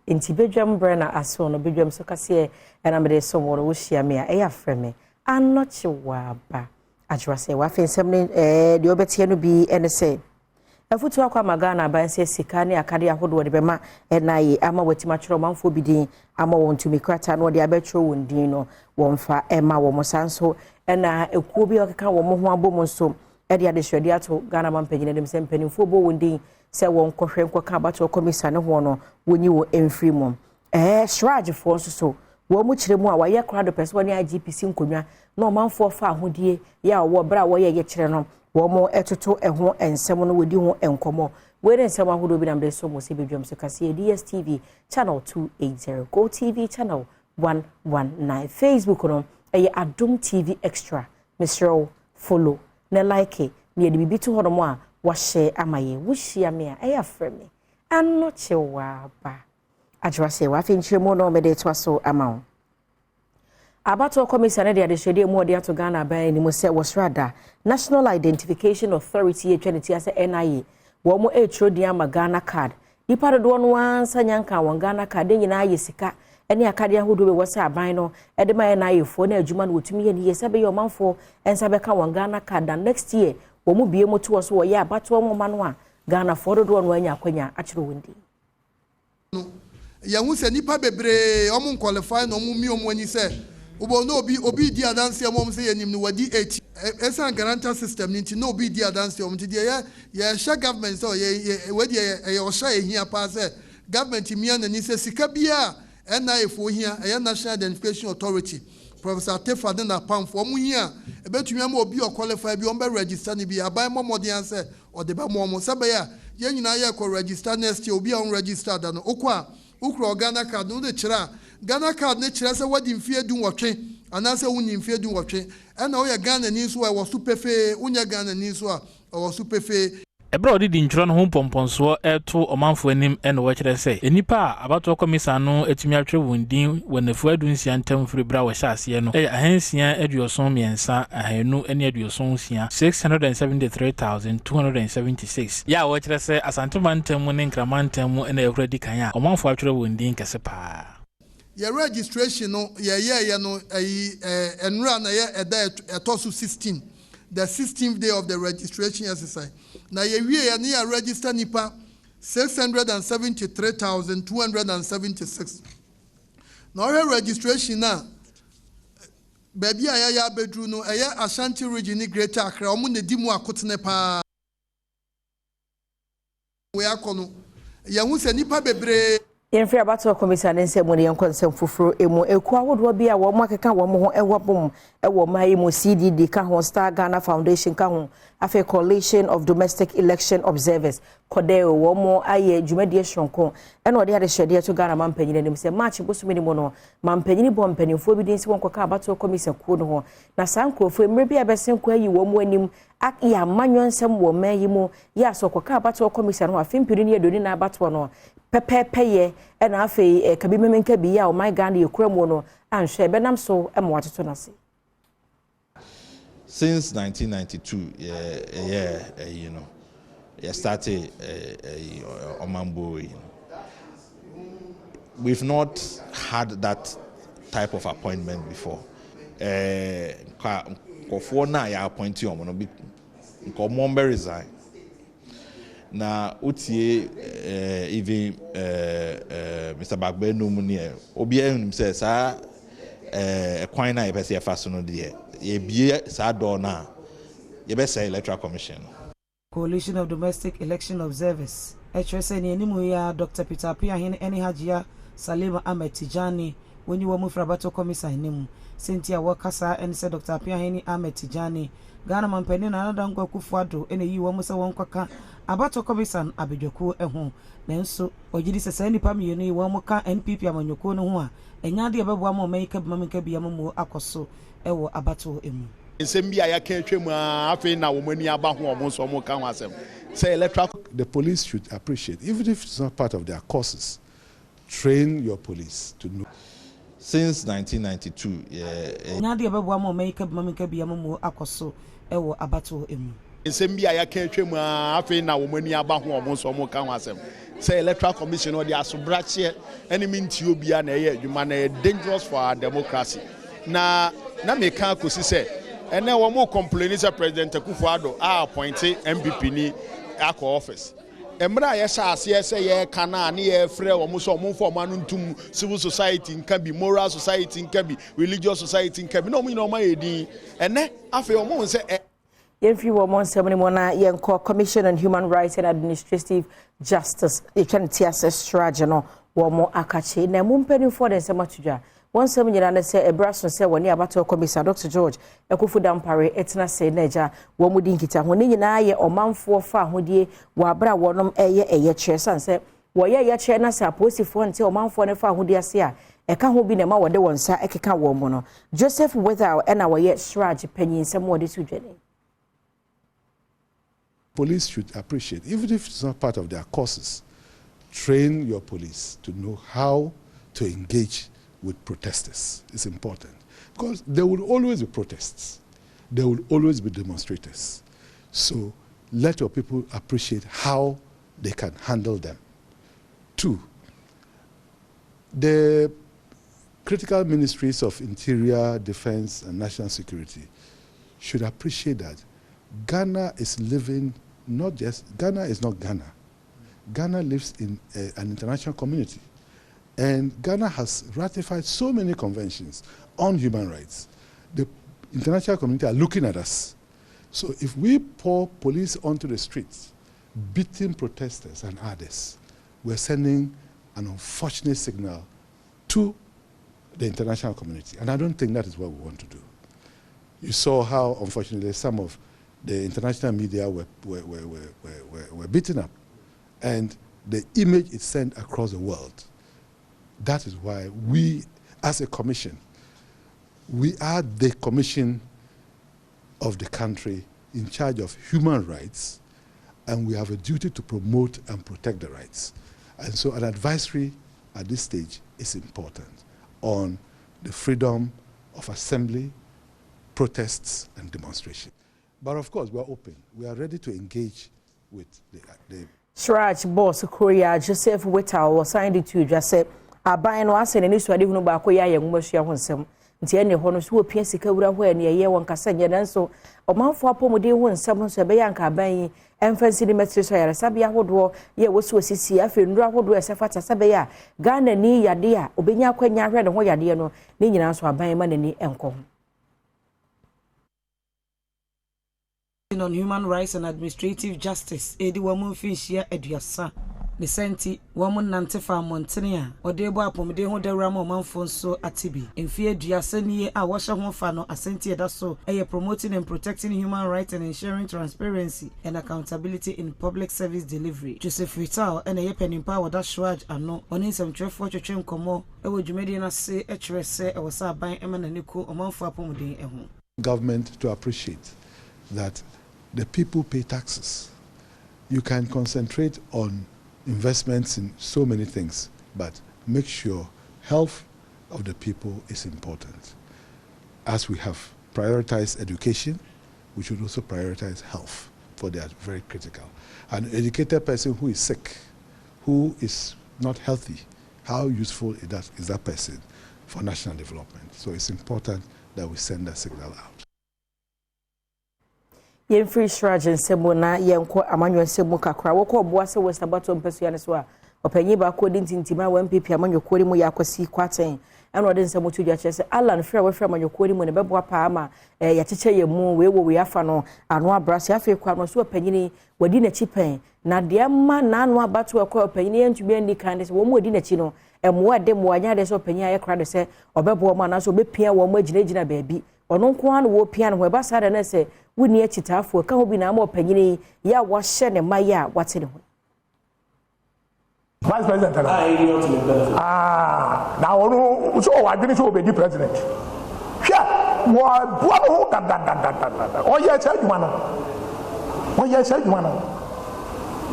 Inti Badwam Brenna aso no Badwam so kase na me de so wo wo hia me a eya frɛ me anoche waba ajwa se wa fensem ne de obetie no bi ene se afutu akwa magana ban se sika ne akade ahodo de bema na yi ama watima twero manfo bidin ama won tumi krata no de abetwero won din no wonfa ema wo mosanso na ekuo bi okeka wo mo ho abom nso e de adehwede ato Ghana mampanyine dem se mpanimfo bo won din se won kohwe nkoka abato komisa ne ho no wonyi wo emfiri mom shrage fo nso so wo mu kire mu a waye krado pese woni IGPC nkonwa na omanfo fa ahodie ya wo bra wo ye kire no wo mo etoto eho ensem no wodi ho enkomo we ensem ahodo bi na mde so mo se Badwam so kase DSTV channel 280 Go TV channel 119 Facebook no Adom TV extra Mr. follow na like ne de bibi to ho no mo a wa share amaye wo hia me a frɛ me anoche wa ba ajwase wa finchire mo no me de to so amawo abato commissioner de adehwede mu ode ato Ghana ban ni mo se wasrada National Identification Authority etweniti ase NIA wo mo etrodi ama Ghana card dipa do no ansa nyanka won Ghana card nyina aye sika ene akade ahodo be wose aban no ede ma NIA fo na adwuma no wotumi ye ni yesa be yomanfo ensa be ka won Ghana card and next year wo mo bie mo to so wo ye abato mo ma no a Ghana fo do no anya akwanya akire wondi ya hu se nipa bebre omo qualify no mo mi omo ani se ubo no obi di adanse mom se yanim no wadi 8 esan guarantor system ni no obi di adanse mom ti ya sha government so ye wadi ye o sha ehia pa se government mi na ni se sika bia na efo hia National Identification Authority Professor Tefade na pamfo mu hia ebetumi am obi o qualify bi on be register ni bi aban momodian se o de ba mom se be ya ye nyina ye ko register next year obi on register da no okwa ukro Ghana card no de kira Ghana card ne kira se wadi mfie du nwotwe anase wunyi mfie du nwotwe na wo ye Ghana ni so wo superfe unya Ghana ni so a wo superfe ebra odi di ntro no ho pomponso eto omanfo anim ene wo kire se enipa abato komisa no etumi atwe wondin wonafu adunsia ntam firi bra wo hyase no ahansia aduoson miensa ahanu ene aduoson sia 673,276 ya wo kire se asantemantam ne nkramantam ene ekuradi kan a omanfo atwe wondin kese pa your registration no ye no enra na ye eda etosu 16 the 16th day of the registration exercise na ye wie ya na register nipa 673,276 na registration na baby ya bedru no Ashanti region ni Greater Accra omo na di mu akotene pa we akono ya hu se nipa bebre Yenfri abato commissioner nse mo ne konsem fufuro emu eku ahodo bi a wo makeka wo mo ho ewobom ewo mai mo CDD ka ho Star Ghana Foundation ka ho afa Coalition of Domestic Election Observers kodeo wo mo aye dwumadi ehronko ena ode ade hwede to Ghana mampanyine nim se match bosumi ni mo no mampanyine bo mpanimfo bi din se won koka abato commissioner ku no ho na sankrofo emre bi abesen ko ayi wo mo anim ya manwonsem wo mayi mo ya so koka abato commissioner ho afimpiri ni edoni na abato no pepepeye ena afei kabi memenka bi ya o my Ghana yekuramo no anhwe benam so emwatoto nase. Since 1992 you know started Omambo, you know. We've not had that type of appointment before. Kofo na ya appoint you no be Komombe resign. Na utie even Mr. Bagbenu munie obi ehun say sa kwan na yepese yafaso no de ye bie sa do na yebese Electoral Commission. Coalition of Domestic Election Observers HSN enimu ya Dr. Peter Piahin eni Hajia Salima Ahmed Tijani when you were moved Rabato Commission enimu Cynthia Wakasa and said Dr. Piahin Ahmed Tijani Ghana mampeni na another ngwa kufuado ene yi wo musa won kwaka abato commission abedwoku eho nanso ogidi sesa nipa miyeni wo muka NPP amanyoko no ho a enya de bebo am America bamamika bia mo akoso ewo abato emu nsem bia ya ka twemu afi na wo mani aba ho omo so mo ka ho asem say electoral. The police should appreciate, even if it's not part of their courses, train your police to know. Since 1992 enya de bebo am America bamamika bia mo akoso ewo abato emu nsɛm bi a yɛka atwa mu a afei na wɔn ani aba ho ɔmo nso ɔmo ka ho asɛm sɛ electoral commission ɔde asobrakyɛ ɛne minti obia na ɛyɛ adwuma na ɛyɛ dangerous for our democracy na meka akosi sɛ ɛnɛ wɔn complain sɛ President Akufo-Addo a appointe MPP ni akɔ office emra a yɛhyɛ aseɛ sɛ yɛka na ne yɛfrɛ wɔn so ɔmo mfa ɔmo ano ntum civil society nka bi moral society nka bi religious society nka bi na ɔmo nyina ɔmo ayɛ din ɛnɛ afei ɔmo sɛ Yemfi wo mon semani mona yenko Commission on Human Rights and Administrative Justice etwan tiase strategy no wo mo akache na mu mpani for den sematudwa won sem nyina na se ebraso se woni abato Commissioner Dr. George Ekufu Dampare etna se naja wo mu dinkita ho ne nyina ye omanfo fa ahodie wo abra wonom eye kire sanse wo ye kire na sa posifo nte omanfo ne fa ahodie ase a eka ho bi na ma wode wonsa ekeka wo mo no Joseph Wethau ena wo ye strategy panyin sem wo de tudwane. Police should appreciate, even if it's not part of their courses, train your police to know how to engage with protesters. It's important. Because there will always be protests. There will always be demonstrators. So let your people appreciate how they can handle them. 2, the critical ministries of Interior, Defense, and National Security should appreciate that Ghana is living Ghana is not Ghana. Ghana lives in an international community. And Ghana has ratified so many conventions on human rights. The international community are looking at us. So if we pour police onto the streets, beating protesters and others, we're sending an unfortunate signal to the international community. And I don't think that is what we want to do. You saw how, unfortunately, some of the international media were beaten up, and the image is sent across the world. That is why we, as a commission, we are the commission of the country in charge of human rights, and we have a duty to promote and protect the rights. And so an advisory at this stage is important on the freedom of assembly, protests, and demonstration. But of course, we are open. We are ready to engage with the Shraj boss Korea Joseph Wethau was signed to just say aban no ase ne so ade hunu ba ko ya ye ngomashia honsem nti ene ho no so opia sika wura ho ene ye won kasa nye nanso omanfo apomode ho nsem so be yanka aban emfansi ni metri so yare sabia hodo ye woso osisi afi ndura hodo esefata sabe ya Ghana ni yade a obenya kwanya hwe ne ho yade no ni nyina so aban ma nani enko on Human Rights and Administrative Justice edi wamu finhia aduasa ne senti wamu nantefa montene a odebo apomde ho dawura ma manfo nso atibi emfi aduasa nie a wo hye ho fa no asenti eda so promoting and protecting human rights and ensuring transparency and accountability in public service delivery. Joseph Wethau and penimpa wada Shraj ano oni nsɛmtwerɛfo twetwe nkomo ewo dwumedi na se etwerɛ sɛ ewo sa ban ema na niko omanfo apomde eho. Government to appreciate that the people pay taxes. You can concentrate on investments in so many things, but make sure health of the people is important. As we have prioritized education, we should also prioritize health, for they are very critical. An educated person who is sick, who is not healthy, how useful is that person for national development? So it's important that we send that signal out. Yen free Shraj nsemo na yenko amanyo nsemo kakra woko oboa se West Badwam mpesua ne so a opanyi ba ko dintintima wa MPP amanyo kori mu yakwasi kwaten eno de nsemo tudwa kyese Alan frɛ we frɛ amanyo kori mu ne beboa pa ama ya kyeche ye mu we afa no ano abrase afi kwa no so opanyini wadi na chipen na de ma na ano abato akwa opanyini entumi andi kan de se wo mu wadi na chi no emwa de mo anya de so opanyi ayekra de se obeboa ma na so obepia wo mu agina baabi ono nko an wo pia no ba sa de na se wuni achitafo ka ho bi na ma opanyini ya wa hye ne maya wate ne ho. Vice President now so wadini so be president hwa wo bua no da o ye che adwuma no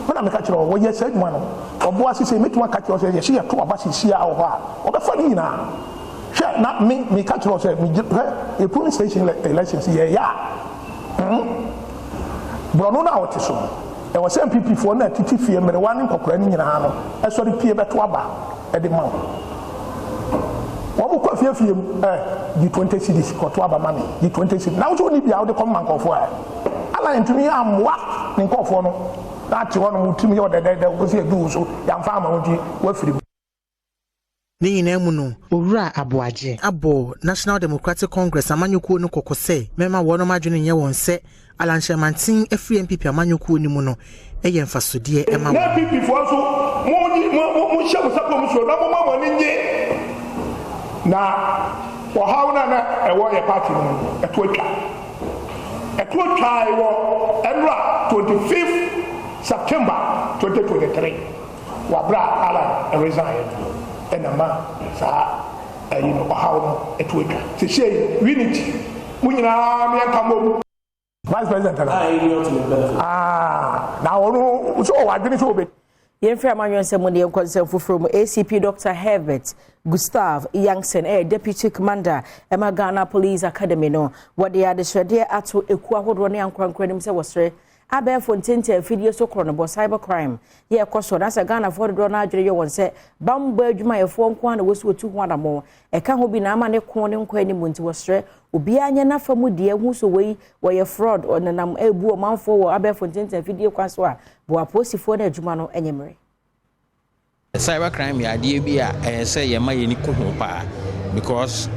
when am ka kiro wo ye che adwuma no oboa sisi metuma ka kiro so ye hye to aba sisi a wo ha obefa ni nyina hwa na me ka kiro so me a polling station elections ye ya Brono na wote so e wo sem PP fo na titi fie mere wan nkokora ni nyina no e so de pie beto aba e de ma wo mo kwa fie di 20 cities ko to aba ma me di 20 cities na wo so ni bia wo de kom man kofo ala ntumi amwa ni nkofo no na ti wono mutumi yo de ko se du so ya mfa ma wo ji wa firi ni nyina mu no owura aboaje abo National Democratic Congress amanyukuo no kokose mema wono madwene nye won se alanchemantin afri MPP amanyukuo ni mu no eye mfasodie ema na MPP fo so mo hye mo sapo mo so na mo ma mo nye na wo hauna na e wo ye party no etwa wo enra 25th September 2023 wa bra ala resign enama sa how no etwa se shey unity munyina me kamo Vice President now so wadwini so obe Yemfri amanyon se munye nkonsem from ACP Dr. Herbert Gustav Youngson Deputy Commander Emma Ghana Police Academy no what they are the shade ato eku ahodo ne ankwankwa nim se wosre abe fontente video so kro no cyber crime ye koso na se Ghana for do na adwere ye won se bamba adwuma ye fo nko na wosu otu ho adamo eka ho bi na ama ne ko ne nkwa ni munti wosre obi anya na famu de hu so wei wo fraud onenam ebu o manfo wo abe fontente video kwaso a bo aposifo na adwuma no enyemre cyber crime ya de bi a say ye ma ye ni ko ho pa because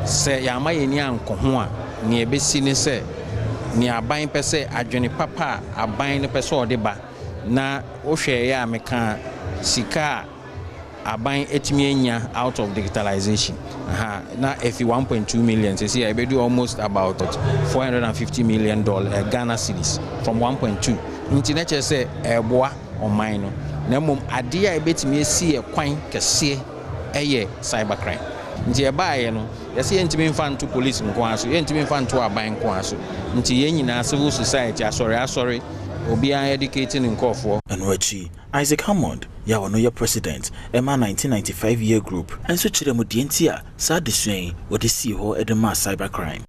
say ya ma ye ni anko ho a ne ebesi ni say ni aban pese adwene papa aban ne pese odeba na wo hwe ya meka sika aban etimi enya out of digitalization na if 1.2 million say see I be do almost about $450 million Ghana cedis from 1.2 internet say eboa on mine no na mom ade a betimi esi ekwan kese eye cybercrime nti ebaaye no yesi yentimi mfanto police nko aso yentimi mfanto aban nko aso nti yenyina civil society asori obi an educating nkofo Enwechi Isaac Hammond ya wono ye president ema 1995 year group enso kire mu de nti a sa desuen wode si ho edema cybercrime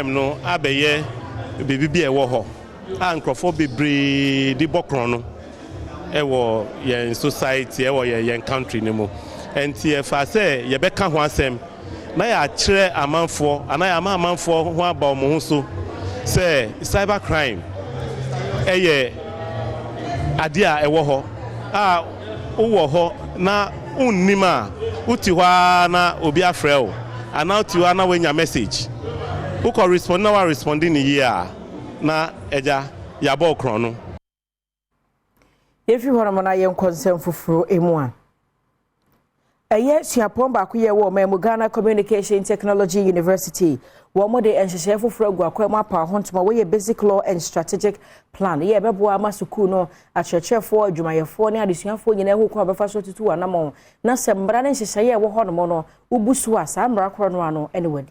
no abeye bibia ewo ho a nkofo bebre di bokron no ewo ye society ewo ye country ne mu enti efa se ye beka ho asem na ya kire amanfo ana ya amanfo ho aba omo ho so se cybercrime eye adia ewo ho a uwo ho na unnima uti hwa na obi afre o ana uti hwa na wenya message u ko respond na wa responding here na eja ya bo kron no If you want to know consent for emu yes, Yapomba Kuya Woman, Ghana Communication Technology University. One more day and share for Frogua, Kwemapa, Huntma, way a basic law and strategic plan. Ye Babua Masukuno at your chair for Jumaya Fonia, this young for you know who come first to 2 and a more. Nasam Braden Shaya Wohonomono, Ubusua, Sam Rakronwano, anyway.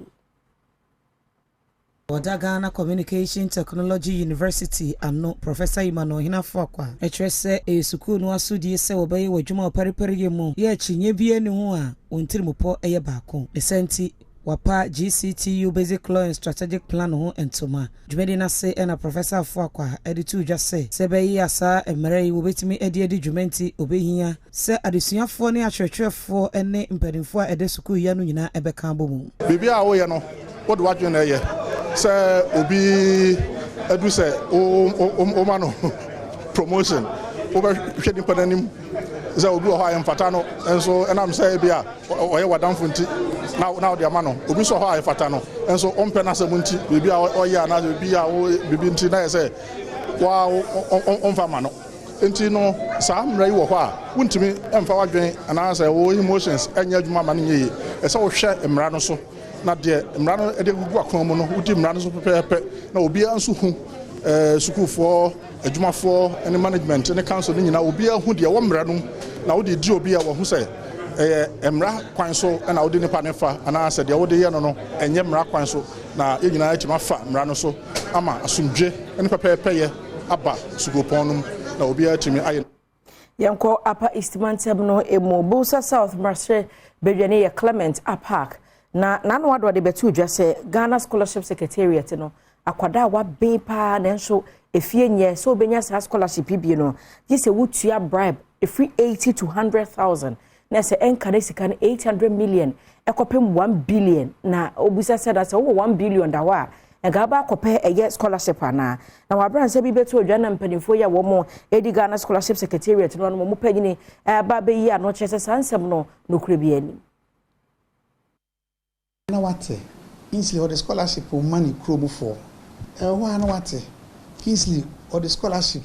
Ghana Communication Technology University ano Professor Imano Hinafokwa etwese esukuu no asudie se obaye wadwuma operiperi mu ye chinye bie ne ho a ontirimupo eye baako esenti wapa GCTU Basic Law and Strategic Plan ho entoma dwumedi na se na Professor Afokwa editu dwase se bayi asa emere yi wobetimi edi dwumenti obehia se adesuafo ne atwetwefo ene mpadimfo a ede sukuu ya no nyina ebeka abomu bibia wo ye no wo de wadwene na ye se obi edu se o mano promotion over hwedi pananim se obi o ha mfata no enso enam se bia oye wadamfo nti na de amano obi so ha mfata no enso ompe na se munti bibia oye ana bibia o bibi nti na se wa omfa mano nti no sa mra yi wo ho a wuntimi emfa wadwen ana se o emotions enya adwuma ma no nyeye ese wo hwe mra no so na de mra no ede gugu akon mu no udi mra no so pepepe na obi anso hu sukufo adwumafo ene management ene council ni nyina obi ahu de wo mra no na wo de di obi a wo hu se mra kwan so na wo de nipa nefa ana se de wo de ye no enye mra kwan so na ye nyina atima fa mra no so ama asumdwe ene pepepe ye aba sukupon no na obi atimi aye yanko apa istimantem no emo Busa South Marse bedwane ye Clement Park na nanu wado de betu dwase Ghana Scholarship Secretariat no akwada wa bepa na nso efie nye so obenya sa scholarship bi no ye se wotua bribe free 80 to 100,000 na se enka sika 800 million ekopem 1 billion na obusa said that 1 billion da wa ega ba akopɛ eye scholarship ana na wabran se bi beto odwa na mpanimfo ya wo mo edi Ghana scholarship secretariat no mo panyini ba be yi ano kyese sansem no nokure bi ani na wate Kingsley or the scholarship for money kromo for why na wate Kingsley or the scholarship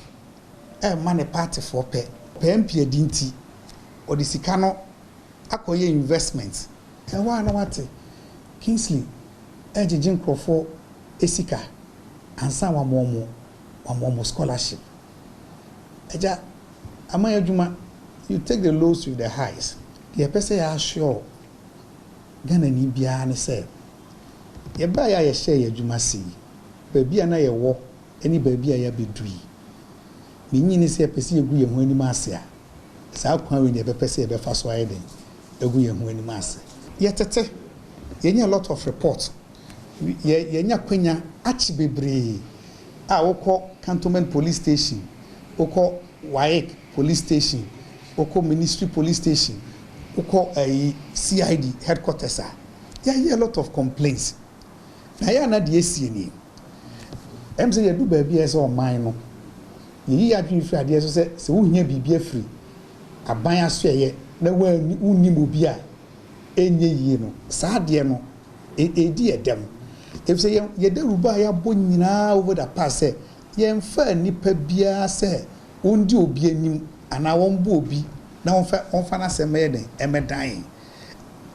money party for PMP adinti or the sikano akoye investment why na wate Kingsley ejejin krofo esika ansa wa momo scholarship eja amaya juma you take the lows with the highs the person ya sure Ghana ni bia ne say ye ba ya share ye juma si ba bia na ye wo eni ba bia ya bedui ni nyini se pese ye gu ye ho ani ma ase a sa kwan we ne be pese ye be fa so aye den egu ye ho ani ma ase ye tete ye nya a lot of reports ye nya kwanya achi bebre a wokọ cantonment police station wokọ waik police station wokọ ministry police station wokọ CID headquarters ya hear a lot of complaints na ya na de esie ni say ye do ba bia say o man no ye ya dwen fi ade so se wo hia bibia afiri aban aso ye na wunni mo bia enye yie no saa de no edi edem if say ye de ruba ya bo nyina over the past say ye mfa nipa bia say ondi obi anim ana won bo obi na onfa na sema ye den emedan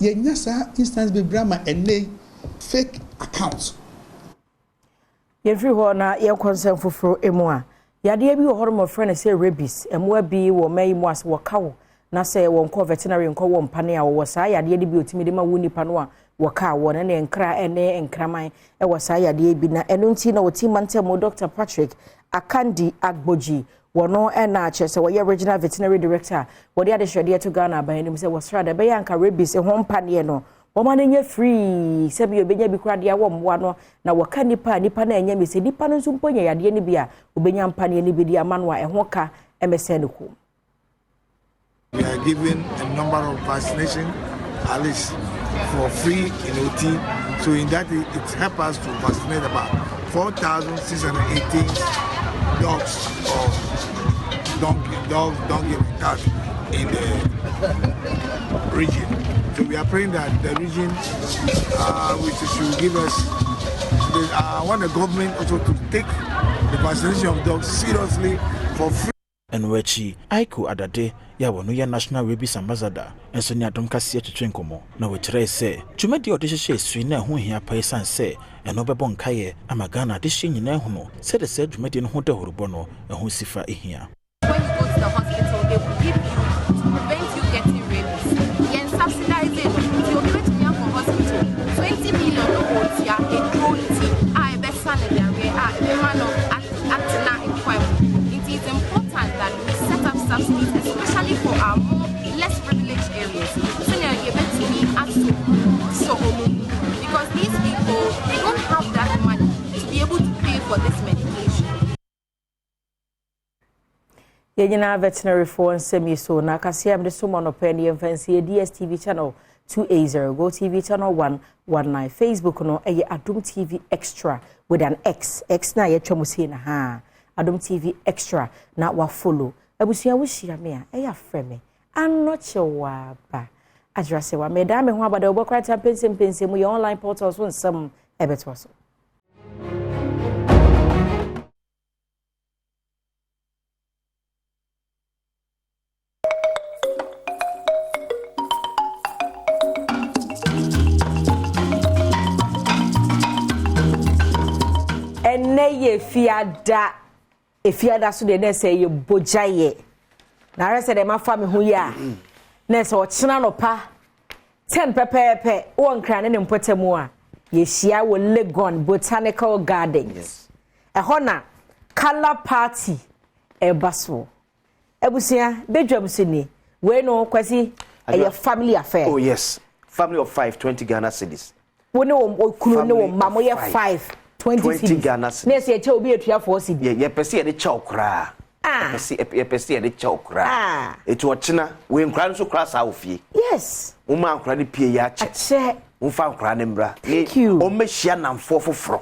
ye nya sa instance be brama ene fake accounts ye free ho na ye concern foforo emu a yade bi wo hormo friend say rabies emu bi wo mai mu as wo kawo na say won ko veterinary nko wo mpane a wo saa yade bi otimi de ma wo nipa no a wo ka wo na nkra ene nkraman e wo saa yade bi na eno nti na wo ti mantem Dr. Patrick Akandi Agboji wono na chese wo ye regional veterinary director wo de adehwede to Ghana ban nim say wo sra de be yanka rabies ho mpane no wo ma nye free se bi obenya bi kura de wo mwa no na wo ka nipa na enya mese nipa no nso mponya yade ni bi a obenya mpane ni bi di amanwa ho ka emese ne ko. We are giving a number of vaccinations at least for free in OT. So in that it helps us to vaccinate about 4,618 dogs or donkey and cat in the region. So we are praying that the region which should give us, I want the government also to take the vaccination of dogs seriously for free. And wechi Aiko Adade ya wono ya national rabies ambassador enso ni Adom kase atwetwe nkomo na we kire se twumadi odehye sui na ho hia pa isan se eno bebo nkaye ama Ghana de hye nyina hu no se de se twumadi no ho de horobo no ho sifa ehia. When you go to the hospital, they will give you to prevent you getting rabies. Yen subsidize it. You will give it to me for hospital. 20 million dollars ya a drone I be san the way the man of act na in it is important that we set up subsidies, especially for our more less privileged areas. So now you bet to be asked so because these people they don't have that money to be able to pay for this medication. Yenya veterinary for semi so na kasiam de so monopeni fancy DSTV channel 280 Go TV channel 119 Facebook no Adom TV Extra with an X na ye twamusi na ha Adom TV Extra na wa follow abusia wo hia me a frame anochewa ba address wa me da me ho abada obokra tampensem mu ye online portals won some ebeto so ye fiada so de na say ye bojaye na rese de ma fa me ho ya na say o chena no pa 10 pepepe won kran ne mpotemu a ye hia wo Legon Botanical Gardens ehona color party ebaso ebusia bedwam sini we no kwasi a family affair. Oh yes, family of 5, 20 Ghana cedis. Wo ne wo kunu ne wo mamo ye 5 20 Ghana cedis. Na se eche obi etua 4 cedis. Ye pese ye de chow kra. Ye pese ye de chow kra. Etu ochina we nkra nso kra sa ofie. Yes. Uma nkra ni pie ya che. Umfa nkra ne mbra. Thank you. O mehia namfo foforo.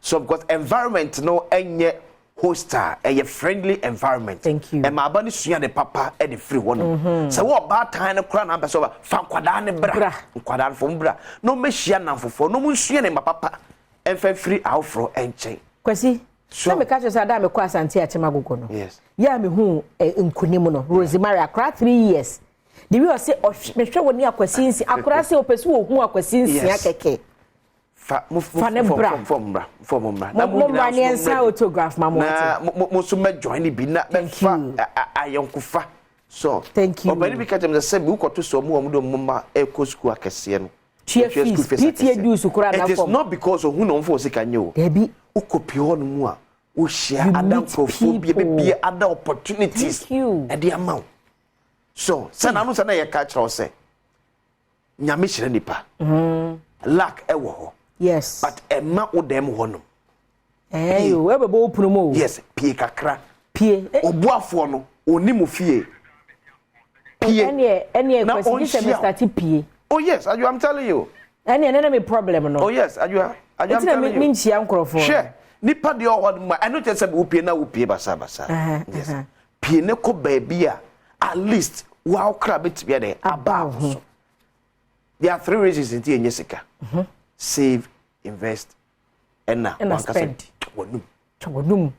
So because environment no enye hostile, a friendly environment. Thank you. And my body suya de papa and the free one. So what bad time crown and person fan kwadane bra. Kwadan from bra. No mehia namfo no mun suya ne my papa and free out for and chain. Kwesi. So me catch us ada me kwa asante a chema gogo no. Yes. Ya me hu nkunimu no. Rosemary akra 3 years. The we say me hwe woni akwasi nsi akra say opesi wo hu akwasi nsi akeke. Fa mbra. Na mo mani ensa autograph mama. Na mo so me join bi na be fa ayonkufa. So thank you. Obani bi ka dem say bi ukoto so mo do mama eco school akese no. PTA do sukura na form. It is not because of who no for sikanye o. Debi ukopi ho no mu a wo share other profobia be other opportunities. Thank you. E dey amount. So, sana no sana ye ka kire say nyame hire nipa. Lack e wo ho. Yes. But emma wo dem ho no. You we be bo punu mo. Yes, pie kakra. Pie. Obuafo no onimu fie. Pie. Any question say Mr. Pie. Oh yes, I'm telling you. Any me problem no. Oh yes, I'm telling you. It's a me Sure. Nipa de o ma I know just say wo pie na wo pie basa. Yes. Pie ne ko baby a at least wow crab it be there about so. There are 3 reasons in the Jessica. Save, invest, and now spend. Chawonum.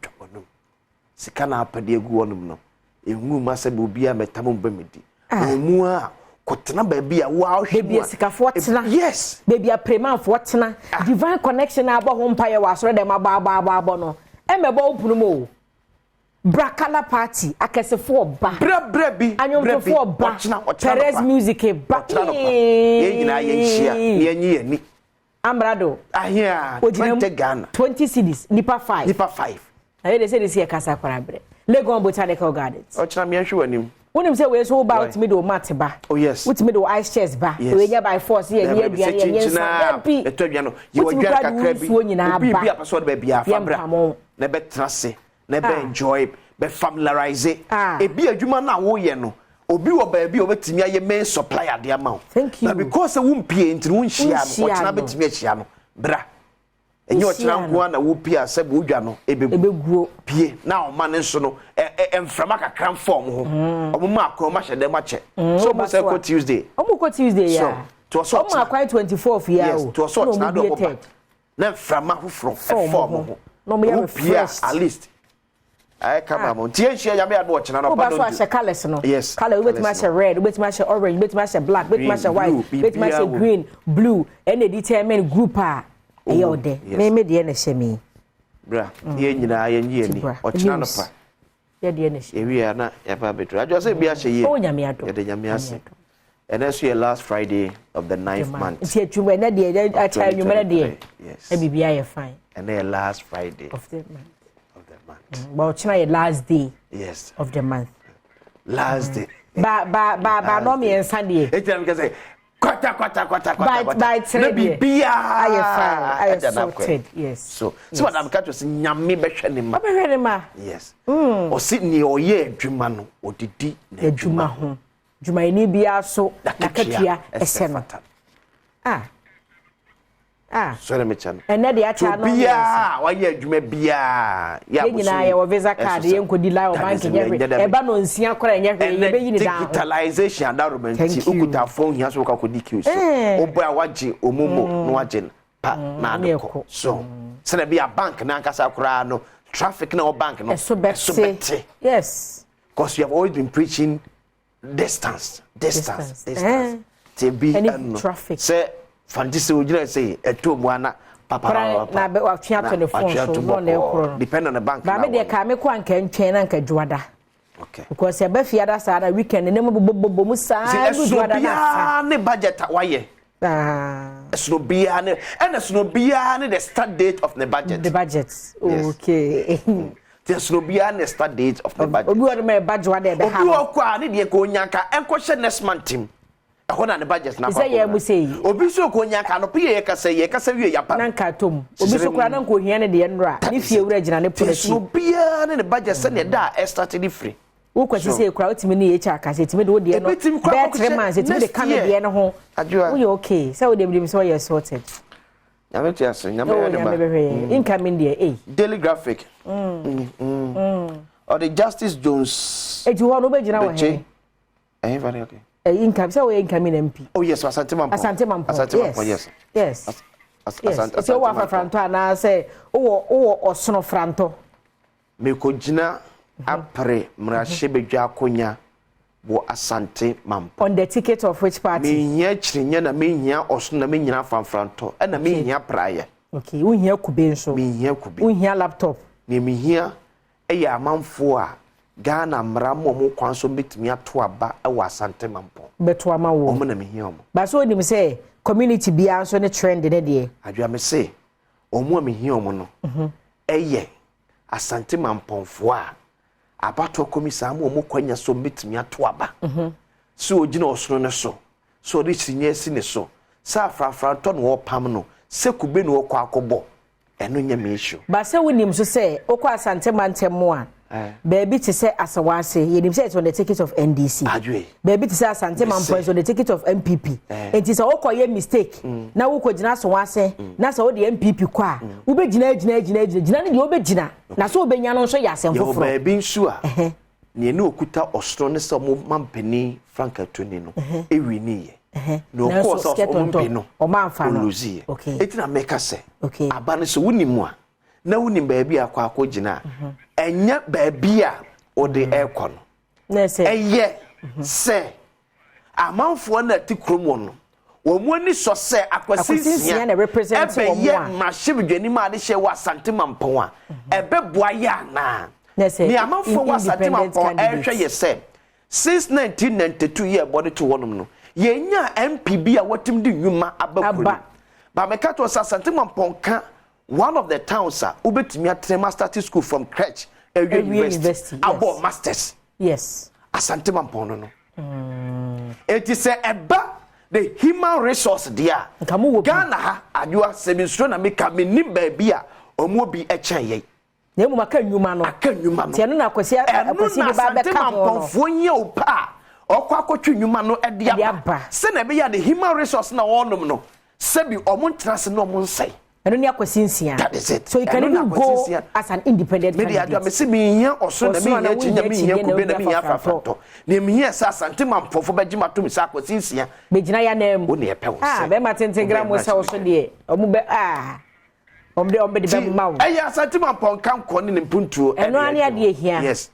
Sika na apade egu wonum no. Enwu ma se bo bia metamu bemedi. Omu a kotena baby a wow baby sika fo tena. Yes. Baby a prema fo tena. Divine connection aba ho mpa ye wasoro dem aba no. Emebo opunu mo. Brakala party akesefo ba bra bi anyomfo ba Perez music ba ye nyina ye hia ye nyi ani ambrado ahia 20 Ghana 20 cedis nipa 5 I dey say this here kasa kwara bre Legon Botanical Gardens ochina me ahwe wanim wonim say we so ba ultimate do mat ba oh yes ultimate do ice chairs ba we nya by force ye nya aduane ye nsa bi etodua no ye wo dua kakra bi bi apaso de ba bia fa bra na betrase na be enjoy be familiarize ebi adwuma na wo ye no obi wo ba bi obetimi aye main supplier de amount thank you na because wo mpie ntiri wo nhia no wo tena betimi ahia no bra enye wo tena nko na wo pia se bo dwa no ebeguo pie na o ma ne nso no emframa kakra form ho omo ma akọ ma hyede ma che so mo say ko Tuesday ya to so omo akwa 24th ya o to so na do ko na emframa ho form ho no me refresh at least I come on. Tienshia ya me ado china no pa. Oba so colors no. Yes. Color with match red, with match orange, with match black, with match white, with match green, blue, and the determined group ah. Ayo de. Me de na shemi. Bra. Ye nyina ye nyi ani. O china no pa. Ye de na shemi. Ewi na ya ba betra. Ajo say bia hye ye. O nyame ado. Ye de nyame ase. And that's your last Friday of the 9th month. It's here to na de I tell you me de. Yes. E bibia ye fine. And the last Friday of the month. Well, tonight last day. Yes. Of the month. Last day. Ba no me Sunday. It can say kwata. By today. Bia. I sorted. Yes. So what I'm catch was nyame behwe ne ma. Behwe ne ma. Yes. O si ni o ye adwuma no odidi na adwuma ho. Dwuma ni bia so na katua ese no. So let me tell you. And na dia cha no. Bia, why ye adwuma bia. Ya bo. Nyina ye wo visa card ye nkodi la o bank ye. E ba no nsia kora ye hwe ye be yini da. Digitalization environment ukuta phone here so ka kodi queue so. Obo a waje omomo no waje pa na adoko. So se na bia bank na nkasa kora no traffic na o bank no. So better. Yes. Because you have always been preaching distance. To be traffic. Say fantasy would you say a two one papa na be wa twa telephone so no na ekro depend on the bank ba me de ka me kwa nka ntwen na nka juada okay because e ba fiada sa da weekend ne mo bobo mu sa juada na ne budget waye esno bia ne esno bia ne the start date of the budget okay esno bia ne start date of the budget obi won me budget wa de be ha obi okwa ne de ko nyanka enko hye next month team ehona ne budget na say ya mu say obi so ko nya ka no pe ye kasa wie ya pa nan ka tom obi so kura nan ko hia ne de nra ni fie wura gina ne politi so bia ne budget se ne da start ni free wo kwati say kura otimi ne ye cha ka say timi de wo de no be 3 months timi de kan de ne ho wo ye okay say wo de bi so ye sorted nyame tiaso nyame de incoming there daily graphic or the Justice Jones e ti ho no be gina wo he very okay income say we incoming MP oh yes Asante Mampo yes so wa franto ana say wo osono franto me ko gina apre mrahye bedwa akonya wo Asante Mampo on the ticket of which party me hia chirinya na me hia osono na me nyina franfranto na me hia praye okay wo hia kube nso me hia kube wo hia laptop me hia eya amanfo a Ghana mramo mo kwanso betimi ato aba e wa Asante Mampo beto ama wo omo na me hia omo ba so nim say community bia so ne trend ne de adwa me say omo me hia omo no eye Asante Mamponfo a abato komisa mo omo kwanya so betimi ato aba so ogina osoro ne so de chinya si ne so sa frafranto no opam no se kube no okọ akobo eno nya me issue ba se wonim so say okọ Asante Mantemo a baby to say asawase yenim say it's on the ticket of NDC baby to say Asante Mampo is on the ticket of MPP it is okoye mistake na wo ko gina asawase na so the MPP kwa wo be gina ne de wo be gina na so obenya no so yasem foforo baby nsu a ne ne okuta osoro ne so mo mampeni Frank Atoni no ewi ni ye no course of mampeni no o manfa no okay etina meka say abane so wonimu a na wonim baby akwa akogina enya baby a ode ekọ no na se eye se amanfo na tikromo no wo mu ani so se akwasinsia na represent wo mu a mahibdwani ma de hye wa Asante Mampo a ebeboa ya na ni amanfo wa Asante Mampo ehwe ye se since 1992 year body to one no yenya MPB a watim di nwuma abakuru ba meka to Asante Mampo ka one of the towns ubetimi atrema start school from crèche university abo masters yes Asante Mampo no it is eba the human resource there Ghana ha adwa sebinstro na meka meni ba bia omo bi echen ye na mu maka nwuma no tie no na kwasi bi ba be ka Mampo nye opa okwa akotwe nwuma no e dia ba se na be ya the human resource na wonom no sebi omo ntrase na omo nsai that is it. So you can even go as an independent candidate. Me see me here also na me here chinya me here kube na me here fafato. Na me here sa Asante Mampo fo bagima to me sa kwasinsia. Be gina ya na mu. Wo na e pe wo. Be ma tentegram wo sa wo so de. Omu be ombe de be ma wo. Asante Mampo kan ko ne mpuntuo. Eno ani ade ehia. Yes.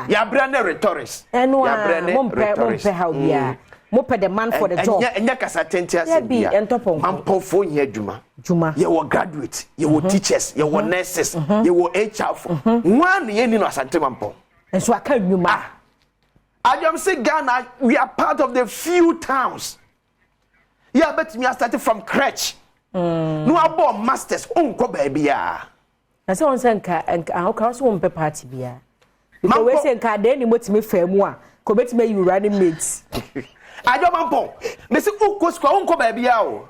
Ya bra na rhetorics. Eno mompe how bia. Mope the man for the job. Enya kasa tenti asebia. Mampo fo nya adwuma. Ye wo graduate, ye wo teachers, ye wo nurses, ye wo HR. One ye ni no Asante Mampo. Enso aka adwuma. I say Ghana, we are part of the few towns. Yeah, but me started from crèche. No abo masters unko baby ya. Na say on say nka ka so won pe party bia. Because we say nka dey ni motimi famu a, ko betime you running mates. Adom Mampo me say unko square unko baby ya o.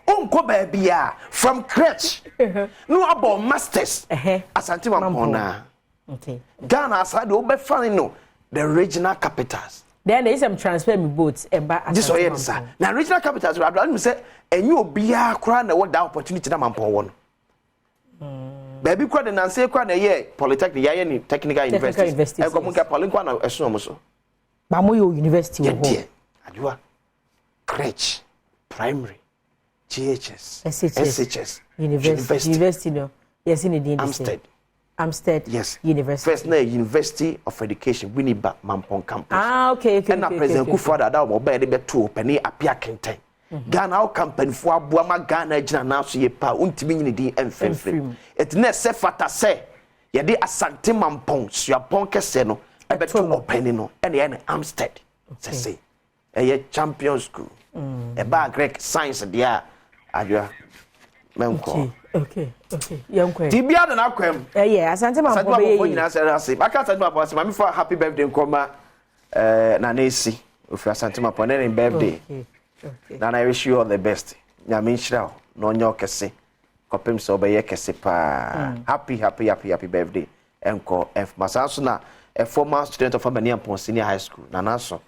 Unko baby ya from crèche. No abo masters. Asante Mampo na. Okay. Ghana aside obe fan no the regional capitals. Then there is some transfer me boats eba this way sir. Now regional capitals we say enyu obia kra na what that opportunity na Mampo won. Baby kra de nan say kra na ye polytechnic ya ni technical university. E go munka polynkwa na esun mo so. Ba mo yo university wo. Ye adua crèche primary GHS SHS university no. Yes in the Amstead yes University. First na University of Education Winneba Mampong campus. Okay. And na President Kufuor da mo ba de beto pani apia kenten. Ghana o company fo aboa ma Ghana gina na so ye pa untimi nyine din emfemfem. Et na se fata se ye de Asante Mampong suapon kese no e beto openi no e na Amstead. Say e champion school. E ba Greek science dia adwa menko. Okay. Yankwe. Tibia na kwem. Asante Mampo be nyina say ase. Aka Asante Mampo ase, mami for happy birthday nkoma na nesi. If you are Santima Ponene birthday. Okay. Then I wish you all the best. Nyamishrao, no nyokese. Kopem so be yekese pa. Happy birthday. Enko F Masasuna, a former student of Abaniampon Senior High School. Nanaso.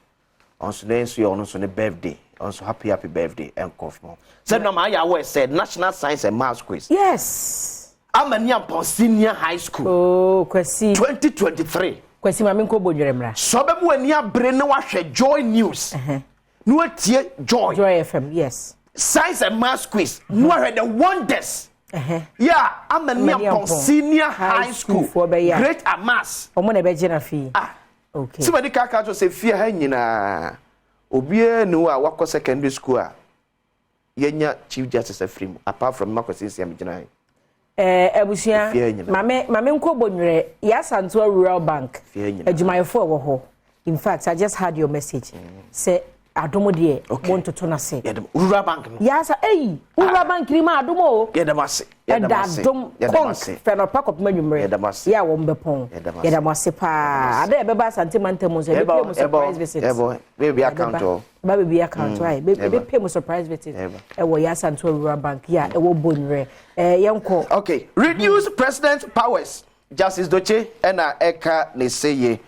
On Sunday, you on Sunday birthday. Also happy birthday. Enko Fmo. Said no Maya always said National Science and Maths Quiz. Yes. Abaniampon Senior High School. Oh, Kwesi. 2023. Kwesi maminko bonyremra. So be when ya brain wash Joy News. No tie Joy FM, yes. Science and Maths Quiz. No heard the wonders. Yeah, I'm a near senior high school for great a mass. Omone be gina fee. Okay. Somebody kaka to say fear hanyina. Obie no a wako secondary school a yenya chief justice afrim apart from makosi am gina. Ebusia mame nko bonwere ya Santo Rural Bank. Adwumayefo wo ho. In fact, I just had your message. Say Adom de want to turn us. Rural Bank. Yes, Rural Bank rima Adomo. Yedamase. Adom Konk feno pack up menumre. Ya wo mbepon. Yedamase pa. Ade beba santimantemo say be pay mo surprise visit. Baby account. Baby account right. Be pay mo surprise visit. E wo ya Santo Rural Bank ya e wo bonwere. Yenko. Okay. Reduce president powers. Justice Doche ena eka ne seye.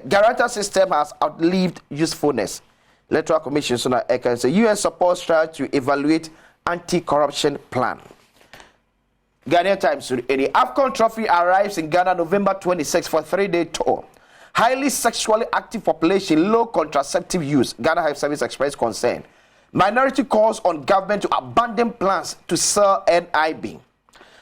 Guarantor system has outlived usefulness. Electoral Commission so now can say UN supports try to evaluate anti-corruption plan. Ghanaian Times the AFCON trophy arrives in Ghana November 26 for 3-day tour. Highly sexually active population, low contraceptive use. Ghana Health Service expressed concern. Minority calls on government to abandon plans to sell NIB.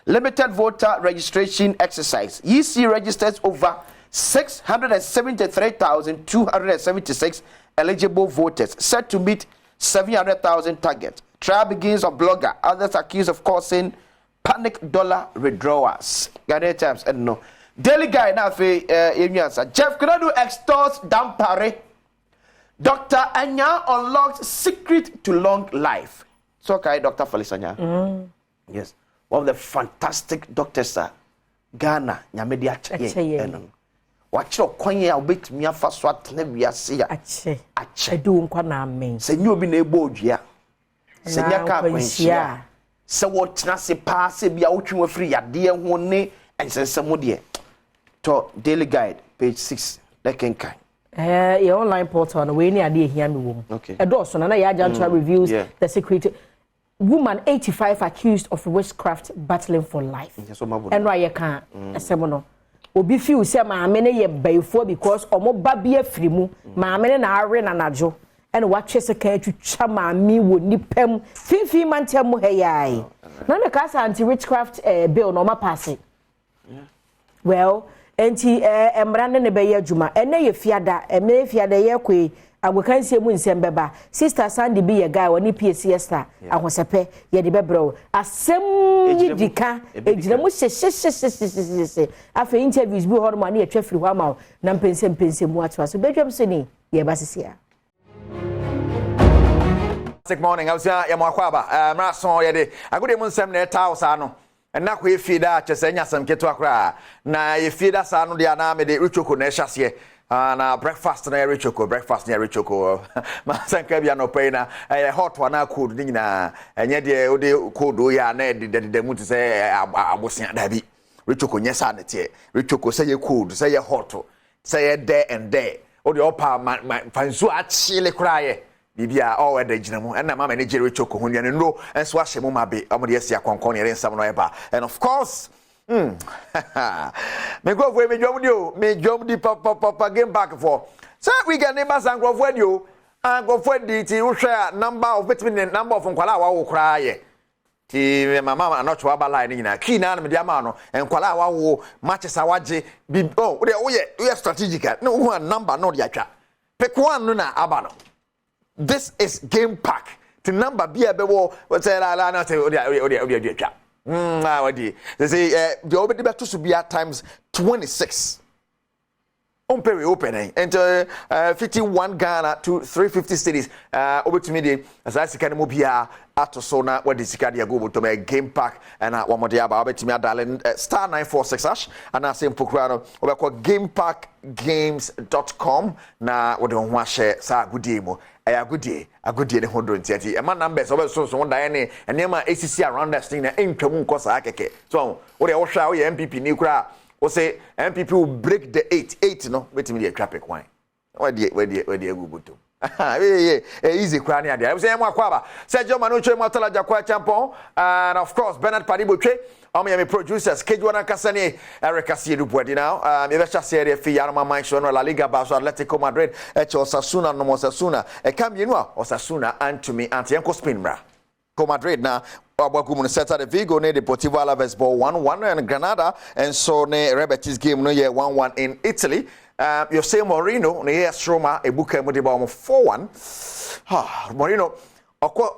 Limited voter registration exercise. EC registers over 673,276 eligible voters, set to meet 700,000 target. Trial begins of blogger, others accused of causing panic dollar withdrawals. Ghanaian Times, I don't know. Daily Guide now for Jeff Kunadu extorts Dampare. Dr. Anya unlocks secret to long life. So okay, Dr. Felisanya. Yes, one of the fantastic doctors, Ghana, Nyamedia Chaye. Watch your coin, bit me a fast what never see. Ache, do nkwana me. Say you be able, yeah. Say ya can't so what Nasi pass be out you free a dear one and send some dear. To Daily Guide, page 6. That can kind. Your online portal, we near the here room. Okay. A Dawson and I reviews the secret. Woman 85 accused of witchcraft battling for life. And why you can't a seminal. Obi feel say maame ne ye bayfo because omo ba bia frimu maame ne na are na najo and what chese kan twitwa maame wo nipam fifi mantem mo heyai na me ka sa anti witchcraft bill no ma pass. Well enti emrande ne be ye adwuma ene ye fiada me fiada ye kwe agwakansie mu nsem beba sister Sandy bi ye guy woni PSC star ahosepe ye de bebro asem yidika ejina mu hye afa interviews bi hormo na ye twafiri ho ama na mpensem mu atwa so bedwam se ni ye basisia. Good morning. I was ya mwakwaba mraso ye de agode mu nsem na eta usa no na ko efida chesenya sam keto akra na efida sa no dia na me de ruchoko na ehase na breakfast na richoko breakfast na richoko masanka bia no pay na hot one na cold ni na enye de ode cold o ya na de mu te say abosia da bi richoko nyesa na tie richoko say cold say hot say there and there ode opa fansu a chile kraye bibia all weather ginamu and na mama na jere richoko ho ne no enso ahye mu mabe amode asia konkon ne rensam no eba and of course me go for me jom di papa game back for so we get neighbors and go for you and go for the share number of vitamin number of nkwala wa wo kra ye ti mama na chwa ba line nyina key na me dia ma no nkwala wa wo matches awaje bi oh we strategic no one number no dia twa pick one no na aba no. This is game pack to number be a be wo say la na say odia twa they say the obedi better to be at times 26. on pay open and 51 Ghana to 350 cities over to me as I see kind of bia ato so na where the sika dia go to me game pack and one more dia ba obetimi adalen star 946 hash and I say mpokura no obekọ gamepackgames.com na wo de ho ahye sa agudie mu agudie ne hodo ntiati e ma numbers obeso so won dan ne enema ACC around that thing na entwamu nkosa akeke so wo de wo hwa wo MPP ni kura wo say MPP will break the 8 no betimi dey traffic wine where the gubuto easy kwani ade I say mo akwaba Sergio Manucho Matala Jakwa Champon and of course Bernard Padibotwe me producers Kejwana Kasani Eric Asiedu Bwedi now me be serie fi Yarma Mancho La Liga Barça Atletico Madrid Osasuna no Osasuna Cambienua Osasuna and to me Antienko Spinbra Madrid na Abagumu Celta de Vigo ne Deportivo Alaves ball 1-1 and Granada and so ne Rebetis game no 1-1 in Italy. Jose Mourinho ne AS Roma ebuka mu de ba 4-1. Mourinho okọ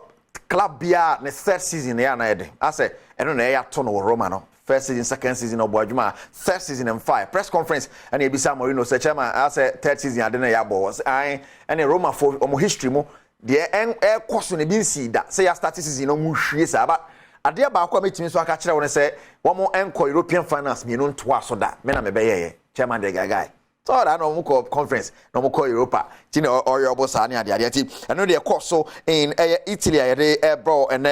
club bia ne third season ya na ede. Ase eno na ya to no Roma no. First season, second season of Badwam, third season and 5 press conference and ebisa Mourinho say chairman ase third season ade na ya ball. I and Roma for omo history mu the air course ne bin see that say ya start season no mu hwie sa ba ade ba akwa metimi so aka kire won say wo mo enko European finals me no ntoa so da me na me be ye chairman de guy so that no mo conference no mo call Europa tini oyo bosa ani ade ti eno de course so in Italy de bro and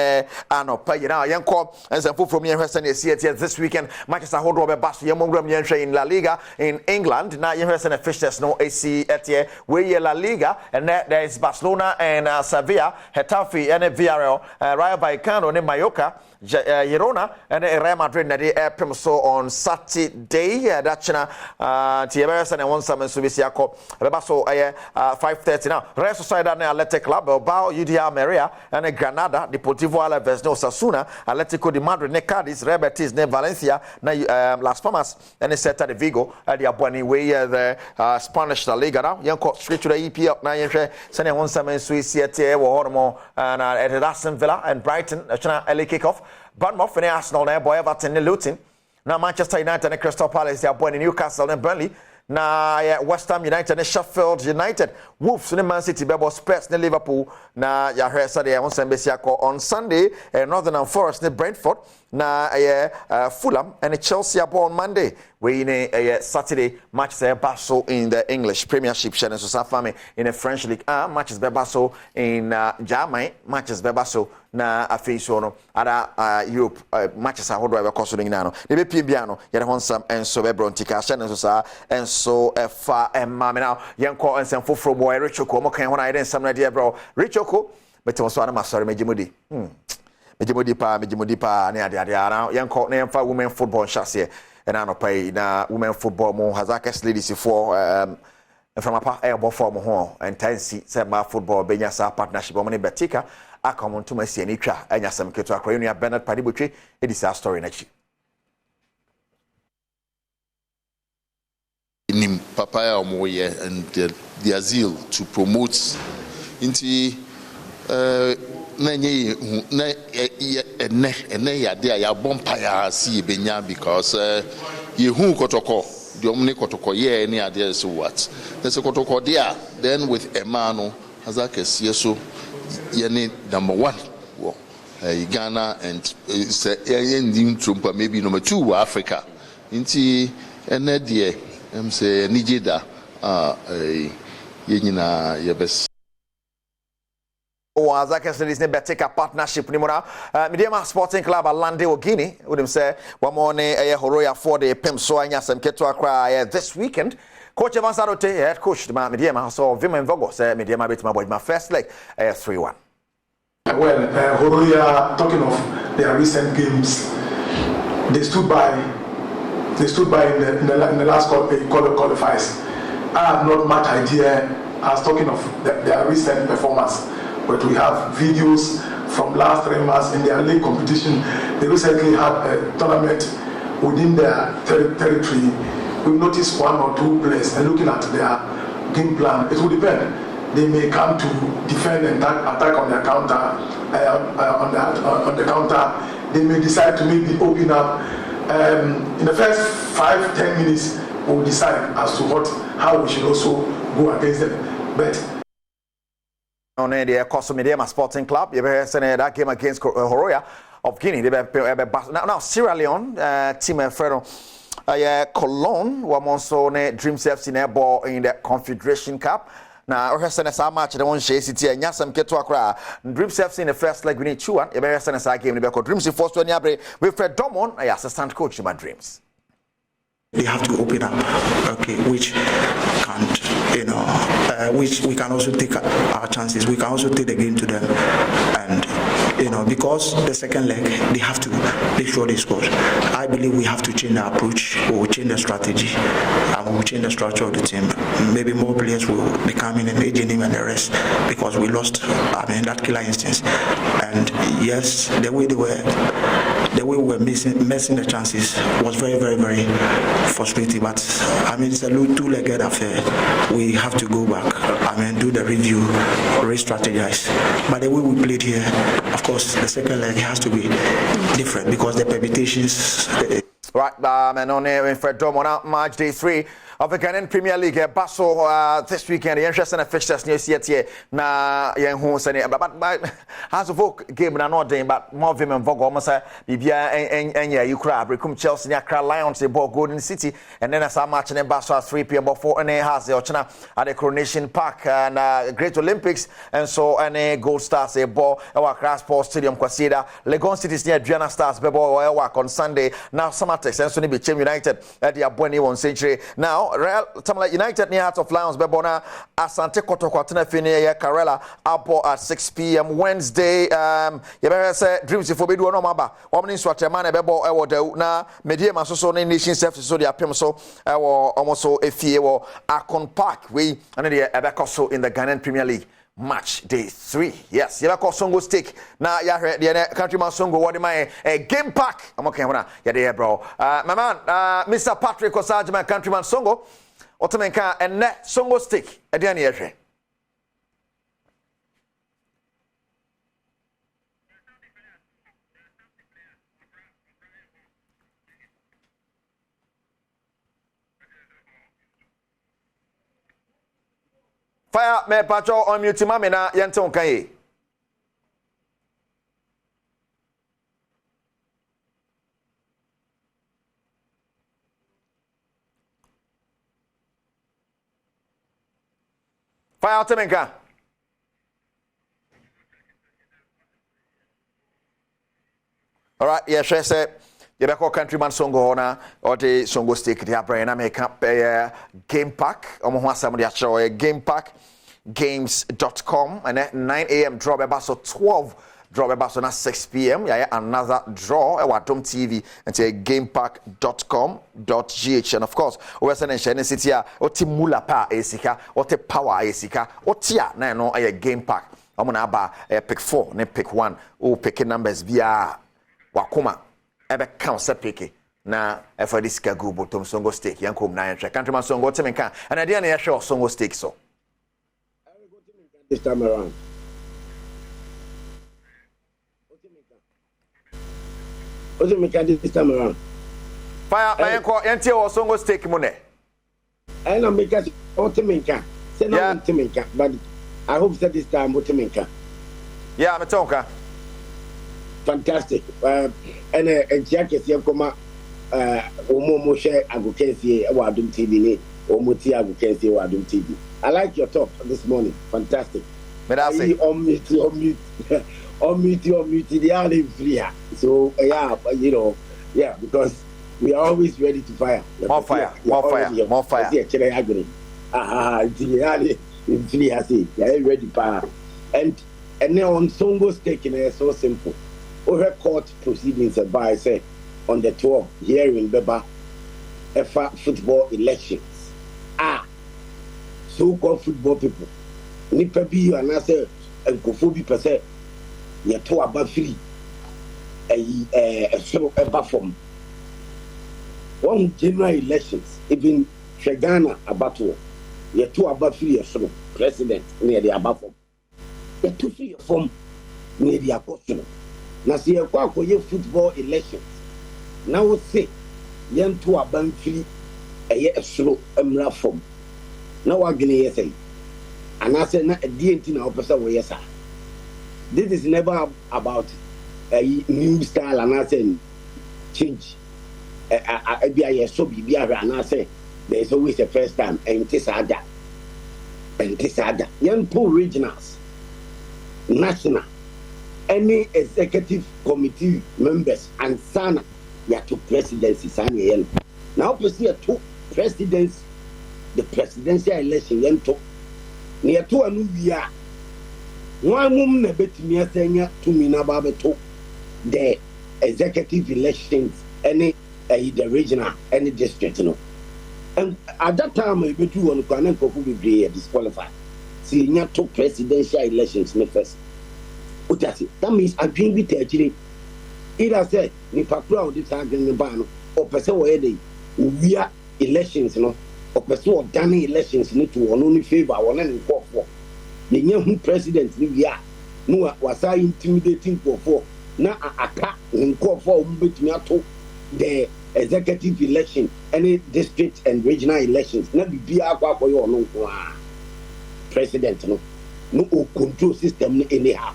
ano pa you now yenko ensemble from here hwese na see this weekend Manchester hodo be baso yemo gram yenhwe in La Liga in England na yenhwese na fixtures no AC etie we La Liga and there is Barcelona and Sevilla Getafe and Villarreal Rayo Vallecano and Mallorca Girona and Real Madrid na de prem so on Saturday that china TBS and one summon Subisiako Bebaso 5:30 now Real Sociedad and Athletic Club Bilbao UD Almeria and Granada Deportivo Alaves no Osasuna Atletico de Madrid ne Cadiz Real Betis ne Valencia na Las Palmas and Celta de Vigo the Abuani way the Spanish La Liga now yanko straight to the EPL na yenhwe sene one summon Suisiete wo hormo and Aston Villa and Brighton china early kickoff Bournemouth and Arsenal na boy Everton and Luton na Manchester United and Crystal Palace they are born in Newcastle and Burnley na West Ham United and Sheffield United Wolves and Man City bebo Spurs and Liverpool na ya hwesa de won sembesiako on Sunday Northern Forest and Brentford na Fulham and Chelsea are on Monday we in Saturday match there Basel in the English Premiership Shannon so Safame in the French League matches Basel in Germany matches Basel na afeiso no ada Europe matches a hodo e be koso nyina no de be pie bia no ye de honsam enso be brontika Shannon so sa enso fa emma me now yenko ensem foforo boy Richoko mo kan hona ide ensam na de bro Richoko beto so ana masore megimudi Mejimodi pa ne ade na yenko na yemfa women football chase and anopai na women football mo Hazakes ladies for from apa ebo form ho intense say ma football benya sa partnership mo ne betika akomo ntoma sie ni twa anyasam keto akwa enu ya Bernard Padibotwe edisa story na chi nim papaya omoye and the zeal to promote into na nye na ene ya de ya bompa ya si benya because ye hu kotoko the omni kotoko ye any idea so what there's a kotoko there then with Emano Hazakes yeso ye ni number 1 Ghana and ending Trump maybe number 2 Africa inti ene de say Nijeda ye nyina ye best Azaka Studies ne beteka partnership ni mona Mediama Sporting Club Alande Ogini would say one more ne horoya for the pem so anya sem keto akra this weekend coach Evansarote head coach the Mediama so Vimen Vogo say Mediama betima boy my first leg 3-1 well horoya talking of their recent games they stood by in the last qualifiers. I have not much idea as talking of their recent performance. But we have videos from last 3 months in their league competition. They recently had a tournament within their territory. We've noticed 1 or 2 players and looking at their game plan. It will depend. They may come to defend and attack on their counter. On the counter, they may decide to maybe open up. In the first 5-10 minutes, we'll decide as to how we should also go against them. But on the Costa Media Sporting Club, you better send that game against Horoya of Guinea. Now Sierra Leone team Fredo. Cologne were also Dreams FC ball in the Confederation Cup. Now, we send us a match. They won't share city and Yasam get to Accra. Dreams FC in the first leg. We need 2-1. You better send us a game. Dreams in first one. With Fred Domon, assistant coach in my Dreams. They have to open up, okay, which can't, which we can also take our chances. We can also take the game to them, and because the second leg they have to make sure they score. I believe we have to change the approach, we will change the strategy, and we will change the structure of the team. Maybe more players will be coming and aging him and the rest, because we lost that killer instance. And yes, the way we were missing the chances was very, very, very frustrating. But it's a two-legged affair. We have to go back. Do the review, re-strategize. But the way we played here, of course, the second leg has to be different because the permutations. Right, and on there, Fred Domon, March day 3 of the Ghanaian Premier League. Basso this weekend, the interest in the fixtures near CTA. Na young who say, but has a vote game na not day, but more women vogue almost Bibia and you crab. Recum Chelsea, Accra Lions, they bought Golden City, and then as a match in Basso at 3 p.m. before and has the Ochana at the Coronation Park and Great Olympics, and so and Gold Stars, a ball, our Accra Sports Stadium, Kwasida, Legon City's near Adriana Stars, Bebo, work on Sunday. Now, Samatex, and Sonny Bechem United at the Abwani 1 century. Now, Real Tamale United near Hearts of Lions, Bebona, Asante Kotokwatina Finia, Karela, Apple at 6 p.m. Wednesday. You better say Dreams if we do no maba. Woman in Swatemana, Bebo, Ewo, na, Medium, so nation service, so the Apimso, almost so a fee or Akon Park, we, and the Abacoso in the Ghanaian Premier League. Match day 3. Yes, you have Songo stick. Now, you heard the countryman Songo. What am I? A game pack. I'm okay. Yeah, there, bro. My man, Mr. Patrick Osage, my countryman Songo. Otamenka and net Songo stick. At the end of the Fire me patrol on mute mami na yenton kan Fire Temenka. All right, yeah, she said you be call countryman Songo na or the Songo stick the brain na make up game pack. Omo ho asam dia show game pack games.com and at 9 a.m. draw by so 12 draw by so na 6 p.m. yeah another draw Adom TV and say gamepack.com.gh and of course we send in city oti mula pa esika oti power esika otia na no game pack amuna aba pick 4 ne pick 1 o pick numbers via wakoma ebe count sepeke na for this go bottom Songo stake yankom na entry countryman Songo temenka and idea na show Songo stake so this time around. What's the this time around? Fire, I call NT or Songo stake money. I know make us Otiminka. Say no Otiminka, but I hope that this time Otiminka. Yeah, I'm a tonka. Fantastic. And Jacket Yakoma Omo share advocacy Adom TV, Omuti advocacy Adom TV. I like your talk this morning. Fantastic. On mute, the only free. So yeah, because we are always ready to fire. More fire. I agree. Ready fire. And now on Songo's taking it so simple. Over court proceedings by say on the 12th here in Beba football elections. So-called football people. Nipa bi and I say enkofobi percent. You to about free. A sort of platform. One general elections, even Ghana about you to about free a sort of president near the above form. You to free form near the apostle. Now see a football elections. Now say yen to about free ɛyɛ ɛsoro mmra fam na wadwene yɛ sɛ anaasɛ na ɛdeɛ nti na wopɛ sɛ wɔyɛ saa. This is never about a new style anaasɛ change. Ebi ayɛ so biribi ahwɛ anaasɛ there is always a first time ɛnte saa da yɛnto regionals national any executive committee members and sana yɛato presidency saa ne yɛyɛ no na wopɛ sɛ yɛto presidency the presidential election yɛnto na yɛto ano wie a wɔn mom na bɛtumi asɛnya tumi na ba bɛto the executive elections any the regional any district no. And at that time, I bet you on the be disqualified. See, not to presidential elections first. That means I dream with actually. Either said, ni pakura this argument ban or person where they we are elections, no, or person or done elections need to only favor one and call for. The new president we are no was I intimidating for now a cat in call for the executive election, any district and regional elections, not be for your no president, no control system anyhow.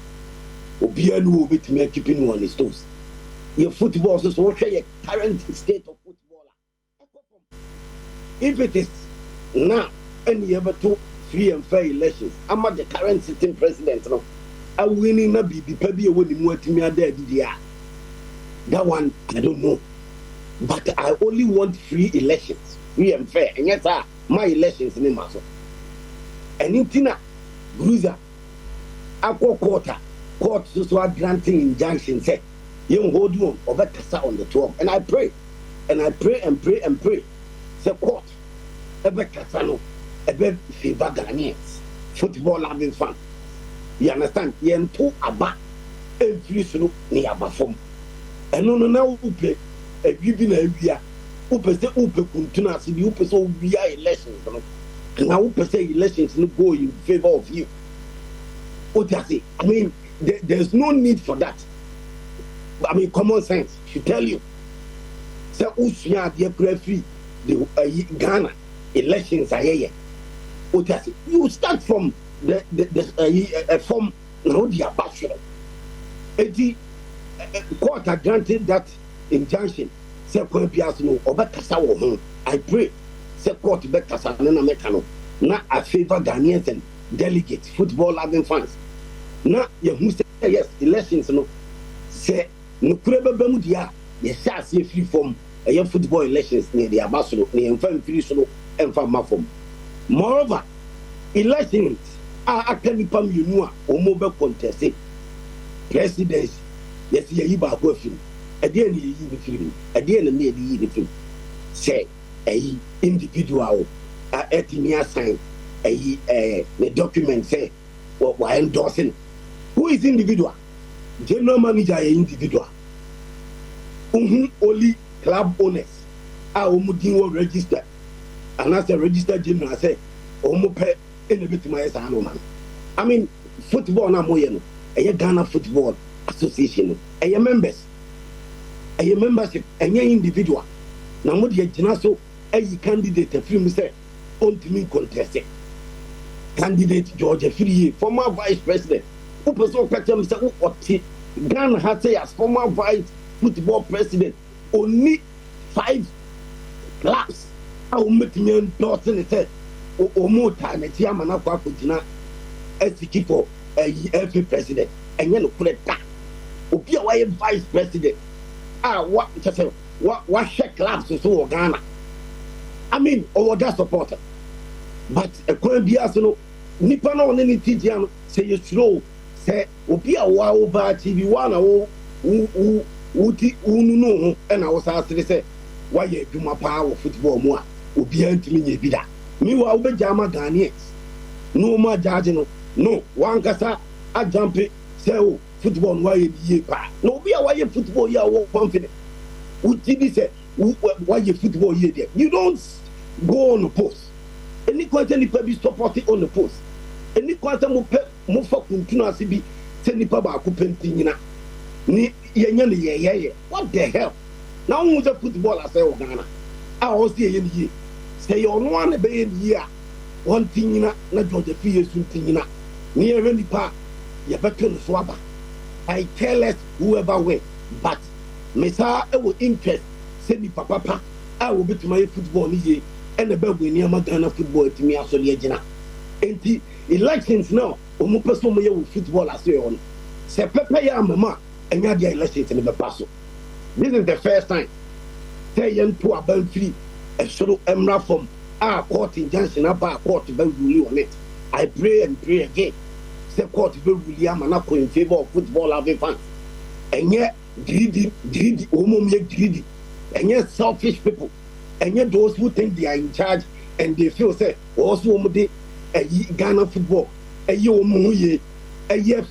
Obia no bit me keeping on his toes. Your football is what your current state of football. If it is now any ever two free and fair elections, I'm not the current sitting president. No, I winning not be the winning more to me there. That one I don't know. But I only want free elections, free and fair. And yet, my elections in the matter. And in Tina, Bruiser, Aqua court so are granting injunctions. Say, you hold on over Kasa on the 12th. And I pray, and pray. Say, court, ever Kasano, ever favor Ghanaians, football loving fan. You understand? Yen two aba, every sunu ni abafom. And no, now who pay. Giving a year, who per se continue to you per se we are elections, and now who per se elections no go in favor of you. What does it? I mean, there's no need for that. I mean, common sense should tell you. So, Usia, dear free the Ghana elections are here. What does it? You start from the from now the bachelor. The court had granted that injunction. Say Pias no or Bekasa wo ho. I pray. Say court Bekasa na mekano. Na I favor Ghanaians and delegates, football loving fans. Na ye who say yes, elections no. Say no kurebe bemu dia. Ye say see free form. E football elections near the ambassador, near enfam free solo enfam mafom. Moreover, elections are actually pam you know o mo be contest presidency. Yes, ye ba go film. Again, you the film. Again, maybe the film. Say, a individual, a sign, the document say, what we're endorsing. Who is individual? General manager, individual. Only club owners are almost registered. And as a registered general, say, almost in a bit my man. I mean, football, na moyeno. A Ghana Football Association, a members. A membership, any individual. Now, what you so a candidate, a film say, on to me contested. Candidate George Free, former vice president, who was so Mr. Ghana had say as former vice football president, only 5 clubs. I will make me endorse and said, or more time at Yamana Kwakutina as for every president, and you know, put it back. Be vice president. What share clubs to Ghana? I mean, that supporter. But a Colombian, Nippon on any Tijan say you slow, say, be a wow over TV one who know, and I was asked to say, why you do my power football more, will be to me, be that. Meanwhile, be Jama Ghanaians. No more judging, no, one cassa, I jump it, say, football why you no be why football you are confident. Would you say why you football here there? You don't go on the post. Any quantity be supported on the post. Any quantity more for continue to be send the papa painting ni what the hell? Now who's a football I say Ghana? I was there in here. say you no one be year one thing na Georgia P is something na near any part you better swaba I tell us whoever win but mesa e will interest say ni papa I will be to my football ni and the bell near my Ghana football to me also the agina enti elections now omo person mo with football as you on say pepe ya mama and ya the elections in the paso this is the first time say yen to about free a sort emra from our court injunction about court be rule on it I pray and pray again say court be rule am na in favor of football having fans and yet greedy omo me greedy and yet selfish people and yet those who think they are in charge and they feel say also omo dey Ghana football omo ye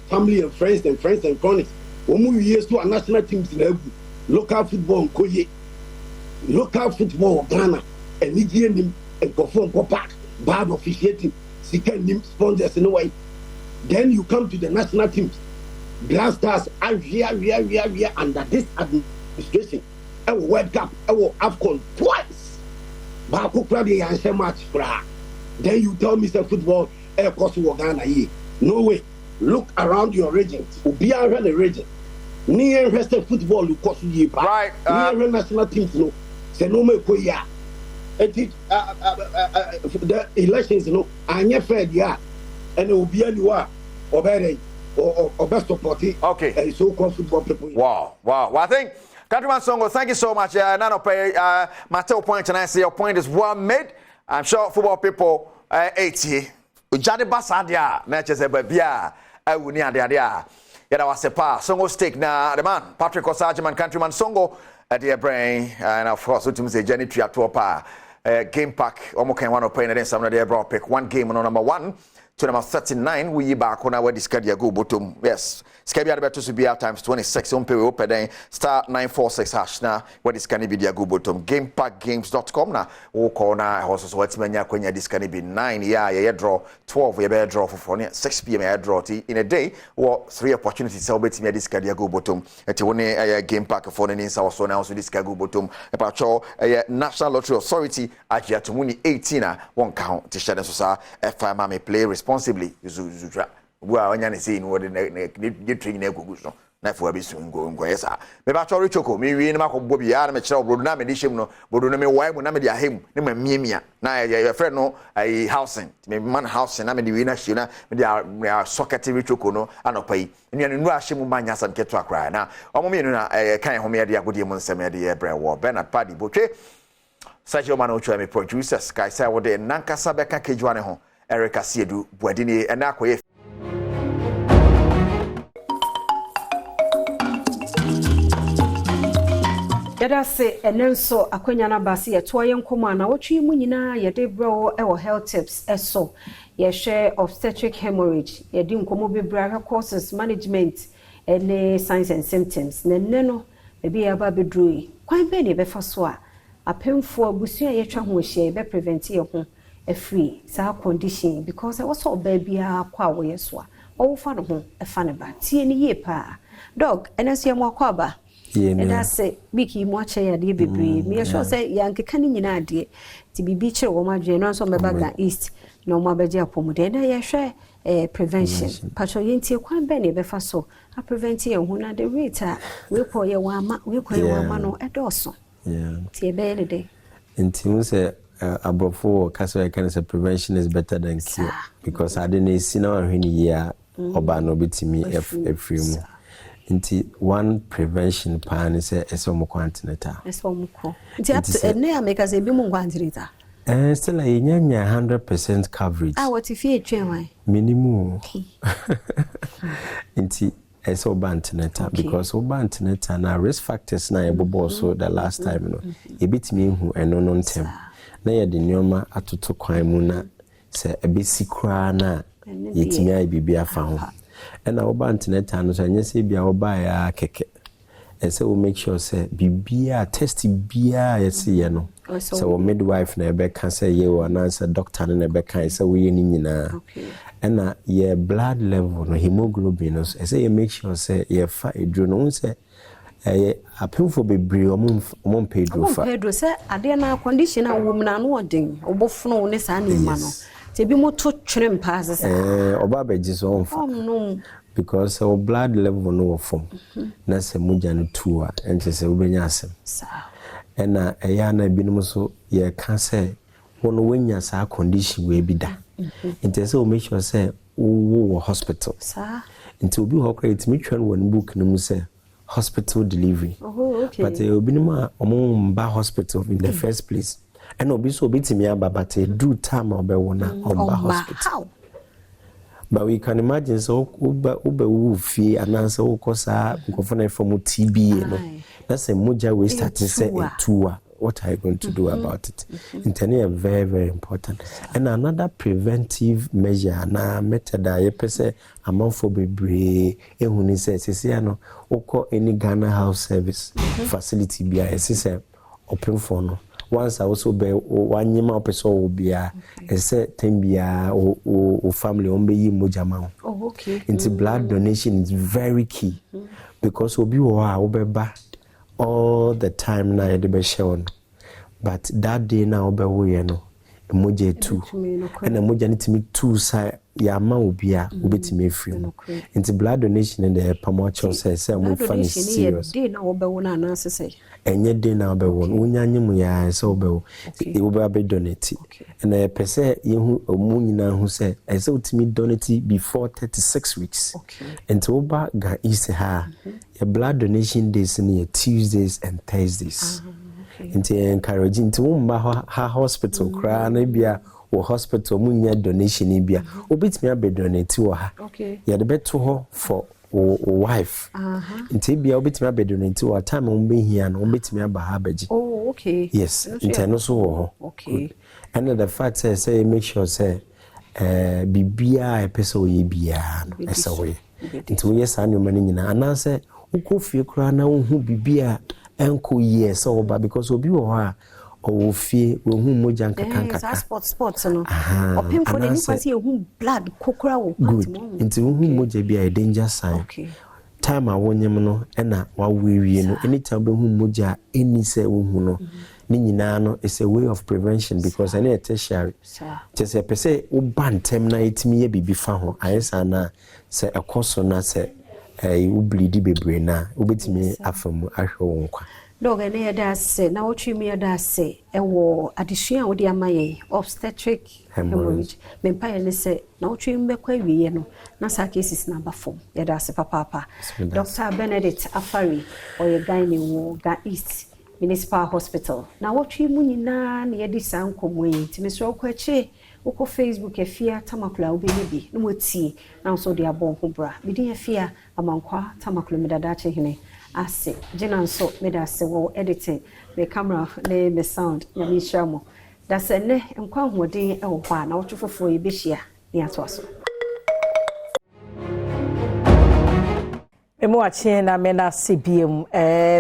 family and friends and cronies omo years to our national teams in local football koye local football of Ghana and Nigerian and perform park bad officiating seeking sponsors in a way then you come to the national teams Black Stars are here under this administration World Cup AFCON twice but I match then you tell me say football cost Ghana here no way look around your regions be around the region near Western football you cost you right near national teams no say no me ko ya the elections no anya fair dia and obi anywhere obere or best supporting okay so called football people wow I think Countryman Songo, thank you so much. Nano pay Mateo point and I say your point is well made. I'm sure football people 80 Ujade Basadia matches a babia Unia dia Yada was a pa Songo stick na the man Patrick Osageman Countryman Songo dear brain and of course to say Jenny Tria to pa game pack almost can one of playing against some of their broad pick one game on number 1 to number 39 we back on our discard go bottom yes Skabia better to be out times 26 on pay open then star 946 hash na where this can be go bottom gamepackgames.com na wo call na also so what's menya kwenya this can be 9 yeah draw 12 yeah draw for 6 p.m. yeah draw in a day or 3 opportunities so bet me this can go bottom et one game pack for the so also now so this can go bottom about National Lottery Authority ajia to muni 18 one count to share so sa FM may play responsibly Well, when you see what the train negotiation, not for a bit soon go yesa. Maybe I told Choco, maybe in Marco Bobby, I'm a child, Boduna Medishim, Boduna, why when I'm a him, Mimia. Now, your friend no, a housing, maybe man housing, I'm in the winner, Shina, they are sockety Choco, no, and pay. And you know, Shimu Mania and get to a cry. Now, I can't home here, the good demon, Samedia, Bread War, Bernard Paddy Boucher, Sergio Manocho, my producer, Sky Sawade, Nanka Sabeka Kejuaneho, Erica Siedu, Buadini, and Aquay. Yada se enenso akwanya na base ye to ayenkoma na wotwe mu nyina ye de bro e wo health tips eso ye share obstetric hemorrhage ye di nkomo bebra causes management and signs and symptoms nenne no be ya ba bedrui kwan be ne be fa so a apemfo abusu a ye twa ho hye be prevent ye ho a free sa condition because I was so baby a kwa wo ye so a wo fa no ho e fa ne ba tie ni ye pa dog enenso ye mo kwa ba and I say, Mickey, watch a dear baby. Me, I shall say, Yankee canning in idea to be beach or my general on my bag east, no more bedia pomodena, I share prevention. Patroyinti, quite benny, before so. I prevent you when I the rate. We'll call you one, we'll call you one man at Dawson. Yeah, tea belly day. And Tim said, above 4, Castle can say prevention is better than cure because I didn't see no any year or by no bit to me every month. Inti one prevention plan is esomo continental. Esomo ko. Inti at ne America say bi mu continental. Still like 100% coverage. Ah, what if you try why? Minimum. Inti eso continental because continental na risk factors na ebobo so the last time no. E bitimi hu eno no ntem. Na ye de nyoma atoto kwan mu na se ebesikra na yetimi ai bibia fa ho. And our bantinet and say be our buy keke. And so we make sure say bibia testy bia you know. So midwife na be can say you and answer doctor na be can say we nyina. Okay. And your blood level no hemoglobin no say you make sure say you fa edru no say apemfo bebre omon pedro fa pedro say ade na condition a wom na no odin obofno ne sa na ma no te bi moto twere mpa asesa oba beji so onfa no because our blood level no form na se muja no tuwa ente se ubenya asem ena eya na binom so ye ka say wono wenya sa condition we bi da ente se o make sure say wo hospital ente obi ho create me twan one book no mu say hospital delivery but obi no ma omba hospital in the first place and obi so bitimi aba but do time obewona omba hospital. But we can imagine so ube fee and answer kosa nkofona from TB you know. That's a moja we start to say a tour. What are you going to do about it? Internet very, very important. And another preventive measure na method ye pese amount bebre ehuni say no oko any Ghana house service facility bia say open for no. Once I also be one yema person will be a say tembia or family on be mojama. Oh, okay. Into blood donation is very key because obi wa obeba all the time na e be share. But that day na obe we no emoji too and emoji nitimi too say ya ma obi a obetimi afiri. Into blood donation and the promotion say mo fan is serious. Day na obe wona anase say enye day na obe won unyanye mu ya say obe wo e obe abe donate and pese yehu omu nyina hu say e say utimi donate before 36 weeks into oba ga is ha your blood donation days in Tuesdays and Thursdays into encouraging to ha hospital cry na bia wo hospital munya donation bia obetimi abe donate wo ha ya de beto ho for wife into bia obetimi abe donate wo time on be here na obetimi aba ha beji yes into no so wo ho and the fact say make sure say bibia e pese o ye bia no esa we into yes anu mani nyina ana say ukofie kra na hu bibia enko yes oba because obi wo ha o fie wo hu moja nkaka sports no opim for the nipasi hu blood kokra wo good into hu moja bia a danger sign time a wonyem no na wa wewie no anytime be hu moja any say wo hu no ni nyina no is a way of prevention because any a tertiary just a pese wo bantem na etimi ye bibi fa ho ayesa na say ekoso na say u bleed bebre na ubetimi afamu ahwe wonkwa dog ene yada se na otwimi yada se ewo adesua odi amaye obstetric hemorrhage mempa ne se na otwimi bekwa wiye no na sa cases number 4 yada se papa Dr. Benedict Afari oye gyne wo Ga East Municipal Hospital na otwimi nyina na yedi sankomo yi timeso kwache uko Facebook efia tamakula obenebi no motie na so de abon ho bra medi efia amankwa tamakula medadache hene ase jina nso medase wo editing me camera ne me sound na mi shamo da se ne nkwa hoden e wo kwa na wotwofofo e behia ne atoaso emo ache na me na CBM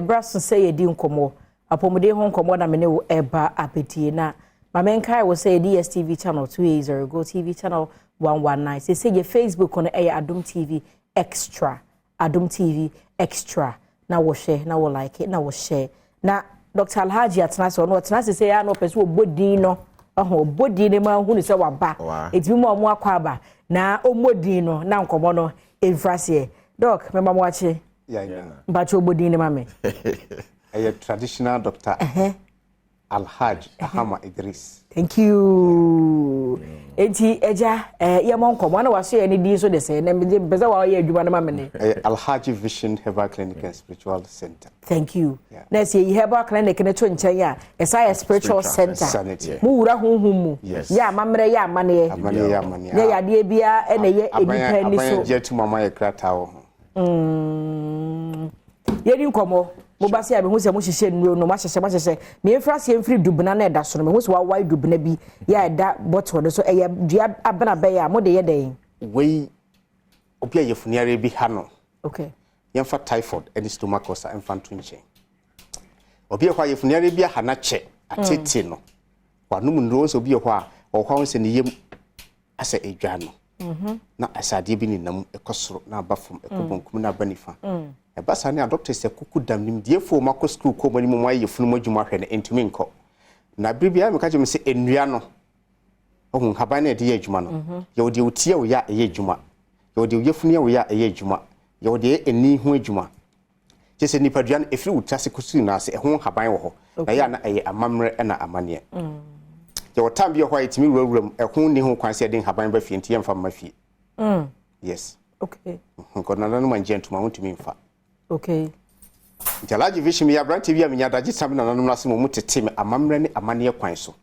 braso say yedi nkomo apomode ho nkomo na me ne wo eba abedie na Mamenkai will say DSTV channel 280, Go TV channel 119. Say your Facebook on Adom TV Extra. Adom TV Extra. Now we'll share, now we'll like it, now we'll share. Now, Dr. Alhaji Atnas or not, Atnas say, I know, person body no, body the man who is our back. It's more quaba. Now, Modino, now come on, in Frassier. Doc, remember watching? Yeah, but your body, mammy. A traditional doctor. Alhaj Ahama Idris. Thank you. Eti eja ya monko mwana wase any di so de say na me beza wa ye adwuma na mamene. Alhaji Vision Herbal Clinic and Spiritual Center. Thank you. Na say Herbal Clinic na to nchen ya esa spiritual center. Mu wura honhum mu. Ya mamre ya amane. Amane ya amane. Ya de bia na ye edipa ni so. Amane je tu mama ye krata wo. Ye di nkomo. Mobasi abi hu se mo hihye nuro no ma hihye me enfrase enfri dubna na eda so no me hu se wa wai dubna bi ya eda bottle no so eye dua abana be ya mo de ye den we obi ayefuniare bi ha no okay yemfa typhoid and stomach ulcer emfa nche obi ekwa ayefuniare bi ha na che atete no wanum nuro so obi ekwa okwa se ne yem asa edwa no na asade bi ni nam ekosoro na abafom ekobonkum na abanifa e basa ne doctor se kuku dam nim die fo makọ school ko mani mo ayi funu mo dwuma hwe ne entumi nkọ na bibia me ka je me se enua no ohun haban na de ye adwuma no ye odi otie wo ya eye adwuma ye odi yefunu ye wo ya eye adwuma ye odi eni hu adwuma je se nipadua no efiri utase kusu na se ehun haban wo ho na ya na eye amamre na amane ye wotam bi ho ayetimi wurawuram ehun ni hu kwan se den haban ba fie ntie mfa mafie yes okay ko na no manje ntuma huntumi mfa okay Jalaji vision ya Adom TV amenya daji sam na nanom nase mo mutete me amamre ne amane kwan so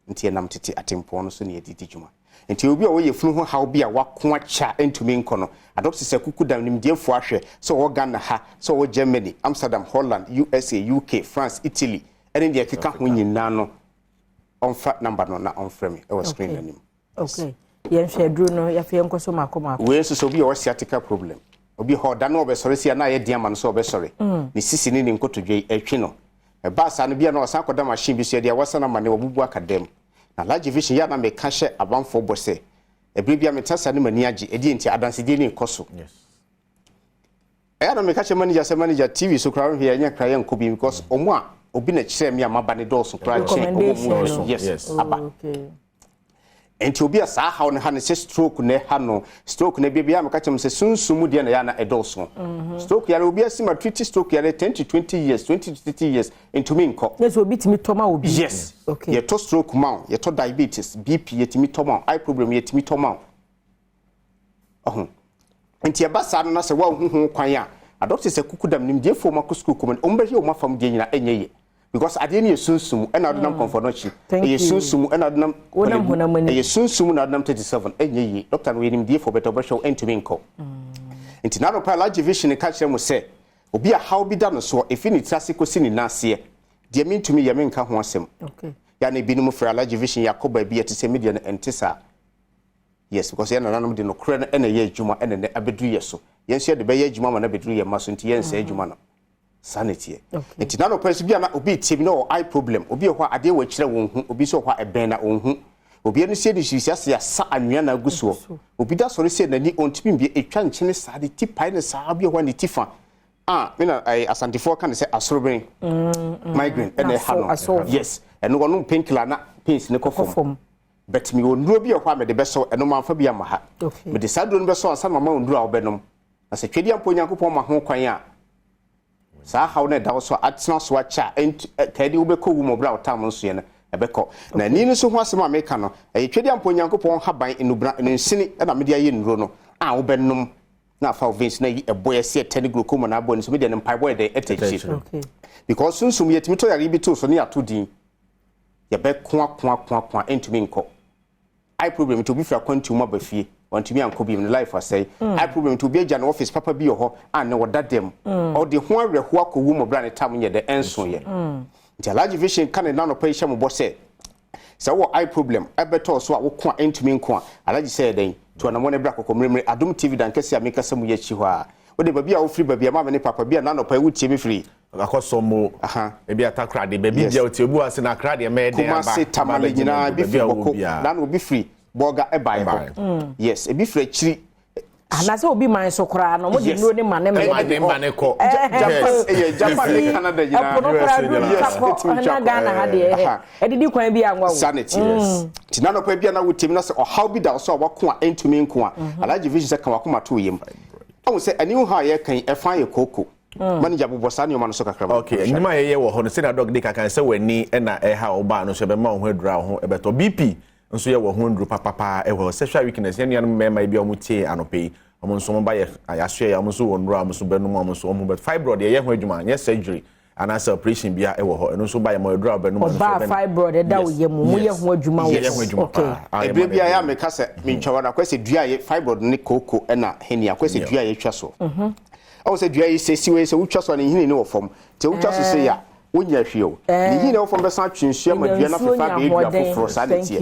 ntie nam tete atempo no so ne yedidi dwuma ntie obi a wo ye funu ho haw bi a wako acha entumi nko no adopsi se kuku dam nim diefo ahwe so wo Ghana ha so wo Germany Amsterdam Holland USA UK France Italy ene de keka ho nyina no onfa number no na onfrɛ me e wo screen anim okay yen hwe dru no ya fe nkoso makoma we so bi a wo sciatica problem obi ho da no obesore sia na ye diama no so obesore ni sisi ni nkotodwe atwi no e ba sa no bia na osan koda machine bi so dia wasana mane obubu akadem na large vision ya na me ka hye abanfo bose e bia metasa ne mani age e di nti adanse di ni nkoso yes e na me ka hye manager TV so kra hwe anya kra ye nkobi because omo a obi na kire me amaba ne do so kra che omo yes aba okay enti obi asa ha no ha ne stroke ne ha no stroke ne bia me ka chem se sunsumu de na ya na edoso stroke ya obi asima treat stroke ya 10 to 20 years 20 to 30 years into me nko yes obi timi toma obi yes okay ye to stroke ma ye to diabetes BP ye timi toma eye problem ye timi toma enti e basa no na se wa huhu kwan a doctor se kukudam nim de fo makọ school ko mo be o mafam de nyina enye because ade ne sunsumu ena adonam comfortnochi e sunsumu ena adonam e sunsumu na adonam 37 enye doctor we nim die for better be show entumi nko enti na no pa large vision ka kire mo se obi a how bi da no so efi ni trase ko sini na ase de mentumi ye menka ho asem okay ya na binu mo fra large vision yakoba bi ete se media na entisa yes because ya na nanom de no kure na ena ye adwuma ena ne abedu ye so yenso de be ye adwuma ma na bedu ye maso nti yenso adwuma no sanity enti na no person bia na obi tibi no eye problem obi ho ade wa kire won hu obi so ho eben na onhu obi anu sie de hwisia se sa anwea na agusuo obi da sori se nani ontimi bia etwa nkyene sa de tipai ne sa bia ho ne tifa me na asantifo kan se asorobin migraine ene ha no yes eno wono painkiller na pains ne kofom but me onuro bia ho amede beso eno manfa bia ma ha me de saduro no beso ansa mama onuro a obenom na se twedi ampo nyankopon ma ho kwan a sa how na da so atena so acha kadi ubekọ wu mo bra otam nso ye na ebekọ na ni no so ho asema meka no twedi ampo nyankopon haban enubra ensini na me de aye nuro no a obenom na fa ovins na yi eboye se tani glaucoma na abo ni so me de mpai boy de etechi okay because sunsum yetimi to yare bi to so ne atodin ye be kwa entumi nko eye problem to be fra kwantum abafie wantumi anko bi in life asay eye problem to be agya na office papa bi ho an ne wodadem o de ho awerho akowu mo bra ne tam nye de enso ye nti large vision kan na no pa hye mo bo se wo eye problem abeto so a wo kwa entumi nko a alaji say den to na mo ne bra kokomremre Adom TV dan kase ameka se mo ye chi ho a wo de babia wo free babia ma me ne papa bia na no pa wutie me free akosomo e bia takra de baby bia otebu ase na kra de me de aba kuma se tamale nyina bi free boko na no bi free boga e bible yes e bi free chiri anase obi man so kra no mo di nuro ne mane me mane ko Japan Canada nyina na Ghana ha de e didi kwan bi anwa wo sanity yes tinano pa bia na wutim na se o how bi da so wako a entumi nko a alaji vision se kan wakoma to yem o se ani ho ha ye kan e fan ye koko manager bobosa ne o man so kakra okay nyima ye wo ho no se na dog de kakan se wani e na e ha oba no so be ma ho adura ho e beto BP nso ye wo ho ndru papa e wo sexual weakness ye nua no mema bi o mutie anope o mo nso mo ba ye ayahwe ya mo so wo ndru am so be no mo so mo but fibroid ye ho adwuma ye surgery and as operation bia e wo ho no so ba ye mo adura be no mo so be fibroid da wo ye mo ye ho adwuma wo okay e bia bia ya me ka se me ntwa na kwese dua ye fibroid ne koko e na henia kwese dua ye twa so o se dua ye se siwe se utwa so na hini ne wo fom te utwa so se ya wonya hweo ni hini wo fom be san twinhia ma dua na fefa be dua foforo sanity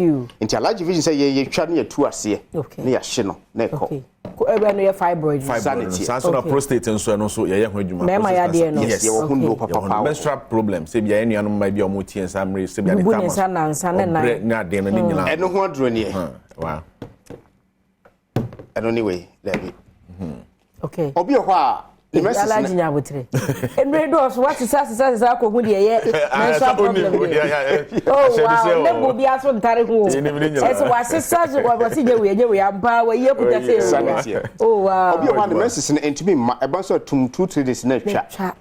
nti alaji vision se ye twa ne tu ase ne ya hye no na eko ko ebe no ye fibroid sanity sanso na prostate nso no so ye ho adwuma me ma ya de no yes ye wo hundo papa menstrual problem se bia enu anu ma bia o mutie nsamre se bia ne kama bu nsa na nsa ne na na de no nyina eno ho aduro ne wow anyway David okay obi ho a ala jinya botre enre do so what sasa ko hu de ye menstrual problem oh wow le bo bia so ntare hu eso wa sasa so wa si je we amba wa ye kuta se oh wow obi o ma the message na entimi ma e ba so tum 2-3 days na twa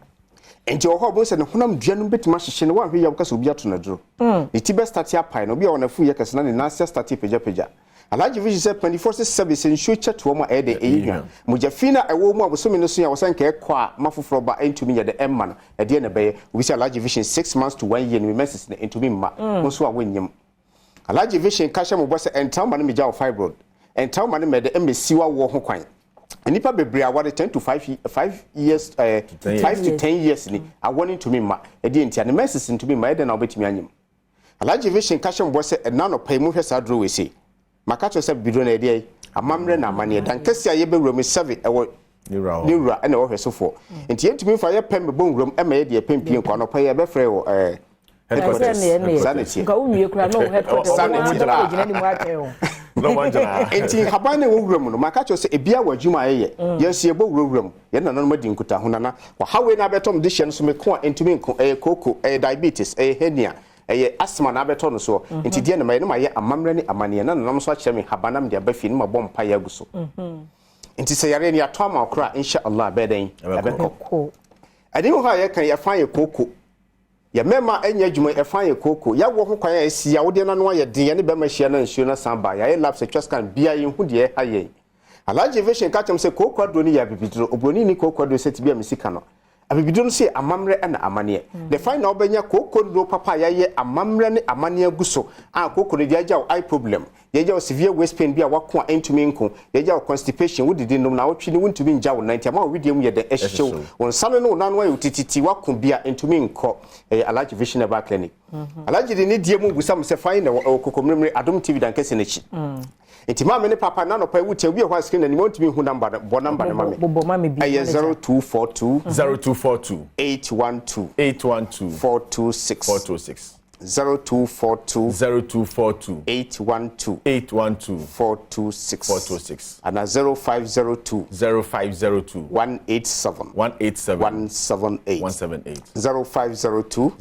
enti o ho bo se ne honam dua no betima hyehye ne wa hwe ya kasa obi ato na duro iti be start ya pai no obi o na fu ye kasa na ne na start peja Alaji Vision said 24/7 ensure chat wo ma e de ehia mujafina ewo mu abosomi no so ya wosan ka ekwa mafoforo ba entumi ye de emma no e de na beye obi say Alaji Vision 6 months to 1 year no message na entumi ma nso a wonyem Alaji Vision ka hye mo bo se entaw ma no meja fibroid entaw ma no me de emesiwa wo ho kwan nipa bebre awade 10 to 5 years 5 to 10 years ni awon entumi ma e de entia na message entumi ma e de na obetumi anyem Alaji Vision ka hye mo bo se na no pay mu hwe sa dro we say makacho se bidro na ede amamre na amane dan kesi aye bewuram 7 ewo niwura na wo hwesofo enti yentumi fa ye pem bewuram e ma ye de pempie kwa no pa ye be frɛ wo headquarters ga unwie kura no headquarters sanity ni mu ateo no manjana enti haban na wo wuram no makacho se ebia wadwuma ye yenso ye bewuram ye na no madi nkuta ho na wa hawe na betom de hye no so me ko entumi nko koko diabetes hernia asthma na beto no so enti die na ma ye no ma ye amamre ni amane na nam so akire me habanam de abafi ni ma bom pa ya guso enti se yare ni ato ama okra insha Allah beden abeko adi ho ha ye kan ye fan ye koko ye mema enya adwuma ye fan ye koko ya wo ho kwan ya si ya wo de na no ye den ye ne be ma hia na nsuo na samba ya labs cheskan bia ye hu de ha ye Alaji Vision ka tem se koko ado ni ya bibidro obroni ni koko ado se tibia misika no abibido no se amamre na amane the final obenya kokondro papa yaye amamre ne amane aguso a kokoro dia jaw eye problem ye jaw severe waist pain bia wako entumi nko ye jaw constipation wudidi nom na wotwi ni wuntumi njaw 90 ama widiem ye de ehyew won sane no nanu ayo tititi wako bia entumi nko Alaji Vision Eba Clinic Alaji de ne die mu gusam se fine na kokomremre Adom TV dan kese nechi enti ma me ne papa na no pa wutia wi ho screen na ni wontumi hu number bo number na ma me bo ma me bi 0242 812 426 0242 812 426 and 0502 187 178 0502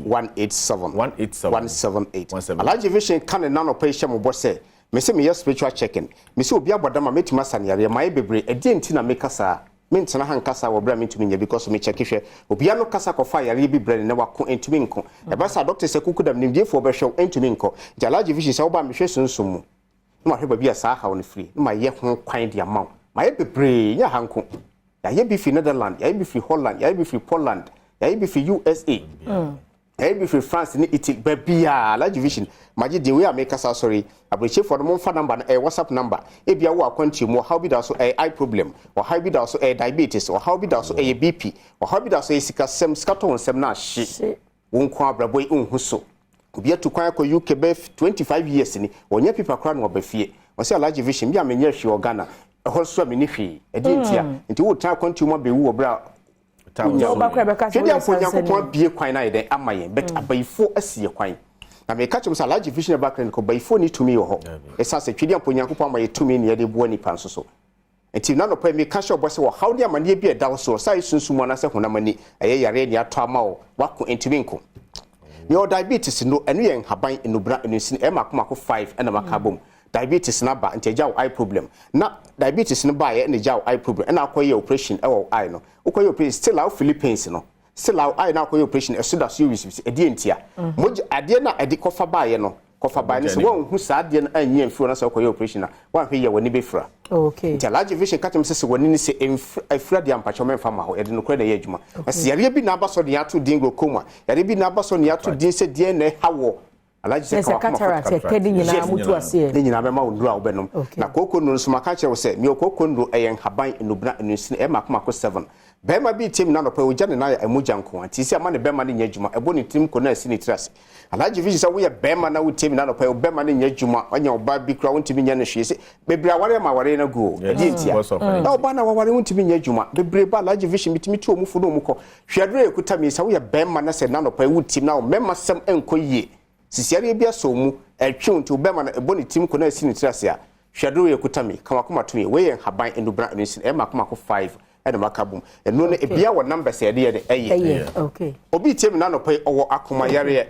187 178 Alaji Vision kan na no pa hye mo bo se me se me yes spiritual checking me se obi abodama metima saniyare mai bebre edi enti na me kasa mentena hankasa wo bra mentumi nya because me check hwe obia no kasa kofa yare bi brand na wako entumi nko e ba sa doctor se kuku dam nimdiefo be hwe entumi nko Alaji Vision se wo ba me hwe sunsumu ma hwe ba bia sa ha won free ma ye ho kwan dia ma ma ye bebre nya hanko ya ye bi fi Netherlands ya ye bi fi Holland ya ye bi fi Poland ya ye bi fi USA ya be fi France ni iti babia Alaji Vision maji de we America sorry abreche for the phone number na WhatsApp number e bia wo akwanti mu how be that so eye problem or how be that so diabetes or how be that so BP or how be that so sika sem skaton sem na hye won kwa brabo unhu so obi atukwan ko UK be 25 years ni onya pipa kra no obafie o se Alaji Vision bia menye hwe organa ho so me ni hwe e di ntia nti wo tan akwanti mu abewu obra Kedi afo nyankopon bie kwan na yede amaye bet abayifo asiye kwan na me ka chum sa Alaji Vision Eba Clinic ko bayifo ni tumi yo ho esa se twedi afo nyankopon amaye tumi ni yede buo ni panso so enti na no pa me ka sho bose wo hawde amane bia da so sai sunsumu na se honamani aye yare ni ato ama wo wako entumi nko ni diabetes no enu yen haban enubra enusin e makomako 5 ena makabom diabetes na ba nti jaw eye problem na diabetes no ba ye na jaw eye problem na akoye operation e wo eye no ukoye operation still out Philippines no still out eye na akoye operation e so da so wisisi e die ntia moje ade na ade kofa ba ye no kofa ba ne se won hu sa ade na anyi amfiro na so akoye operation na wan hwe ye woni befra okay nti Alaji Vision katem se woni ni se afra de ampacho menfa ma ho e de no kra na ye adwuma ase yare bi na abaso de ato din glaucoma yare bi na abaso ne ato din se die na hawo Alaji se ka cataract kedi nyina mutu ase ni nyina be ma wondura obenom na koko no so maka kire wo se mi koko ndo eyen haban enubra enusin e makomako 7 bema bi tim na no pa oja ne na amuja nko anti se ama ne bema ne nyadwuma ebo ne tim ko na asi ne tirase Alaji Vision se wo ye bema na wo tim na no pa bema ne nyadwuma anya oba bi kra wo ntimi nya ne hwe se bebra ware ma ware na go di ntia na oba na ware wo ntimi nyadwuma bebre ba Alaji Vision mitimi tu omufu no muko hwedre ekuta mi se wo ye bema na se na no pa wo tim na wo mema sem enko yie sisiare bia so mu etwe nti obema na ebo ne tim ko na asi ne tirase a hwedro ye kutami kamakoma tumi we ye haban enubra enusin e makomako 5 ene makabum eno ne ebia wo number se de eye okay obi tiem na no pay owo akoma yare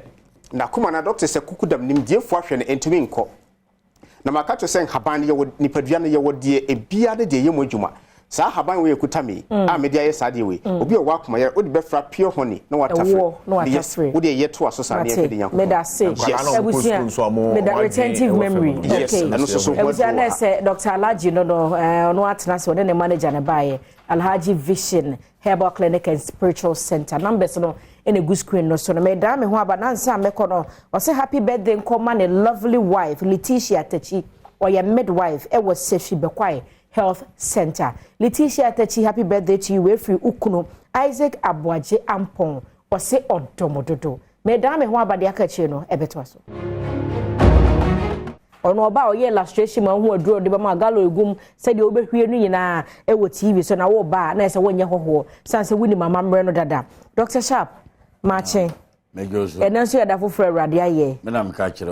na akoma na doctor se kukudam nimdiefo ahwe ne entimi nko na makato sen haban ye nipadua ne ye wodie ebia de ye modwuma sa haban we ekutami a media ye sade we obi o wakoma ye odi befra pure honey na watafre odi ye to aso sa ne efidi yanko meda say meda retentive memory okay na say Dr. Alhaji no atena se ne manager ne bae Alhaji Vision Herbal Clinic and Spiritual Center numbers no in a good screen no so me da me ho aba na nsa me kono o say happy birthday nkoma ne lovely wife Letitia Tachi or your midwife e was Sefi Bekwai Health Center. Letitia Tachi, happy birthday to you. We're free Ukuno. Isaac Abuaje Ampon. Or say Odomododo. Madame, who about the Akachino, Ebetwaso. Or no about ye illustration, who drew the Bamagalo Gum, said you over here, na TV, so now bar, nice a 1 year ho, sans a winning my mamma dada. Dr. Sharp, marching. And then she had a for Radia ye. Madame Catcher.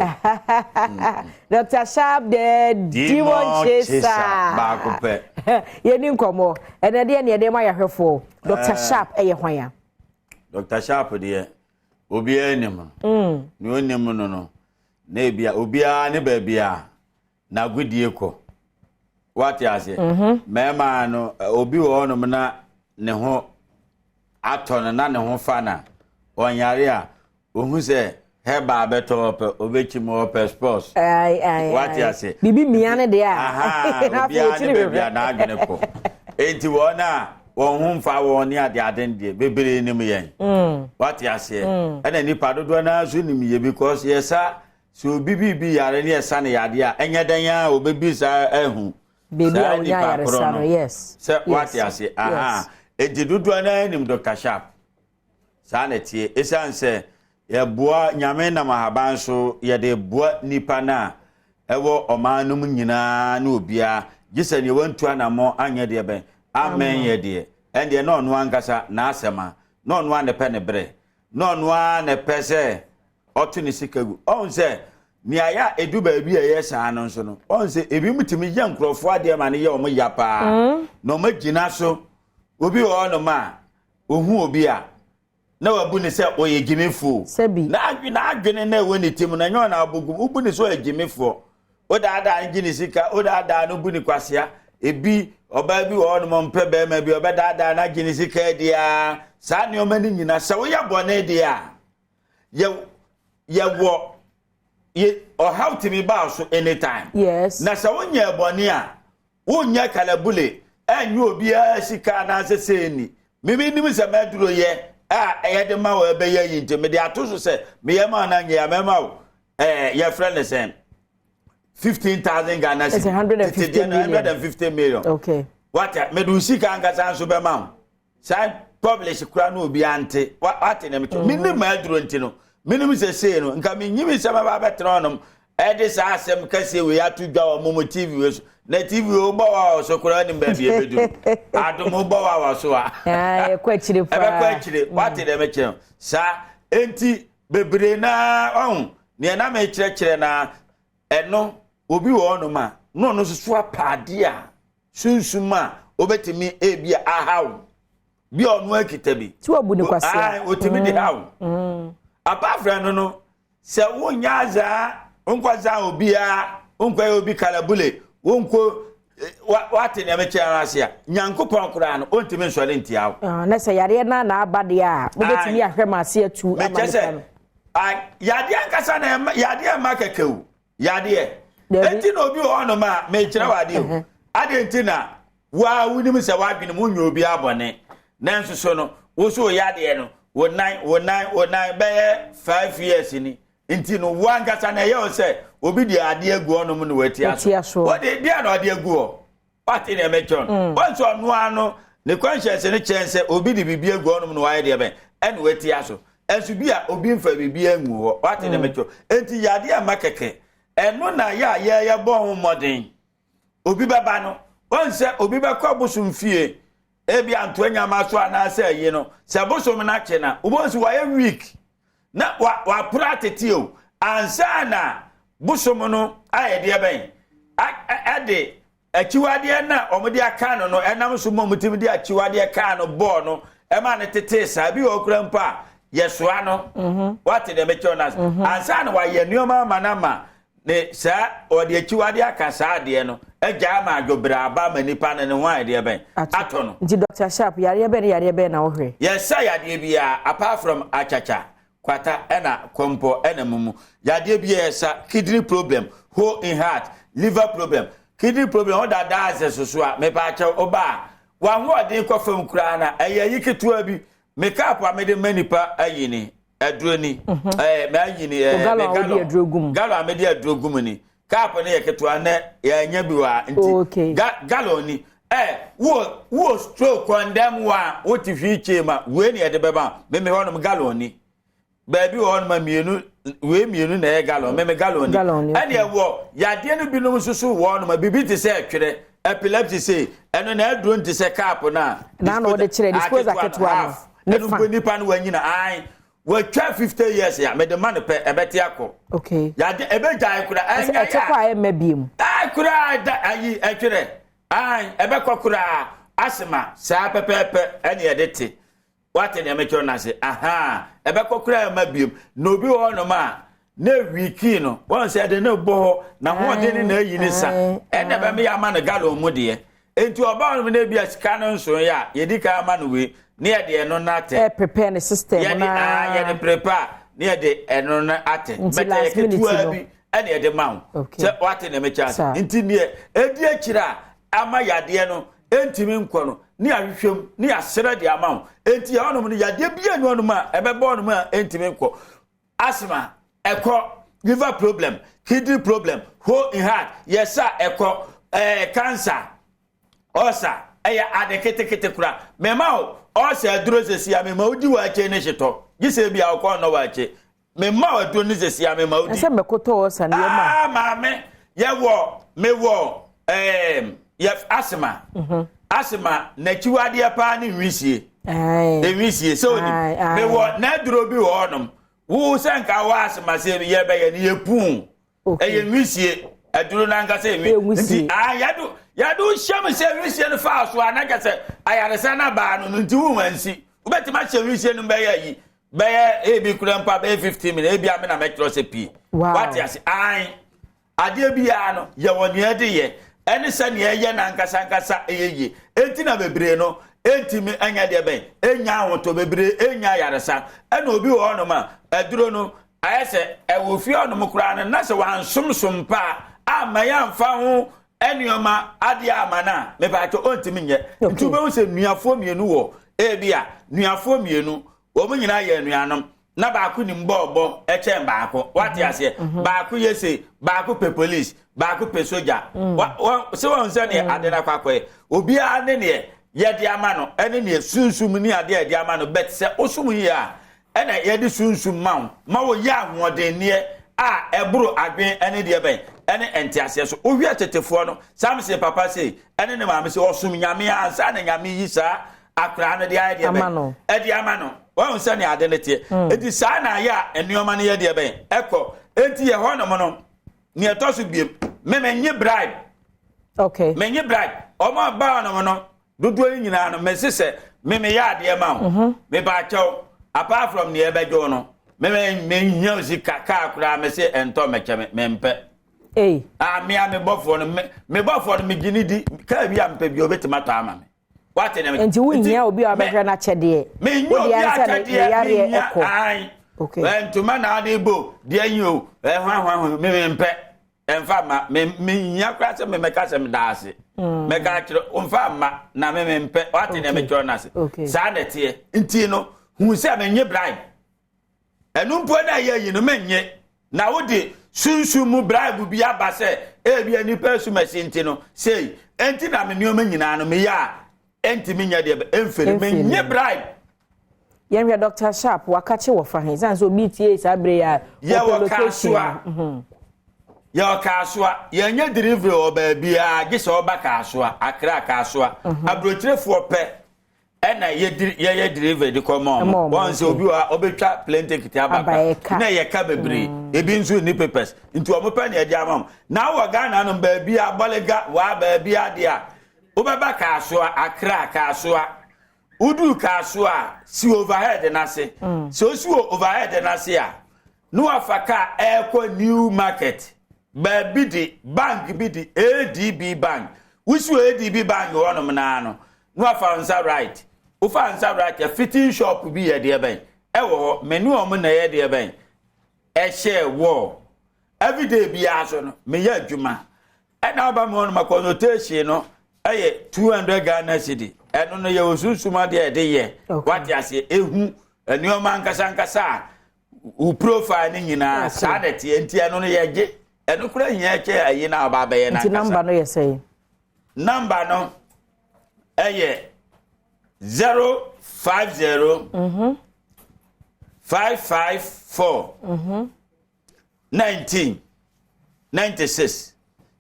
Dr. Sharp, the demon chaser. You didn't come more. And then the day my her for Dr. Sharp, a wire. Dr. Sharp, dear. Obi enema. No nemo no. Nebia, Obia, ne babia. Na good yeko. What ya say? Mema no, Obi ono na ne ho aton na ne ho fana. Onyare a ohun se heba beto ope obechimo ope sports what you say bibi miane de a aha bia na adwene ko enti wona won fa won ni ade aden de bebere nim yen what you say ena nipa dodo na so nim ye because yesa so bibi yare ni esa ne yade a enye dan ya obebi sa ehu baby a unya yare sa no yes so what you say aha enti dodo na nim Dr. Sharp sanete esanse ye boa nyame na mahaban so ye de boa nipa na ewo omanum nyina na obia gise ne wantu anamo anye de ben amen ye de ende na onu ankasa na asema na onu ane pe ne bre na onu ane pese otu ni sikagu onse ni aya edu ba bi ye san no so no onse ebi mutimi ye nkrofo ade ma ne ye o mo yapa no magina so obi wo no ma ohu obi a na wabu ni se oye gimefo na adwene na woni tim na nyon na abogu ubu ni so oye gimefo o da ngini sika o da no bu ni kwasea ebi oba bi wo no mpe be ma bi oba da na ngini sika dia sa ne o mani nyina se wo ya bone dia ye wo ye o how to me ba so anytime yes na se wo nya bone a wo nya kalabule enyu obi a sika na se ni mimi nim se maduro ye de ma wo be ye yinte me de atoso se me ye ma na nya me ma wo ye friend sen 15,000 Ghana it's 150 million okay what me do sika angasa so be ma sai publish kura no obi ante what na me to me ni ma duro ntino me nim se no nka me nyimi se ma ba betra onom de sa asem kase we atu dwa o mo TV we so na TV o gba wa so kura ni ba bi ebedu Adom gba wa so a kwachire pa kwachire what na me kire sa enti bebre na on ne na me kire na eno obi wo no ma no so apade a sunsuma obetimi ebia ahaw bi onu akitabi ti obu ni kwase otimi di haw apafra no se wonya za onkwaza obia onkwa obi kalabule wonko wate na meche arasia nyankopon kura no ontimi nsole ntiaw na se yare na abade a obetimi ahwe maase atu amane yade ankasa na yade makakau yade enti no obi ono ma me kire wade o ade enti na wa wunim se wadwene mu nyo obi abone nanso so no wo so yade no wo nine be 5 years ni enti no wangasa na ye o se obi di ade agu ono mu no wati aso o de dia na ade agu o pati na mechon onso no ano ne conscience ne chense obi di bibia agu ono mu no waye de ben en wati aso enso bi a obi mfa bibia angu ho pati na mechon enti yade amakeke eno na ya bo modern obi baba no onse obi be kwa bosum fie ebi antoanya maso ana se yi no se bosum na che na obonsi wa week na wa pratete o ansa na bosum no ayede ben ade achiwade na omode aka no enam so momutim de achiwade aka no ball no e ma ne tete sa bi okura mpa yesoa no what the mechonas ansa na wa ye nuoma manama ne sa ode achiwade aka sa de no agya ma adwobra ba manipa ne ho de ben ato no nti Dr. Sharp yare be na wo hwe yes say yade bia apart from achacha kwata ena kompo ena mumu yade bia sa kidney problem hole in heart liver problem kidney problem on that access so a me pa cha oba wa ho odin kofam kura na eyi ketua bi make up amede manipa ayini aduroni me ayini galo amede adurogum ni cap na ye ketua na ya nya bi wa nti galo ni wo stroke on them wa what if you chema we ni de beba me honum galo ni baby on ma mienu we mienu na e gallon me gallon ani e wo yade no bi no susu wo no ma bibi te se twere epilepsy say eno na adro nti se cap na na wo de kire dispose aketwa no no nipa no wanyina ai we twa 50 years ya me de man pe ebete akọ okay yade ebe jai kura ai ya etekwa ai mabiem ai kura da ai e twere ai ebe kokura asema sa pepepe ene edete what in amateur na say aha ebe kokura mabiem no bi ho no ma na wiki no won say de no bo na ho de ni na yi ni sa ene be me ya ma no galo mu de enti oba no na bia sika no so ya yedika ma no we na ye de no na te prepare the system na ye de prepare na ye de eno na ate beta ye ketua bi ene ye de ma say what in amateur enti ne edi akira ama yade no entimi nkọ no ni ahwehwem ni asere de amaw enti ya onum ni yade bia ni onum a ebebo onum a entimi nkọ asma ekọ liver problem kidney problem hole in heart yesa ekọ cancer osa eya adekete kura mema osa adurosesi ya mema odi wa che ne hyeto gise bia okọ no wa che mema aduro ni sesi ya mema odi ese mekoto osa ne ma maame yewo mewo yef asma asma na chiwade pa ni nwisie nwisie so ni me wo na duro bi wo nom wo sanka wa asma se ye be ye ni epun ye nwisie aduro na nka se nwi yadu shem se nwisie no fa so anaga se ayaresa na ba no nti wo mansi wo betima che nwisie no be ye yi be ye e bi kura mpa be 15 minutes e bi ame na me kro se pi what yasi ai ade bi ya no ye woni ade ye eni se ne ye na nkasa eyeye enti na bebre no enti mi anya de ben enya ahoto bebre enya yaresa ena obi wo no ma aduro no ayese ewo fi ono mukura no na se wan somsom pa amaya mfa ho enioma ade amana me ba to onti mi nye ntu be wo se nuafo mienu wo ebia nuafo mienu wo munyina ye nuanom na baako ni mbọbọ eche baako wati ase baako yese baako pe police baako pe soja se won se ne ade na kwakwe obi a ne ne ye de ama no ene ne sunsum ni ade de ama no bet se osum yi a ene ye de sunsum ma wo ya ahoden ne a eburu adwen ene de ben ene entiase so owi atetefo no sam se papa se ene ne maame se osum nyame ansa na nyame yi sa akra no de aye de ben e de ama no wọ́n sẹ́ ni adé ne tiẹ̀ eti sáà na yà ẹniọ́mà ni yẹ diẹ bẹ́ẹ̀ ẹ̀kọ́ eti yẹ họ́ nomu no ni ẹ̀tọ́ so biem mẹ́mẹ́ nye bribe okay mẹ́ nye bribe ọmọ ọba nomu no dodo yìí nyinaa no mẹ́ sísẹ mẹ́mẹ́ yẹ adé ma o mẹ́ bá kyẹw apart from ni ẹ bẹ jọ no mẹ́ nyẹ osi kaa kura mẹ́ sẹ́ ẹ̀ntọ́ mẹ́ kyẹ́ mẹ́ mpẹ́ mi a mi bọ́ fọ́ no mi gyini di kaa bi a mpẹ́ bi o bẹ ti ma tọ́ ama mi. Enti wunya obi abehwe na chede me nyo bi achede yare eko okay entuma na adebo de anyo hwan me mpe emfa ma me nya kwase me meka se me daase me ka kire emfa ma na me mpe wate na me kire na se sa na tie enti no hu se me nye bribe enu mpo na ye yi no me nye na wodi sunsumu bribe bi abase e bi ani pesu masinti no sei enti na me nyoma nyina no me ya enti minya de emfere menye bribe yenwe Dr. Sharp wakache wo fa hin sanso BTA sabre ya location ya kaswa yenye delivery oba bia gise oba kaswa akra kaswa abrochirefo pe ena ye deliver the common once obi wa obetwa plane ticket abaka na ye ka bebre ebi nso ni papers nti o mo pa na e dia mam na wo Ghana no ba bi abolega wa ba bi adia obeba ka so Accra ka so udu ka so si overhead na se so si overhead na se a no afaka ekwa new market ba bi di bank bi di ADB bank usu ADB bank wonom na no afansa right ufansa right a fitting shop bi ye de ben e wo menu o na ye de ben e share wo everyday bi aso no me ya adwuma e na ba mo no ma consultation no e 200 Ghana cedi e no ye osusuma de ye what ya say ehu enu ma nkasa u profile ni nyina sa de tie enti e no ye ge e no kura hia che ayi na ba ba ye na nkasa number no ye say number no 050 554 19 96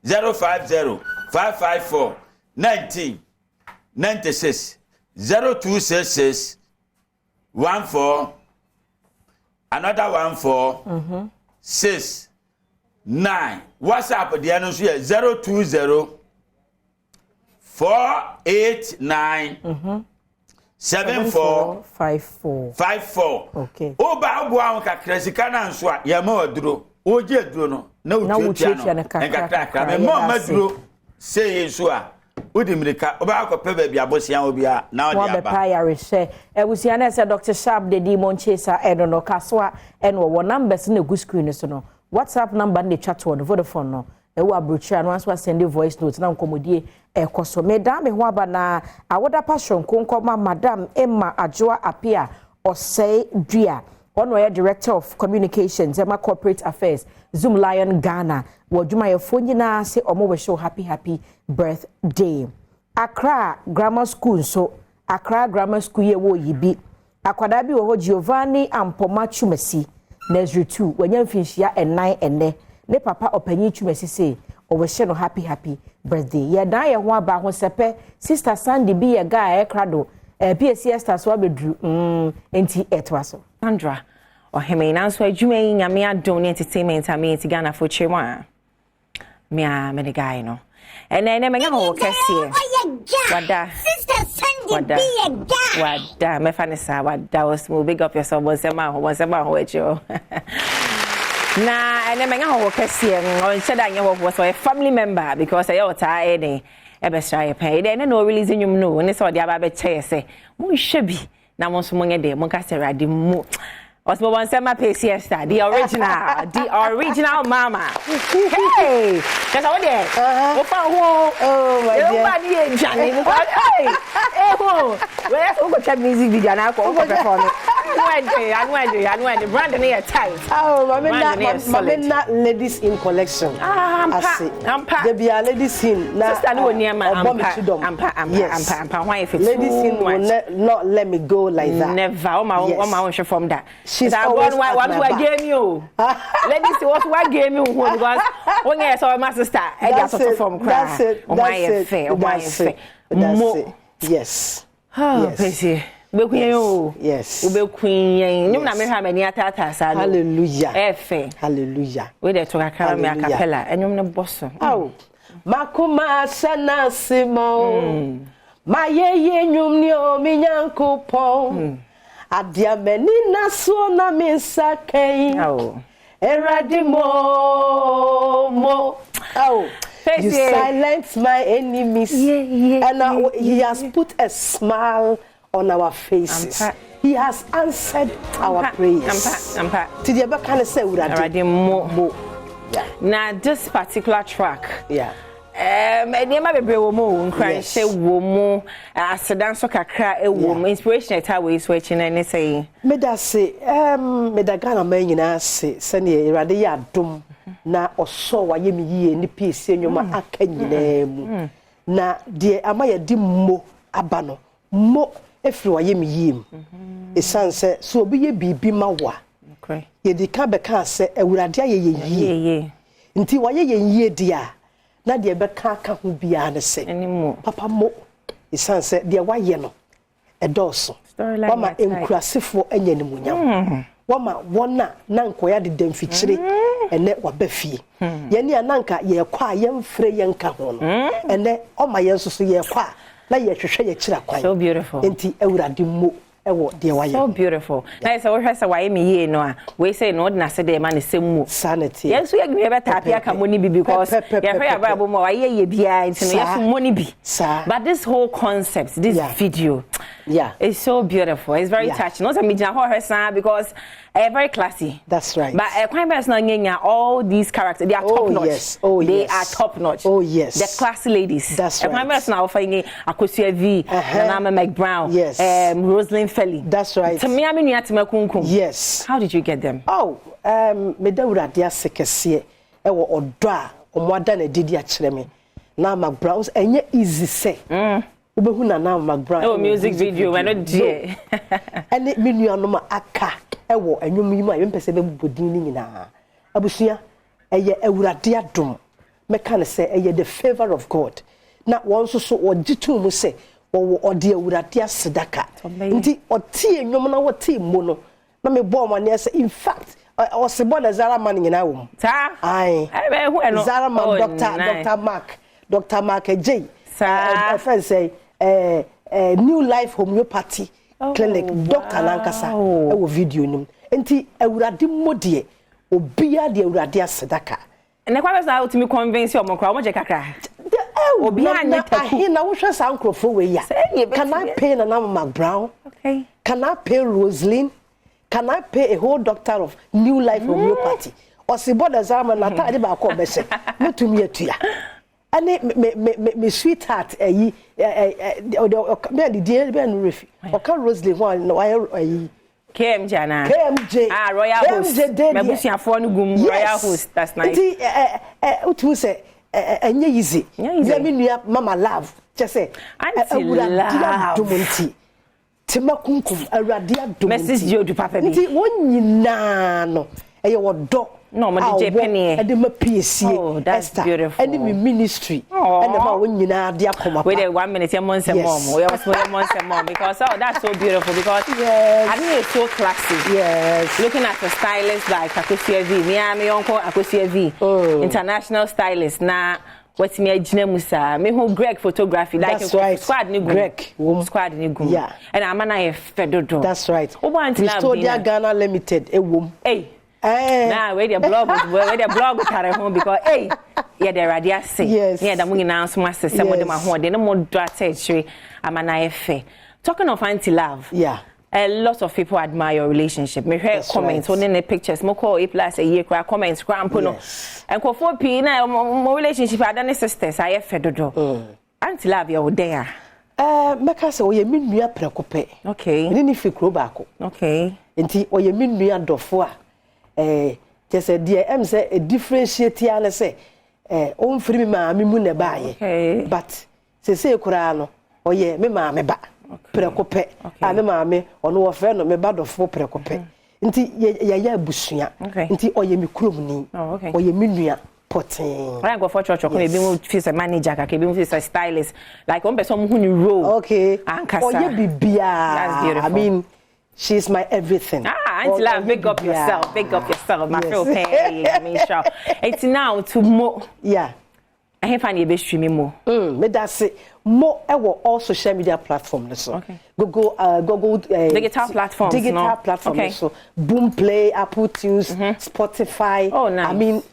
050 554 19 96 0266 14 another 14 6 9 WhatsApp the no so 020 489 7454 okay oba agbo awon kakra sika na nso a ya ma oduro oje aduro no na ututia no kakra me mo maduro say so a odi mirika oba akopɛ ba bia bosia obi a na odi aba wa be pa ya rehye ebusia na say Dr. Sharp de di monchesa no kaso a wo numbers na gu screen so no WhatsApp number na chat on Vodafone no ewu abrochia no anso send voice note na nkomodie ekoso medam ho aba na awoda passion konkoma madam Emma Ajoa Apia Osei Dua ono ya director of communications Emma corporate affairs Zoom Lion Ghana wodwuma ye fonyina se omo we show happy birthday Accra Grammar School so Accra Grammar School ye wo yibi akwada bi wo ho Giovanni Ampoma Chumasi Nursery 2 wanya mfinhia ennan enne ne papa opanyi Chumasi say obehye no happy birthday ye dan ye ho aba ho sepe sister Sandy bi ye guy krado PSC stars wa bedru enti etwaso Sandra oheme na so adwuma yi nyame adon entertainment ame Ghana for chema me the guy no ene me nyama wo kese wada sister Sandy be a guy wada me fanisa wada was mo big up yourself wonsema ho echo na ene me nyama wo kese on sheda nya wo was a family member because I ota ene ebesra ye pay dey no release nyum no ne so dey aba be che say mo hwebi na mo so mo nye dey mo ka se rade mo Osmo Bonsema Siesta, the original mama. Hey, that's all there. Oh my dear. Johnny. Hey, where's Uncle Chad music video now? Uncle perform it. I went the brand near tight. Oh, I'm not ladies in collection. There be a ladies in now. Sister, no near my why if it's ladies in will not let me go like that. Never. Oh my from that. She's always what game you. Ladies, what game you because when I saw my sister, I got to from cry. That's it. Yes. Yes. Yes. Hallelujah. Hallelujah. We there to a cappella and you're the boss. Oh, Makuma Sana Simo. My ye nyo minyanko pon. Adia menina suona misakei. Oh. Eradimo. Oh. You silence my enemies. And he has put a smile on our faces. He has answered our prayers. To the other kind of say, now this particular track. Yeah. Neema bebre wo mo nkranhye wo mo asedan so kakra e wo mo inspiration eta we switch na ne say me da se me da Ghana man nyina se se ne irade ya dom na oso wa ye mi yie ni peace enwoma aka nyina mu na de amaye di mo aba no mo efiri wa ye mi yie mu esanse so obi ye bibi ma wa ye di ka be ka se awurade aye ye nti wa ye yie dia na de be ka ho bia ne se papa mo isan se de wa ye no edoso wama enkurasefo anya ne munyam wama wona na nkoya de demfikyire ene wabafie ye ne ananka ye kwa yemfre yenka ho no ene oma yensoso ye kwa na ye hwehwe ye kira kwan so beautiful enti awurade mo ewo de waye so beautiful na say we hwese waye me ye no a we say no na say de ma ne semu sanity yesu ye gbe beta apia ka money bi because ye hwe ababo mo waye ye bia enti no yesu money bi but this whole concept this video it's so beautiful, it's very touching. Also me jina ho hwesa because very classy. That's right. But quite personal nyanya all these characters they are top notch. Yes. They are top notch. Oh yes. The classy ladies. That's right. Quite personal offering Akosua V, Nana McBrown, yes. Rosalind Felly. That's right. To me I mean kunkum. Yes. How did you get them? Oh, me da urade asekese ewo odo a omoada na didi a kire me. Na McBrown enye easy say. Ubehu na McBrown. Oh, music video we no die. Ene me nuanom aka ewo enwom yi ma yempese be bodin ni nyina. Abusua eye awurade adom. Me kan say eye the favor of God. Na won so ogitu mu say wo ode awurade asedaka. Nti otie enwom na wotie mo no. Na me bo ma na say in fact osebo na Zara man nyina wo. Ta. Ai. Zara man Dr. Mark J. Sa friend say New Life Homeopathy Clinic Dr. Lankasa e video nim enti awurade modie obia de awurade asedaka na kwa besa ultimi convince o mo je kakra obi anya taku na wo hwe sa nkrofo we ya can I pay na McBrown okay can I pay Rosalind can I pay a whole doctor of New Life Homeopathy osibo da zama na ta de ba ko bese mutumi atua ane me sweetheart me the dear ben refi o kan Rosalind one no ayi KMJ na KMJ Royal Host mebusiafo no gum Royal Host that's nice utu say enye easy ya me nua mama love che say awurade tema kunkum awurade adomunti message jodu papa bi nti wonyina no eye wodo no ma DJ Penny e de ma PSC that's beautiful and me ministry and ma wonyina de akoma wait 1 minute your mom say mom we always your mom say mom because that's so beautiful because I think it's so classy looking at the stylist like Akosua V me uncle Akosua V international stylist na what's me agina musa me who Greg photography like squad ni Greg squad ni gum and amana e fedodo that's right Victoria Ghana Limited ewom nah where the blog carry home because yeah the radio say yeah that we now so much some of them are home they no more do attach amana e fe talking of anti-love a lot of people admire your relationship. Me hear comments on the pictures. Mo call A+ a year cry comments crampo no. And ko for pi na mo relationship adane sisters I fedodo. Anti-love you there. Meka se oye me nua prekope. Okay. Ni fikro baako. Okay. Enti oye me nua dofo a just dey am say a differentiate ya say on free me ma me mu ne baaye. Okay. But se kura no oye me ma me ba. Prekope ame maame ono wo fe no me badofo prekope nti ya abusua nti oye mi kromni oye mi nua potin I go for church ko e bi mu face manager ka ke bi mu face stylist like one person who new role oye bibia that's beautiful I mean she's my everything Auntie Love big up yourself my feel pain I mean sure it's now to mo I have find you be streaming more me that say more all social media platforms so Google digital platforms so Boom Play, Apple Tunes, Spotify nice. I mean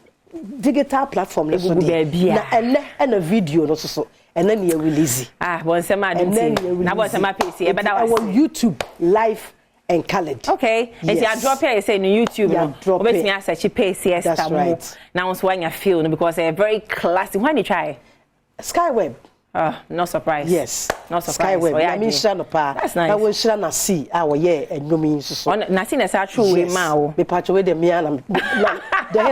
digital platform so and a video no so and then you release one sema na one sema PC e beda was YouTube live and colored. Okay. And you drop here, you say on YouTube, no. But me ask you pay siesta. That's right. Now it's when you feel because they're very classic. When you try Skyweb. No surprise. Yes. No surprise. Skyweb. I mean, that's nice. I will share na see our year and no means so. Na see na sa true we ma. Me patch away the me and the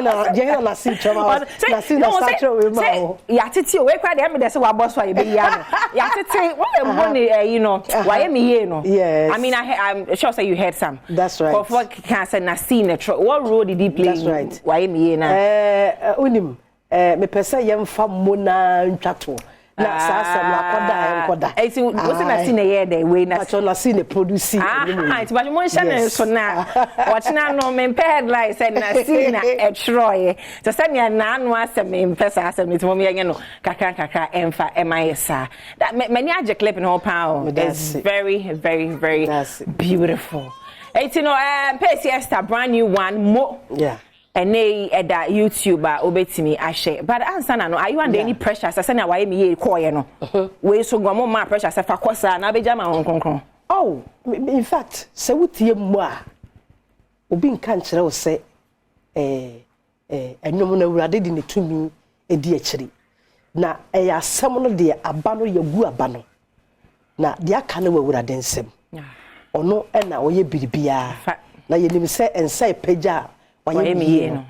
na see chama. Na see na sa true we ma. Ya titi we kwa dey me dey say wa boss wa ye be ya no. Ya titi what am money you know. Why me here no. Yes. I mean I'm sure say you heard some. That's right. For can say na see na what role did he play? That's right. Why me here na. Unim me pese yemfa mo na ntwato na sasa na koda eti wosi na see na ye dey we na so na see na produce eti ba mo nhyɛ ne so na wɔkyena no me headline say na see na ɛtroye so say na anu asɛm me pesa asɛm ne timo me yenye no kakra emfa emaisa that many age clip in whole power is very beautiful. Eti no Pace Esther brand new one mo and at that YouTuber obetimi ashe but answer na no are you under any pressure say na why me ye koye no we so gwa more pressure say fa kosa na beja ma honkronkron oh in fact say wutie mu a obi nka nkere wo say enwom na awurade di ne tumi edi akiri na asem no de aba no yagu aba no na de aka na awurade nsem ono na oye biribia na yenim se ensa pagya waye mi no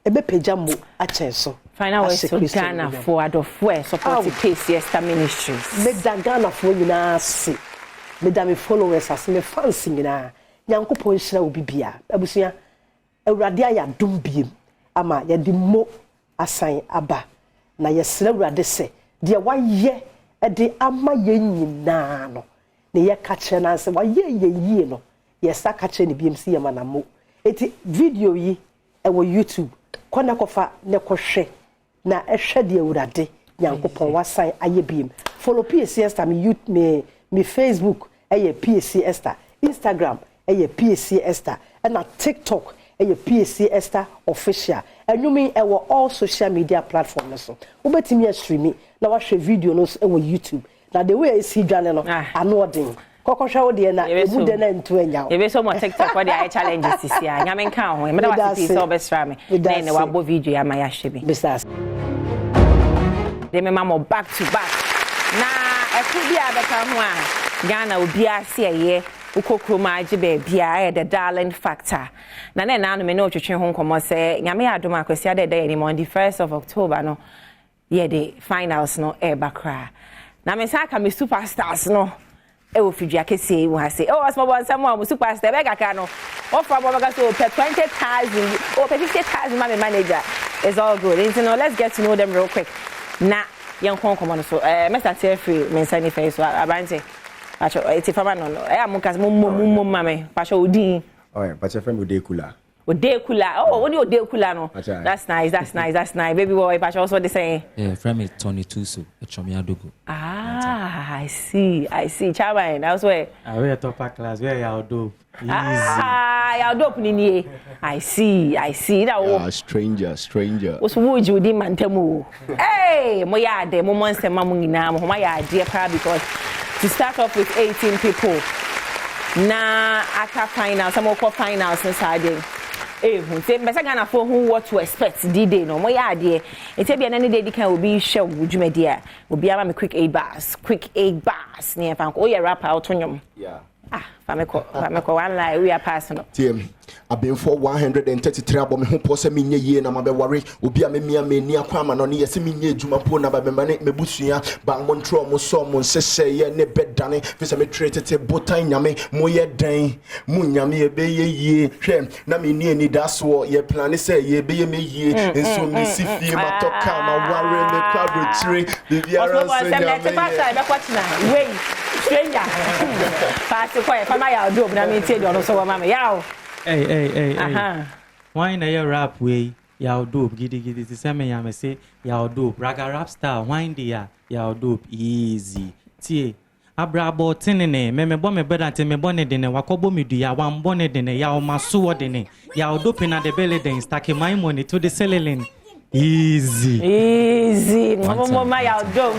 ebe pagya mo achen so final way so Ghana for adofo support Pace Esther Ministries me da Ghana for nyina se me da me followers as me fans nyina nyankopon hyira obi bia abusua awurade aya dum biem ama ye di mo asan aba na ye sira awurade se de waye de ama ye nyina no ne ye kache na se waye ye no ye sa kache ne biem si ye manamo eti video yi ewo YouTube kwana kofa ne kohwe na ehwe de awurade nyankopon wasan aye biem follow Pace Esther me Facebook Pace Esther Instagram Pace Esther and na TikTok Pace Esther official enumi ewo all social media platforms so obetimi stream na wahwe video no ewo YouTube na the way I see dwane no anodin kokosha wo de na ebu de na ntu anya ebe so mo TikTok wo de I challenges sisi a nyame nka ho me da wasi so obesra me na ne wabo video ya ma ya hwe bi bisas de me mama back to back na ekudi abeka ho a Ghana obi ase eye ukokroma age be bia the darling factor na no me no twetwe ho nkomo se nyame adom akwasi de day ni on the 1st of October no ye the finals no e bakra na me saka me superstars no e wo fidua kese wo ha se o asmo bon samo am superstar be kaka no o fra bo baka so pe 20,000 o pe 50,000 my manager is all good and so let's get to know them real quick na yen kon komo no so Mr. Tefree me sani face so abante pacho eti fama no am kas mum mame pacho odin oh pacho friend Odekula oh what you Odekula no that's nice baby boy pacho also the same friend me Tony Tuso echomi adogo I see chairman that's where we are top class where you do easy you do nini I see that stranger was would you di mantemu hey mo ya de mo monse mamu nyina mo ya de pra because to start off with 18 people na aka final some of finals inside who say better Ghana for who what to expect D-Day no mo ya de e te bia na ne dey kan obi hwe wudwumadi a obi ama me quick 8 bars ne fa ko ye rapper otonyom fameko one lie we are personal team abin for 133 abom ho po se menye yie na mabe ware obi a memia meni akwa ma no ne yesi menye adwuma po na babemba ne mebusua ba mo ntro mo so mo nsese ye ne bedane fi se me tretete botan nyame mo ye dan mo nyame ye be ye yie hwe na meni ani daso ye plan se ye be ye me yie enso me sifie matoka ma ware me kwabotire bibiara so nyame wait stranger pass ko e fama ya do na me tie do no so wa mama yaw hey why na your rap way yaw dope gidi ti say me ya me say yaw dope raga rap style why dey yaw dope easy tie abrabo tinene me bo me beda te me bone de ne wakobo medua wan bone de ne yaw maso de ne yaw dope na the belly den stack my money to the selling easy mama yaw dope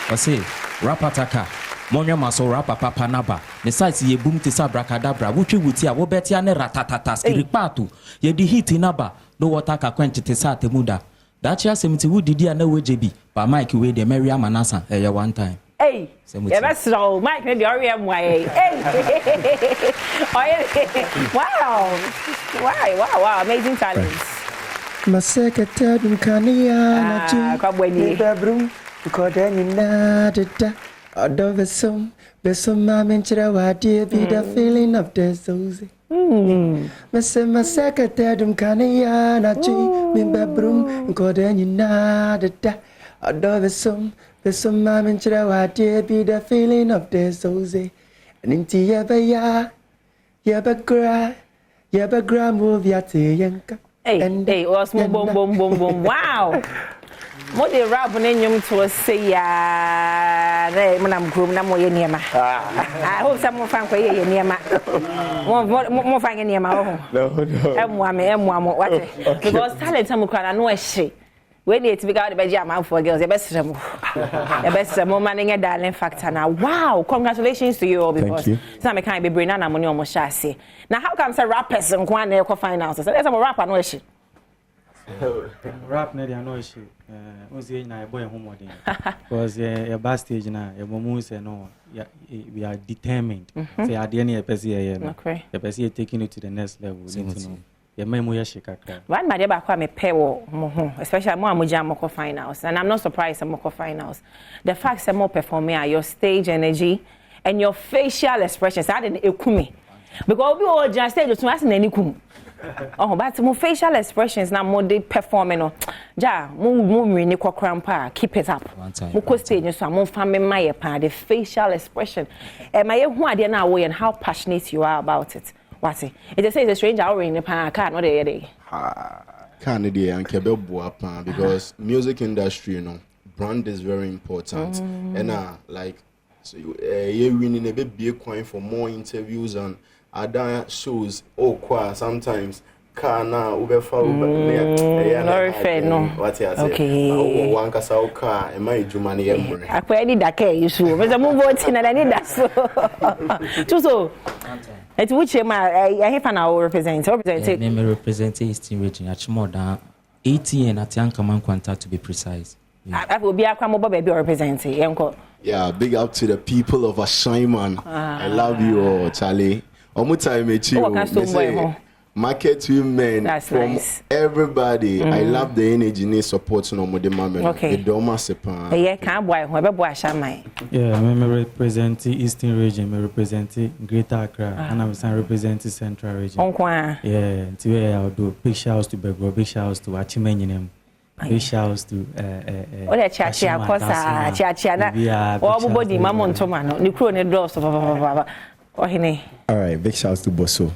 I say rap attacker Monya maso rapa papa naba ne site ye boom te sa brakadabra wutwe wuti a wo betia ne ratatata skiripatu ye di hit naba no water ka kwenche te sa temuda dachi asemti wudidi a na wejebi ba mike we de Mary Amanasa eye one time hey yeah that's all mike maybe RMY wow amazing talents my secretary Kania na tu kwabweni bedroom because ni nada Besom mama nchira wadie be the feeling of the souls. Mese masakata dum kanaya na chi min babrum nkodeni na da adove some man chira wa be the feeling of the soze and into ya gra move ya te yanka. Hey, was boom. Wow. Mo de rap na nyum to say ya na manam group na mo ye niema. I hope some fan ko ye niema. Mo fan ye niema ho. No. Emwa what? Because talent am kwa na no ehye. We need to be got the beji am for girls. The best man darling factor now. Wow, congratulations to you all because some kind be brain na money almost shase. Now how come say rappers and kwa na ko finals? So let's have a rapper no ehye. Rap na dey no issue. Ozi na boy homo dey. Because your back stage na your momu say no we are determined. Say at the end of person here no. The person taking it to the next level. Your memo ya shikaka. One my ba kwa me pay wo mo ho, especially mo amuja mo ko finals and I'm not surprised mo ko finals. The fact that mo perform your stage energy and your facial expressions I didn't ekumi. Because we all just stage to ask na ni kum. Oh, but mo facial expressions na mo dey performing no. Ja, mo ni kwakrampa, keep it up. Mo ko stage so mo fa me my pa the facial expression. My hu ade na wo and how passionate you are about it. What it just says a stranger already in the pan car no dey. Can't dey and kebe boa because music industry, you know, brand is very important. And like so you winning a big coin for more interviews and other shows sometimes kana ubefa no what you say okay one kasa uka e mai juma ne yembre akwa edi dake yusu but mo vote na ni da so so it which ma I have an represent me represent Eastern region more than 80 and Atianka man kwanta to be precise. I will be akwa mo baby represent enko. Yeah, big up to the people of Ashaiman. I love you all, Charlie. Omutai mechi market women. That's from nice. Everybody. I love the energy and support no mo de mama. Okay. Yeah, can boy who be boy Ashamai. Yeah, I represent Eastern region, I represent Greater Accra, and I'm representing Central region. Yeah, today I'll do big shouts to Badwam, big shouts to Achimenyinem. Big shouts to Ola Chia kosa Chia na. All body mama ntoma no. Ni kro ne draw so ohine. All right, big shouts to Bosso.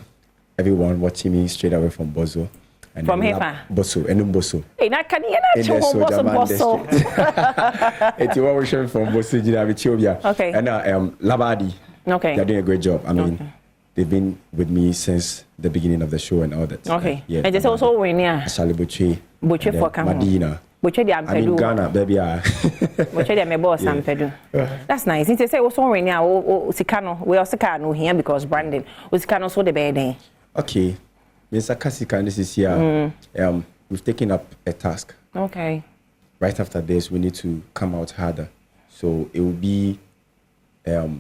Everyone watching me straight away from Bosso. And from here, Bosso, Bosso. Hey, na can you not show Bosso? It's what we're showing from Bosso, Jinavichobia. Okay. And Labadi. Okay. They're doing a great job. I mean, they've been with me since the beginning of the show and all that. Okay. Yeah. And just also when Charlie Butchie. Butchie for Madina. Butchie de Ampedu. I mean Ghana, baby. Butchie de me boss Ampedu. That's nice. It say also when ya Sikano, we also Sikano here because branding. Sikano so the bed. Okay. Mr. Kasika, this is here. We've taken up a task. Okay. Right after this, we need to come out harder. So it will be the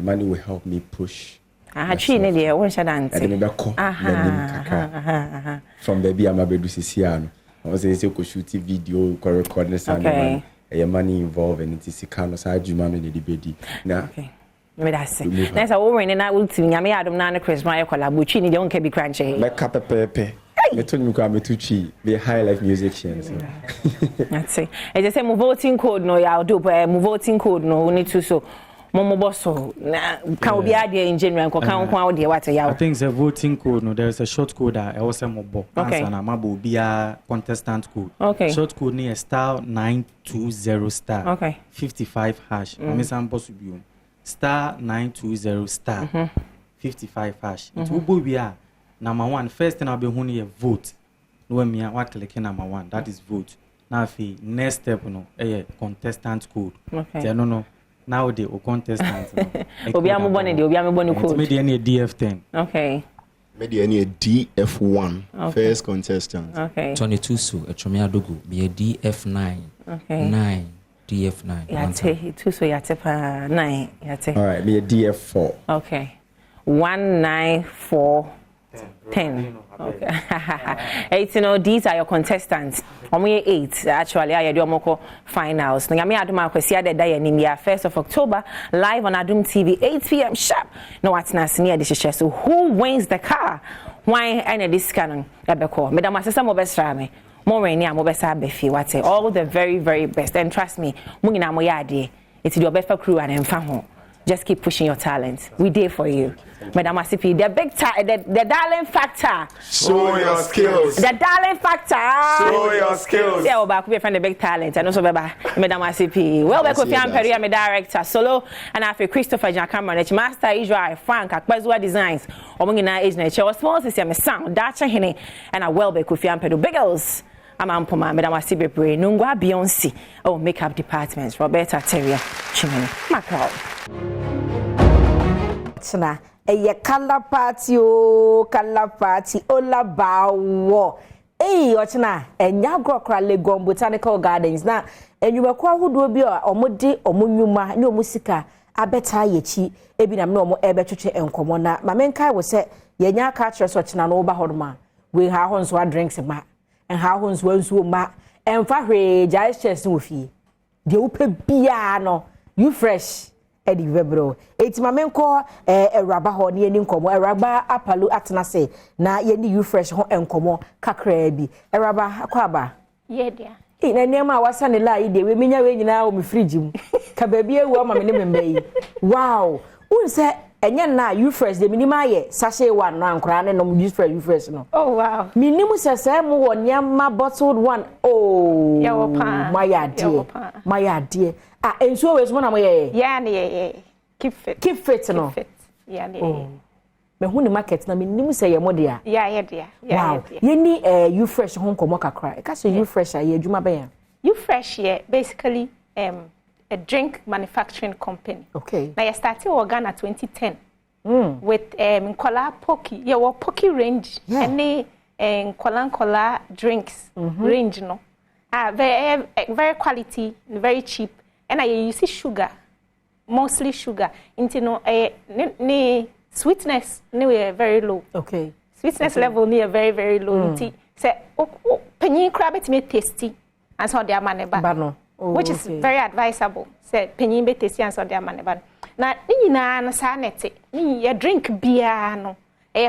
money will help me push. From baby, I'm able to see I was saying, so shoot video, record this, and money involved, and it is a kind of side you man in the baby. Now, that's it. That's a woman, and I will see me. I don't know Chris Maya Colabucci, don't be crunchy. Make up a pepe. I told you come to chi, be high life musicians. That's it. I just say, my voting code, no, I'll do, but my voting code, no, we need to so. Momo bosso can be idea in general what I think it's a voting code. No, there's a short code that I also mobo. Okay. And I'm be a contestant code. Okay. Short code near star 920 star. Okay. 55 hash. I mean some possible. Star 920 star 55 hash. It will be a number one. First thing I'll be only a vote. No me what clicking number one. That is vote. Now if next step no contestant code. Okay. No. Now the contestants. Obi am born the Obi am born code. Maybe any DF10. Okay. Maybe any DF1 first contestant. Okay. 22 so Echomia Dogo be a DF9. Okay. 9 DF9. Yate 2 so yate pa 9 yate. All right, be a DF4. Okay. 194 10. Okay. 8, these are your contestants. Only 8 actually. I do moko finals. No, yami Adom akwesi ade da yenimia 1st of October live on Adom TV 8 p.m. sharp. No what's na senior decision. So who wins the car? Why any this canon? Ebeko. Madam Asesa mo besra me. Mo reni mo besa befi wate. All the very very best. And trust me, mo nyina mo yade. It's your befa crew and emfa ho. Just keep pushing your talent. We there for you. Madam Asipi, the the darling factor. Show your skills. The darling factor. Show your skills. Yeah, we'll back with the big talent. And also, Madam Asipi. Well, back with Fiam Perry, my director, Solo, and after Christopher Jan Cameron, Master Israel, Frank, Akbazua Designs, Omungina Age Nature, small system, sound, Dacha Hene, and a well back with Fiam Pedro Biggles. I'm Ampoma, Madam Asipi, Nungwa Beyonce, oh, makeup departments, Roberta Terrier, Chimney, Macau. Na eye color party ola bawo ochina enya grokra Legon Botanical Gardens na enyumako ahodo bi omode omonyuma ne omusika abeta yechi ebi nam na omo ebetwetwe enkomo na mamenkai wo se yenya aka kire so ochina no ba hodoma we ha ho nso drinks ma en ha ho nso ma emfa hwe jai chest wo fie de wo pe bia no you fresh Eddie Vebro. Eti mamenko eraba ho ne ni nkomo eraba apalu atenase na ye ni you fresh ho enkomo kakra bi eraba akwaba ye dia na nema wasa ne la ide we menya we nyina o me fridge mu ka ba bi ewu ama me ne membai wow unse enye na you fresh de minima ye sachet one no ankora ne no you fresh no oh wow minimu sese mu wo nyama bottled one oh ya wo pa my idea enso we so na mo ye ya ne keep fit no ya ne me hu ni market na me nim say ye mode a ya dia wow ye ni you fresh ho nkomo kakra ka say you fresh aye adwuma ba ya you fresh here basically a drink manufacturing company okay na you started in Ghana 2010 with Nkola Poki yeah wa Poki range any Nkola drinks range no very quality very cheap and I use sugar mostly sugar into no sweetness no very low okay sweetness level near very very low into say penny crab it me tasty and so their money back which is very advisable say penny be tasty and so their money back na ni na na sanete ni ya drink bia no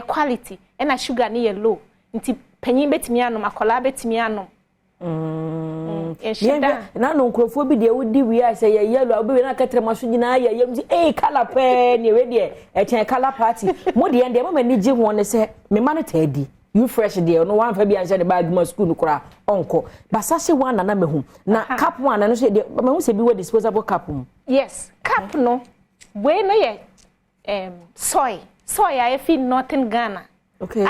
quality and a sugar ni low into penny betimi anom akola betimi anom na no nkrofo bi de wodi wi a say ye yellow obi na katre maso nyina ya yem color pe ne we de chen color party mo de ende mama ni ji ho ne say me ma no taadi you fresh de no wan fa bi anse de bag ma school kura onko basase wan na me hu na cup wan na no say de me hu say bi we disposable cup yes cup no we no ye soy I feel nothing Ghana okay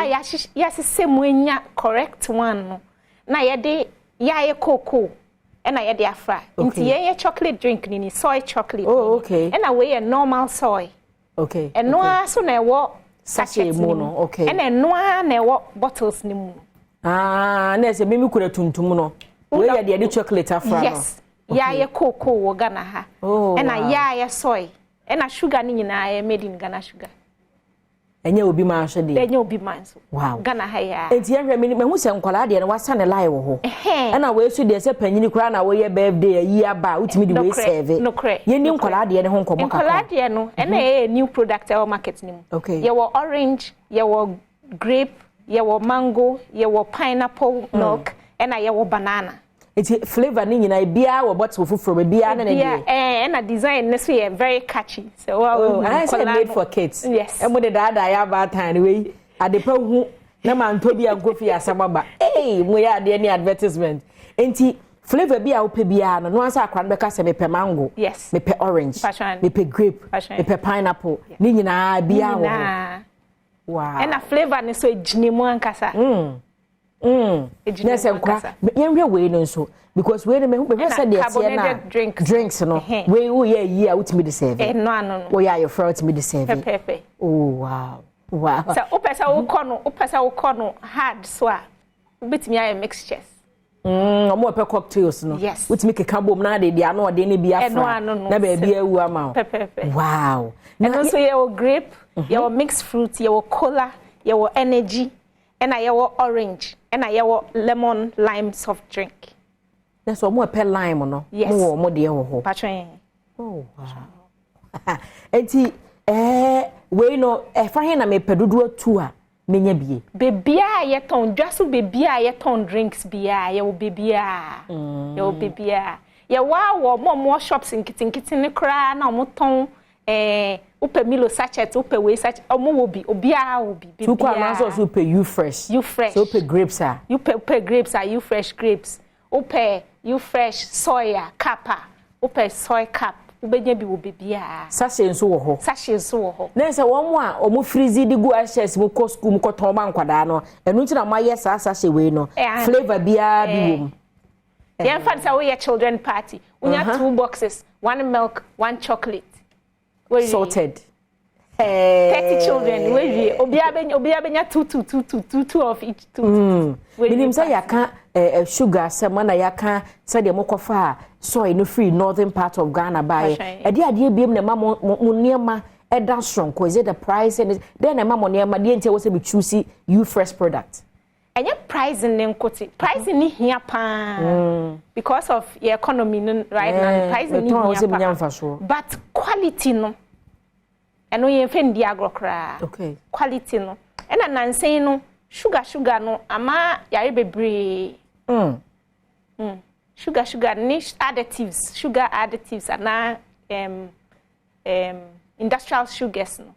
yes semwenya correct one no na ye de ya cocoa and I de afra into ye chocolate drink ni soy chocolate okay and we a normal soy okay and no so na wo sachet mu no okay and no na wo bottles ni mu na se mimi kura tuntum no we ya de chocolate afra no yes ya ye cocoa wo Ghana ha and ya soy and sugar ni nyina made in Ghana sugar enye obi ma hwe de enye obi ma nso wow Ghana ha ya enti ehwe me hu se nkwala de na wasa ne lie wo ho na we su de se panyini kura na we ye birthday yi aba utimi de we serve ye ni nkwala de ne ho nkomo kaka nkwala de no na e new product our market ni mu ye wo orange ye wo grape ye wo mango ye wo pineapple milk na ye wo banana enti flavor ni nyina bia wo bottle fufuro bia na na na design ne so ye very catchy so I say made for kids yes e mo de dada ya ba tan we adepa hu na man to bia gofi asababa mo ya de ni advertisement enti flavor bia wo pe bia no ansa akwa no beka se me pe mango yes me pe orange me pe grape me pe pineapple ni nyina bia wo wow and a flavor ne so ejinimu ankasa Yes, and we no so because we me say dey drinks no we we out me the serve no we are your friend me the serve oh wow so opesa wo kono hard so a bitimi ay mixtures omo pe cocktails no with me keka bom na de dia no de ne bia fra na ba bia wu ama wow and also your grape your mixed fruit your cola yewo energy ena yewo orange ena yewo lemon lime soft drink. That's what more per lime no. Yes. More de ho. Patron. Oh wow. Enti we no fa he na me pedudu atu a menya bie. Bebia ye ton dwaso bebia ye ton drinks bia ye wo bebia. Ye wo bebia. Ye wa mo shops nkitinkiti ne kra na mo ton upe Milo sachet upe we sachet omo wo bi obia wo bi bebia. Tu kwa na so upe you fresh. You fresh. So upe grapes are. You upe grapes are you fresh grapes. Upe you fresh soya kappa. Upe soy cap. Ubenya bi wo bebia. Sachet nso wo ho. Sachet nso wo ho. Na se wo mo a omo freeze di gu ashes mo ko school mo ko ton ma nkwada no. Enu nti na ma ye sachet we no. Flavor bia bi wo. Yeah, in say we children party. We have 2 boxes, 1 milk, 1 chocolate. Sorted. 30 children. We obia benya 2 of each 2. Minim say yaka sugar some na yaka say de mokofa soy no free northern part of Ghana by. E dey ade biem na ma mo niema e da strong ko is it the price and then na ma mo niema dey ntia wo say be choose you fresh product. And your price in Nkoti. Price in here pan because of your economy right now. Price in here. But quality no. I know you find the agrocra. Okay. Quality no. And I'm saying no sugar no. Ama yare bebre. Sugar niche additives. Sugar additives and na industrial sugars no.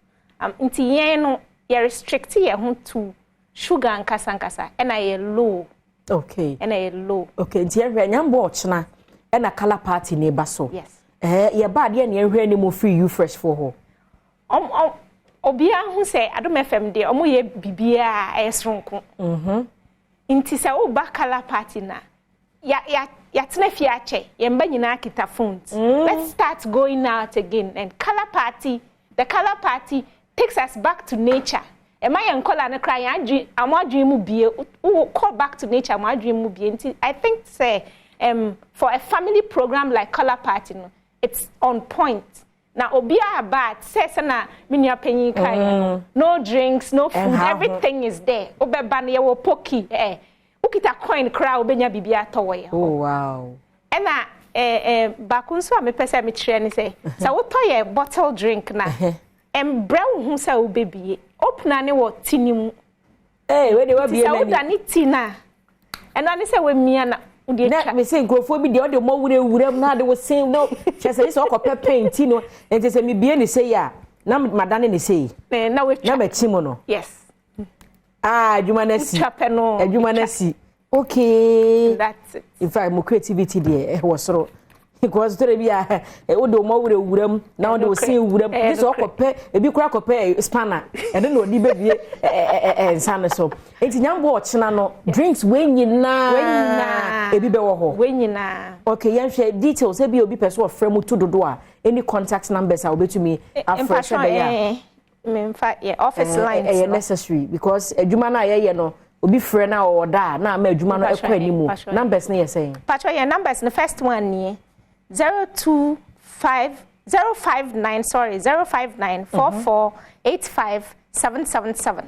Inti yen no you restrict ye ho to sugar and kasa and I low. Okay. And I low. Okay, nti ehwe nyambo ochna and a color party neighbor so. Yes. Ye bad ye na ehwe ni mo free you fresh for ho. Obia hu say Adom FM de omo ye bibia esronko. Inti say o ba color party na. Ya tena fi ache. Ye mba nyina kita phones. Let's start going out again and the color party takes us back to nature. Am I uncle and cry? I'm dream bie. Call back to nature. I'm dream bie. I think say for a family program like Color Party, it's on point. Now obia bad says na minya penny kai. No drinks, no food, everything is there. Obe ban ye wo poki ukita coin cry obenya bibia towe. Oh wow. And bakunso me pese me treni say. So wo toye bottle drink na. Brown who say baby open ane wo tinim we dey be na ni dani tina eno ane say we mia na udi na me say nkrofo bi dey o dey mo wuram na dey wo sin no chese so ko paint no enti say me bie ni say ya na madane ni say na we na me chimo no yes adwuma na si adwuma na si okay that's it in fact mo creativity there was so because to be o do mo wuram na o do sin wuram this o kope ebi kura kope spanner and then odi bebie nsan so enti nyambo ochina no drinks wenyina ebi be wo ho wenyina okay yan share details ebi obi person of frame to dodo a any contact numbers a obetumi afresh be ya in fact yeah office lines necessary because adwuma na ye no obi frɛ na o da na ma adwuma no ekɔ animu numbers na ye saying patro your numbers the first one ni 059 44857777.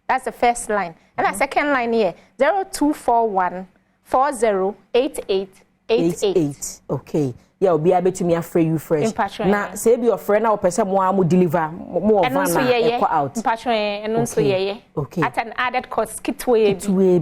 That's the first line. And the second line here 0241 408888. Okay. Yeah, obi abetumi afre you fresh. Na say be your friend na opese mo am deliver mo van na ekọ out. Eno so ye. Okay. At an added cost kitwe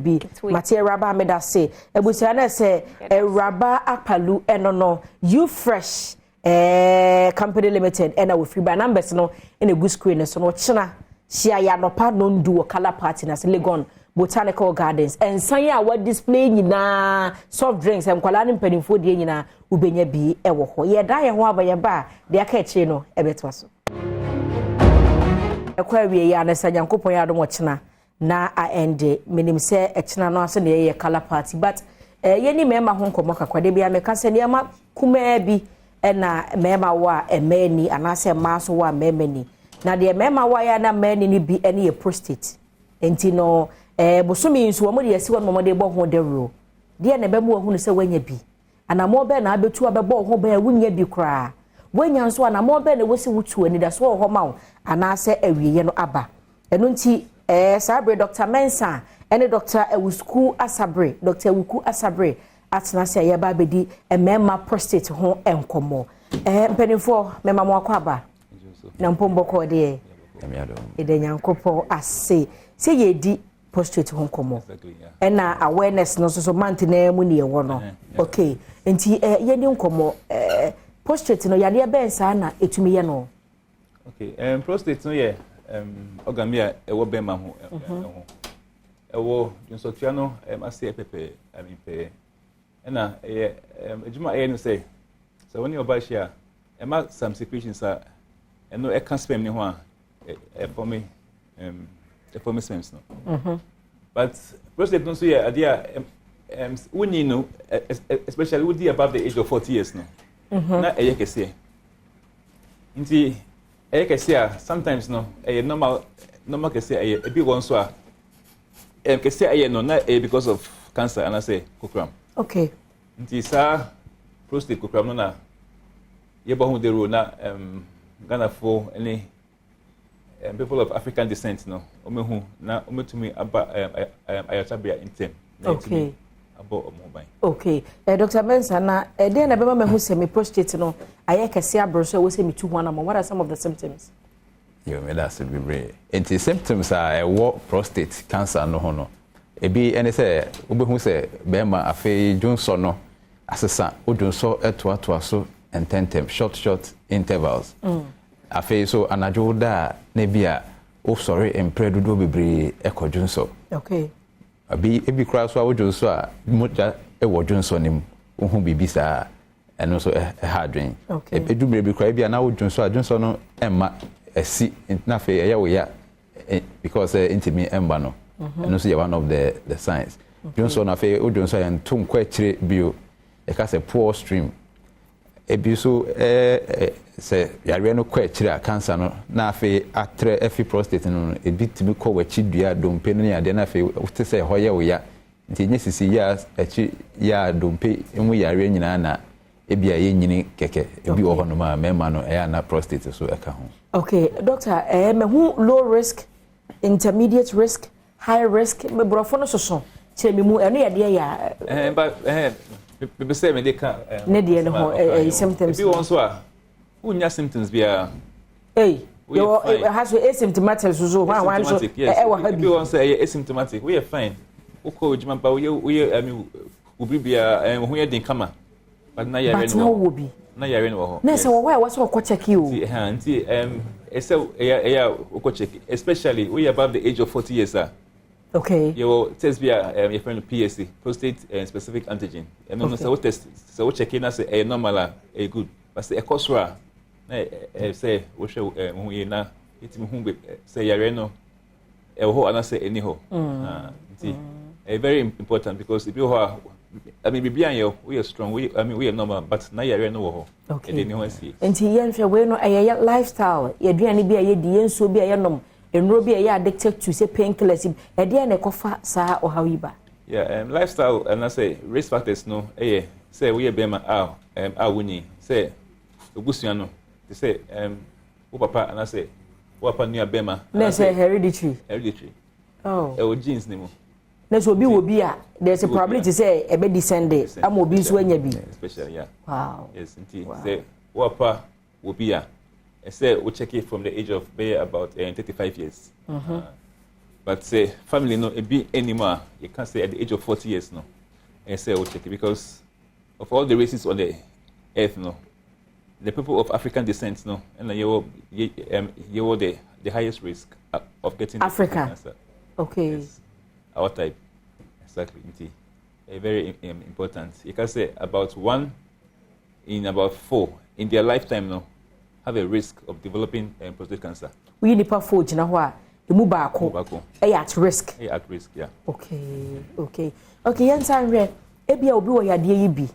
bi. Material raba me da say. Ebusia na say raba apalu eno no you fresh company limited ena we free by numbers no in a good screen so no china shia ya no pa no ndu Color Party na Legon Botanical Gardens and sanya what display nyina soft drinks and kwala ni mpanimfo die nyina ubenya bi ewo ho ye da ye ho abaye ba de aka echi no ebetwa so ekwa wie ya na sanyankopon ya do china na a ende minim se echina no ase na ye Color Party but ye ni mema ho nkomo kakwade bia meka se ne ma kuma bi na mema wa emeni anase maso wa memeni na de mema wa ya na meni ni bi ene ye prostate enti no bosumi nso wo de yesi wo mo de bo ho de ro de na be mo hu se wanya bi ana mo be na abetu abebo ho ba wunya bi kra wanya nso ana mo be na wosi wutu ani da so ho ma wo anase awiye no aba eno nti sabre Dr. Mensa ene Dr. Ewusku Asabre Dr. Ewuku Asabre atena se ya ba bedi emema prostate ho enkomo mpenifo mema mo akwaba na mpombo ko de ede nyankopon ase se yedi prostate ho enkomo ena awareness no so month na mu ne yewo no okay enti yedi enkomo prostate no yade ben sa na etumi ye no okay prostate no ye ogamia ewo ben ma ho ewo junsotua no ase pepe pe ena ejuma no say so when you buy share ema some secretions are eno e can spam ni ho a for me sperms no but prostate no so yeah idea when you know especially with the above the age of 40 years no na eye kese nti eye kese sometimes no normal kese eye e bi won so a kese eye no na because of cancer and I say kokram okay nti sa prostate kokram no na yeba hu de ro na Ghana for any people of African descent no omehu na ometumi aba ayatabia intem okay abo omoban okay Dr. Benson na dey na bema mehu se me prostate no aye kese abro so we say me tu ho na what are some of the symptoms me that's be brave enti symptoms are prostate cancer no ho no ebi ene se obehu se bema afi junso no asesa odunso etoatoa so and short intervals afi so anajo da na bia o sorry empredudo bebre ekodunso okay ebi kra so awodunso a moja ewodunso nim ohu bibisa eno so hadwen edumre bi kra bia na awodunso adunso no emma esi na fe eya ya because intimi emba no eno so one of the signs dunso na fe odunso ya ntum kwa kire bio e ka se poor stream ebi so se yare no kwa kire cancer no na fe atre efi prostate no ebi timi ko wachi dua dompe no ya de na fe wote se hoye wo ya nti nyesisi ya achi ya dompe emu yare nyina na ebi aye nyini keke ebi wo hono ma mema no ya na prostate so eka ho okay doctor me hu low risk intermediate risk high risk me brofo no soso che me mu eno ya de ya be say me dey ka ne de no ho symptoms bi won so a unya symptoms bia you has asymptomatic so one so wa habi bi won say asymptomatic we are fine uko ojima ba we ubibia hu ye din kama but na yare no na yare no ho na say wa so ko check you nti uko check especially we above the age of 40 years okay you test via your friend PSC prostate specific antigen and no so test so check in as a normal a good but say a cosra na say we show hu ye na itimi hu say yare no e ho ana say any ho very important because if you are I mean bibian we are strong we are normal but na yare no ho okay e ni ho asi enti yen hwe we no aye lifestyle ye duane bi aye di yenso bi aye nom enro bi aye addicted to say painkillers e de na kofa sa o hawiba lifestyle and I say risk factors no say we be ma wuni say obusuan no they say wo papa and I say wo papa nua be ma na say hereditary oh genes ni mo na so bi wo bi a there's a probability say e be descended am obi so anya bi especially wow yes indeed say wo papa wo bi a say we check it from the age of about 35 years but say family no e be anymore you can't say at the age of 40 years no and say we check it because of all the races on the earth no the people of African descent no and you were the highest risk of getting Africa cancer. Okay yes. Our type exactly very important you can say about 1 in about 4 in their lifetime no have a risk of developing prostate cancer. We need to forge na ho a emu baako at risk. At risk, yeah. Okay. Yan san re ebia obi wo yade yi bi.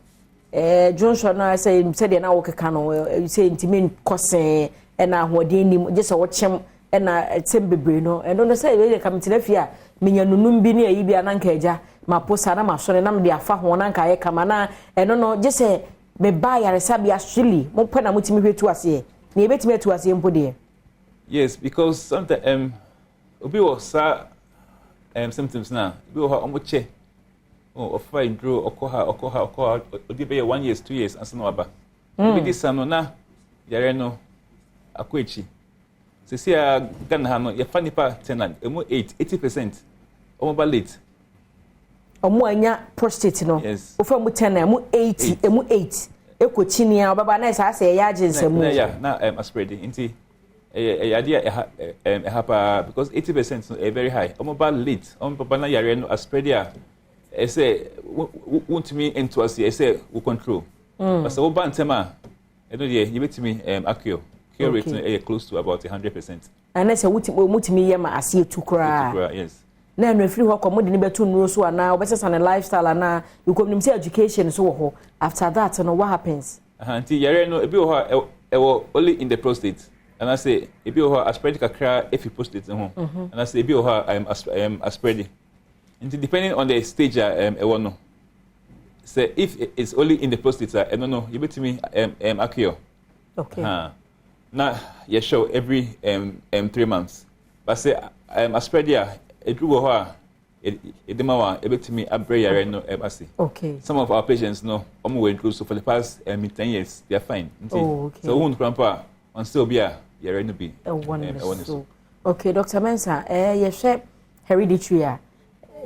Johnson na say de na wo keka no say intimi kosen e na ahoden nim je se wo chem e na tem bebre no. E no say we kam tinafia menyanunum bi ne ayi bi ananka eja maposa na masore na me afa ho na nka ye kama na e no je se me ba yare sabi actually mo pa na mutimi hwetu ase na ebetimi etu ase mpo de yes because sometimes obi was symptoms now. Obi was omoche. Oh, of fine draw okoha odi be 1 year 2 years ansa na waba. Obi this ano na yare no akwechi. Sisi a Ghana ha no ye fa nipa tenant emu 80% omo late. Omo anya prostate no. Ofa mu 10 emu 80 emu 8. Ekochini a obaba na sa say ya agensemu. Na aspread inti idea because 80% is very high. Omo late. Omo papa na yare no aspread a say want me into us say we control. But so oba ntema e no dey you betimi accure. Cure rate is close to about 100%. And that's a mutimi yema asie tukura. Yes. Na no free ho komo de ne betu nuro so ana obese san lifestyle ana you come say education so ho. After that no what happens? Anti yare no ebi ho only in the prostate. And I say ebi ho aspirate kakra if you prostate ho. And I say ebi ho I am aspirate. Anti depending on the stage no. Say if it's only in the prostate no you betimi accure. Okay. Now, you show every 3 months. But say aspredia, it drew her. It demawa able to me abre no embassy. Okay. Some of our patients know went through so for the past 10 years they are fine. Okay. So won't grandpa on still be a yare no be. Okay, Dr. Mensa, you share hereditary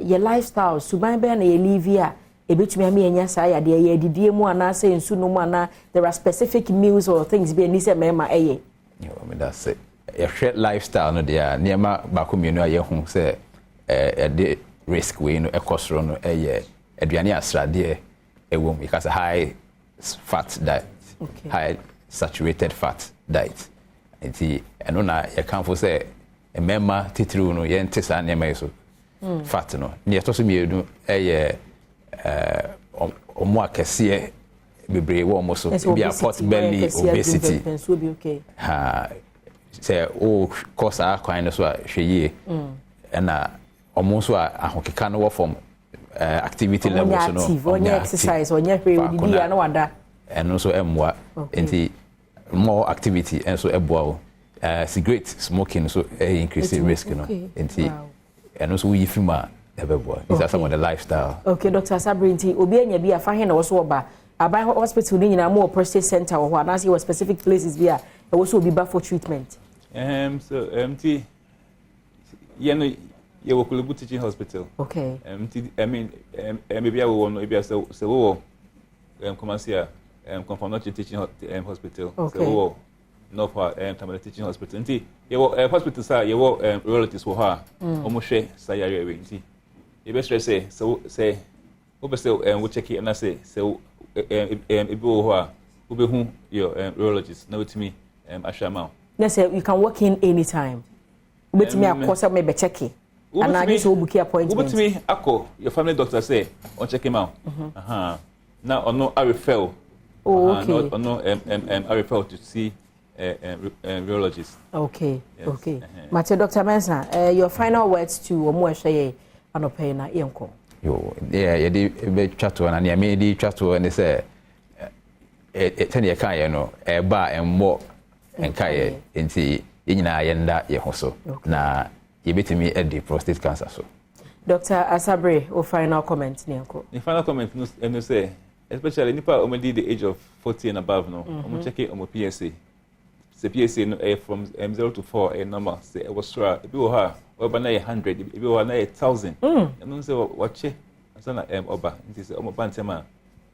your lifestyle suban be na ye live here. Ebetumi ami enya sa ya de ye didie mu ana say nsu no mu ana there are specific meals or things be ni say mema eye. Yo me that say a share lifestyle no there niema ba ko mienu aye hu say the risk we no ekosro no eye aduane asrade ewom because high fat diet, high saturated fat diet. Enti eno na ye kan fo say mema titru no ye ntesa niema yeso fat no ne to so mienu eye omo akese bebre wo omo so be a pot belly obesity ha say o cause a kind so hweye na omo so ahokeka no from activity level so no onye exercise onye hwe odidi ya no wada eno so emwa enti more activity and so eboa cigarette smoking so increase risk no enti eno so yi fima these are some of the lifestyle. Okay, Dr. Sabrinti, obi anya bi afa he na wo so oba. Aban hospital ni nyina mo prostate center wo ho na see specific places bi a e wo so obi ba for treatment. So MT you know you work with teaching hospital. Okay. I mean maybe I will no maybe so wo come here confirm not teaching hospital. Okay. So wo no for teaching hospital. Nti you hospital sir you relatives wo ha omo hwe sayare we nti you best say so say we check it and I say so we who your urologist now to me ashama. Let's say you can walk in anytime. With me of course I may be checking. And I just will book your appointment. With me ako your family doctor say on check him out. Now or no I refer. Okay. No I refer to see urologist. Okay. Yes. Okay. Mate Dr. Mensa, your final words to omo ehwe anope na yenko. Yo, yeah, you be chat to and me di chat to and say ten ye kan ye no e ba en mo en kai enti nyina ye nda ye ho so na ye betimi e di prostate cancer so. Dr. Asabre, o final comment ni yenko. The final comment no say especially nipa already the age of 40 and above no omo check it omo PSA. The PSA no from 0 to 4 a number say it was sure if you have over 100 if you have 1,000 and say watch it sana oba it is omo bantema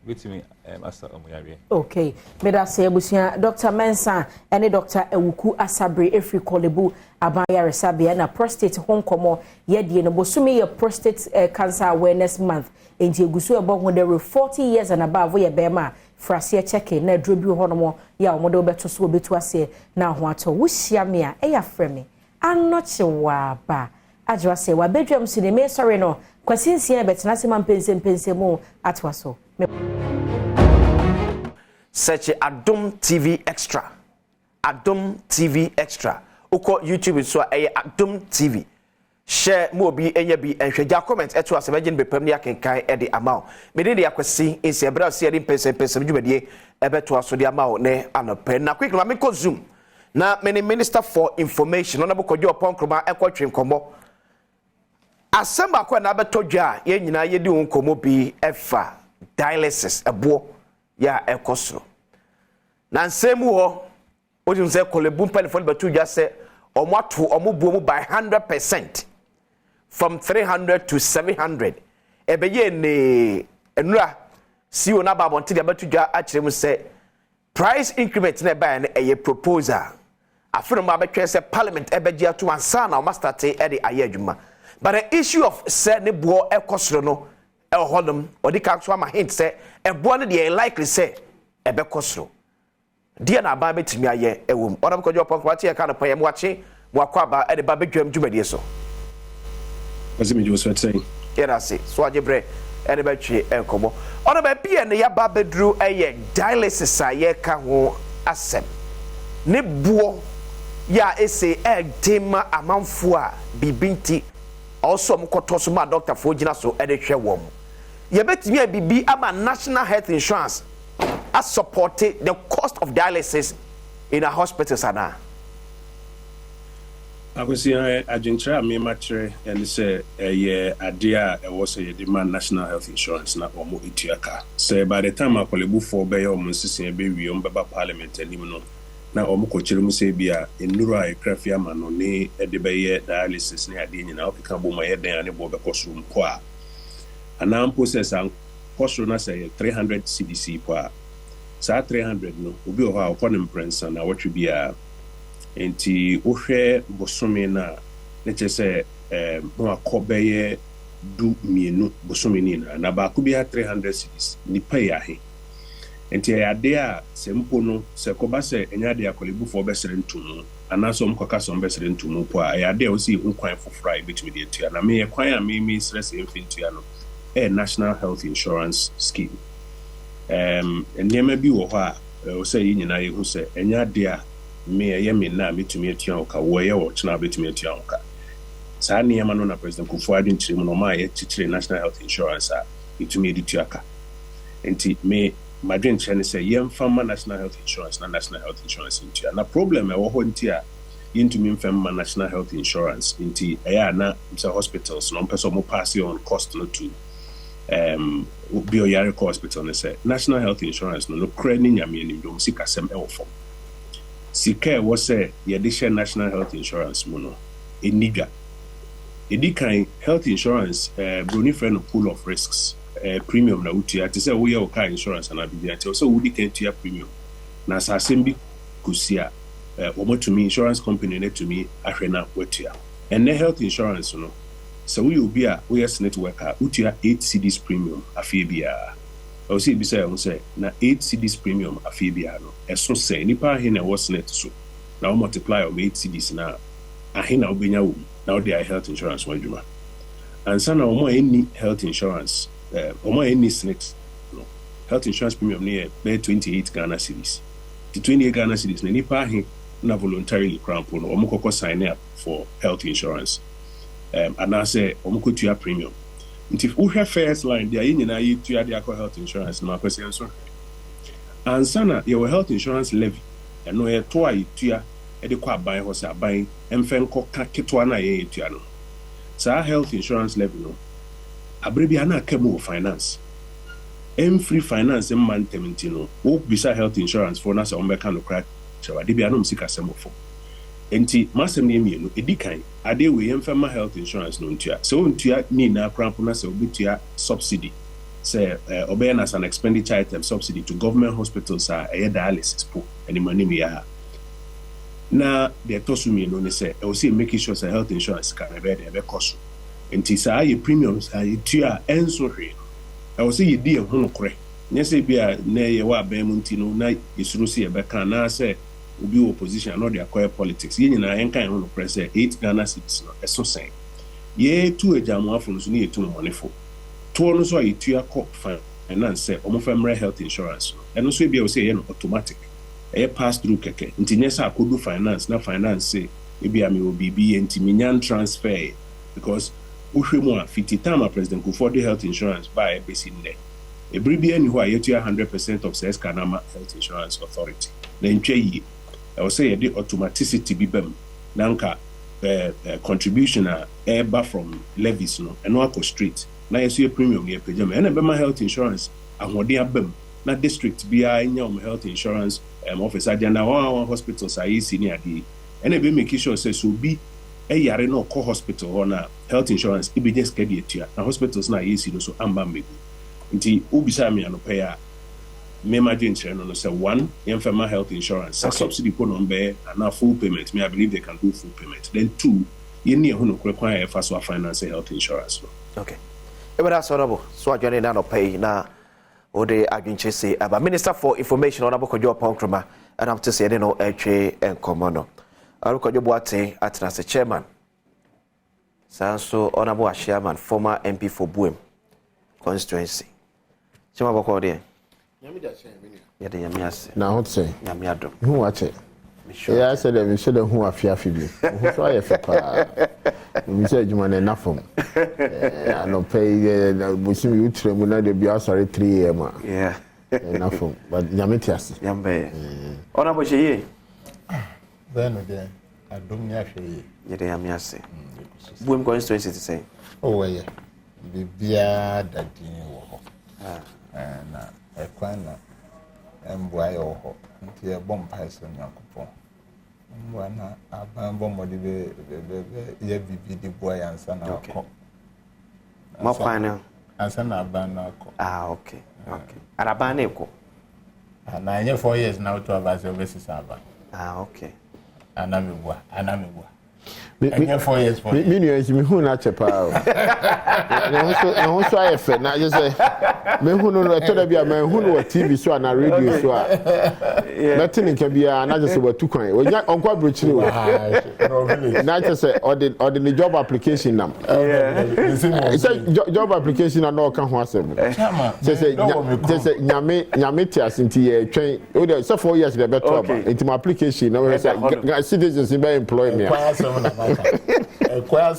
with me asa omo yare. Okay, me da say abusia Dr. Mensa and Dr. Ewuku Asabre efri Kolebu abaya resabia na prostate home komo ye die no bosumi your prostate cancer awareness month enti egusu ebo ho there were 40 years and above ye bema frase checking na drobi honomo ya omodo beto so obetu ase na ho ato wo hia me a e ya frɛ me anoche wa ba ajwa se wa bedwam sine me sorry no kwasinsia betena se man pense mu atwa so search Adom TV Extra. Adom TV Extra. Uko YouTube so Adom TV. Share more be enya bi enhweja comment eto asebagin bepam ne akenkan e de amao. Me de akwasi in se bra se de pense dwumadie ebeto aso de amao ne anope. Na quick na me ko zoom. na many minister for information honorable Kojo Ponkroma ekwatwe nkomo asamba kwa na beto dwa ye nyina ye di nkomo bi efa dialysis ebo ya ekosro na nsemu ho ojun se kolebu pelefon beto dwa se omato omubuo by 100% from 300 to 700 ebeye ne enura CEO na babonti de beto dwa a kire mu se price increment na ba na eye proposal afro ma betwe se parliament ebeji ato ansa na o mastarte e de ayadwuma but the issue of say ne bo ekosoro no e hodom odi ka so ama hint say e bo ne de likely say e be kosoro dia na ba betimi aye ewom odam Kojo Ponkroma ka no payem wache mo akwaba e de ba bedwam dwumadie so azimi jo so say era say so ajebre e de betwe enkomo ona ba bia ne ya ba bedru eye dialysis aye ka ho asem ne bo ya ese tema amanfo a bibinti also mkoto so ma doctor fo gina so e de hwe wom ye betimi a bibi ama national health insurance as supported the cost of dialysis in a hospital sana akwesi agentra me matre and say ye adea e was ye demand national health insurance na omo etiaka say by the time akolebu for be your monsisen be wi on baba parliament anim no na omuko chirum se bia enura e krafia ma no ne de be ye dialysis ne ade nyina okeka bo ma ye den ane bo be koso mpo a ana process an koso na say 300 cedis po a sa 300 no obi o ha okonem prensa na watwe bia enti ohwe bosome na ne chese mo akobeye du mienu bosome ni na ba ko bia 300 cedis ni pay ahe enti ya de a sempo no se ko ba se enya de akolebu fo be sere ntumu anaso mkoka so be sere ntumu po a ya de o si hu kwan fofra e betumi de tua na me kwan a me stress infinity ano national health insurance scheme enyema bi wo ho a o se yi nyina ye hu se enya de a me ye me na betumi atua oka wo ye wo chena betumi atua oka sa niyama no na president Kufuor nchiri mu no ma ye chichire national health insurance a betumi edi aka enti me madwen chene say yemfama national health insurance na national health insurance ntia na problem e wo ho ntia yintumi mfama national health insurance nti eya na some hospitals no person mo pass on cost no to bio hospital ne say national health insurance no krani nyame ni dom sika sem e wo fom sika wo say ye de share national health insurance mo no eniga edikan health insurance broni friend pool of risks premium na utia te say wo ye o car insurance na bibia te so wo di kan tia premium na sa sembi kusia omotumi insurance company na tumi ahwe na watia and health insurance no so we obi a we yes network a utia 8 cedis premium afebia o si bi say on say na 8 cedis premium afebia no eso say nipa he na was net so na multiply o 8 cedis na ahe na obenya wo na o dey health insurance wadwuma and sana o mo any health insurance omo any snakes no health insurance premium near 28 Ghana cedis the 28 Ghana cedis na nipa he na voluntarily cramp no omo kokko sign up for health insurance and I say omo ko tua premium if we have first line there nyina yi tua the health insurance na kwese so and sana your health insurance levy and no e to ayi tua e de kwa aban ho se aban emfen ko ka ketwa na ye tua no sa health insurance levy no abrebi ana kemu finance free finance man temintino wo bisa health insurance for na so mbeka no crack chawa de bia no msika semofo enti masem ne mienu edikan ade we yemfema health insurance no ntua so ntua ni na cramp na so obitua subsidy say obey as an expenditure item subsidy to government hospitals are dialysis po any money me ya na de tosu mienu ne say e o see make sure say health insurance can be cost enti saa ye premiums aye tua enso hwe I was say ye di ho no kore nyese bia na ye wa ban mu nti no na yesuru se ye beka na say obi opposition no dey acquire politics ye nyina en kan ho no kore say 8 Ghana cedis no eso sen ye tu ejamu afo no so ne ye tu money for to no so ye tua co finance say omo family health insurance eno so bia o say ye no automatic e pass through keke nti nyesa akodu finance na finance say e bia me obi bi nti minyan transfer because Ushemu fiti time President Kufuor health insurance by a basic net. A bribi any who are 100% of says Kanama Health Insurance Authority. Then ye I will say the automaticity be bem nanka contribution eba from levies no and no straight na yes your premium ye pejam and bema health insurance ahode abem na district bia nya health insurance office agenda one hospitals are senior ade and e be make sure say so be yare no call hospital or na health insurance e be just get etua na hospitals na yesi no so amba megu nti ubisa me anope a me imagine no say one infirma health insurance subsidy ko no be na full payment me I believe they can do full payment then two ye ne ho no kwan e fa so finance health insurance no. Okay ebada sorabo so adwane na no pay na ode adwenche say aba minister for information on abokojo ponkroma and am to say they no etwe enkomo no abokojo boate atnas chairman sanso honorable chairman former MP for Badwam constituency chama boko de nyame da chen bi ya de nyame ase na ho tse nyame adom hu wache ya se de mi se de hu afiafi bi hu so aye fe pa mi se adwuma na nafom no pay bushim yutre mu na de bi asore 3 am yeah nafom but nyame tiase nyambe ona bo sheye beno de adom nya hweye ya de nyame ase Badwam constituency to say oh yeah bibia dadin wo ho na ekwan na emboa yo ho nti e bom paiso nyakopo mwa na aban bom modi be ye bibi di boy ansa na ko mo kwan ansa na aban na ko okay araban na ko na nye 4 years now to avase overseas aban okay anamibua me 4 years for me me hu na chepa o na ho so ayefe na je say me hu no to da bia me hu no TV so na radio so a nothing can be na je say watu kwan onkwa brochire o na je say or the job application nam job application na no kan ho asem je say nyame ti asinti ye twen o de so 4 years de better ba intim application na say citizens be employ me I'm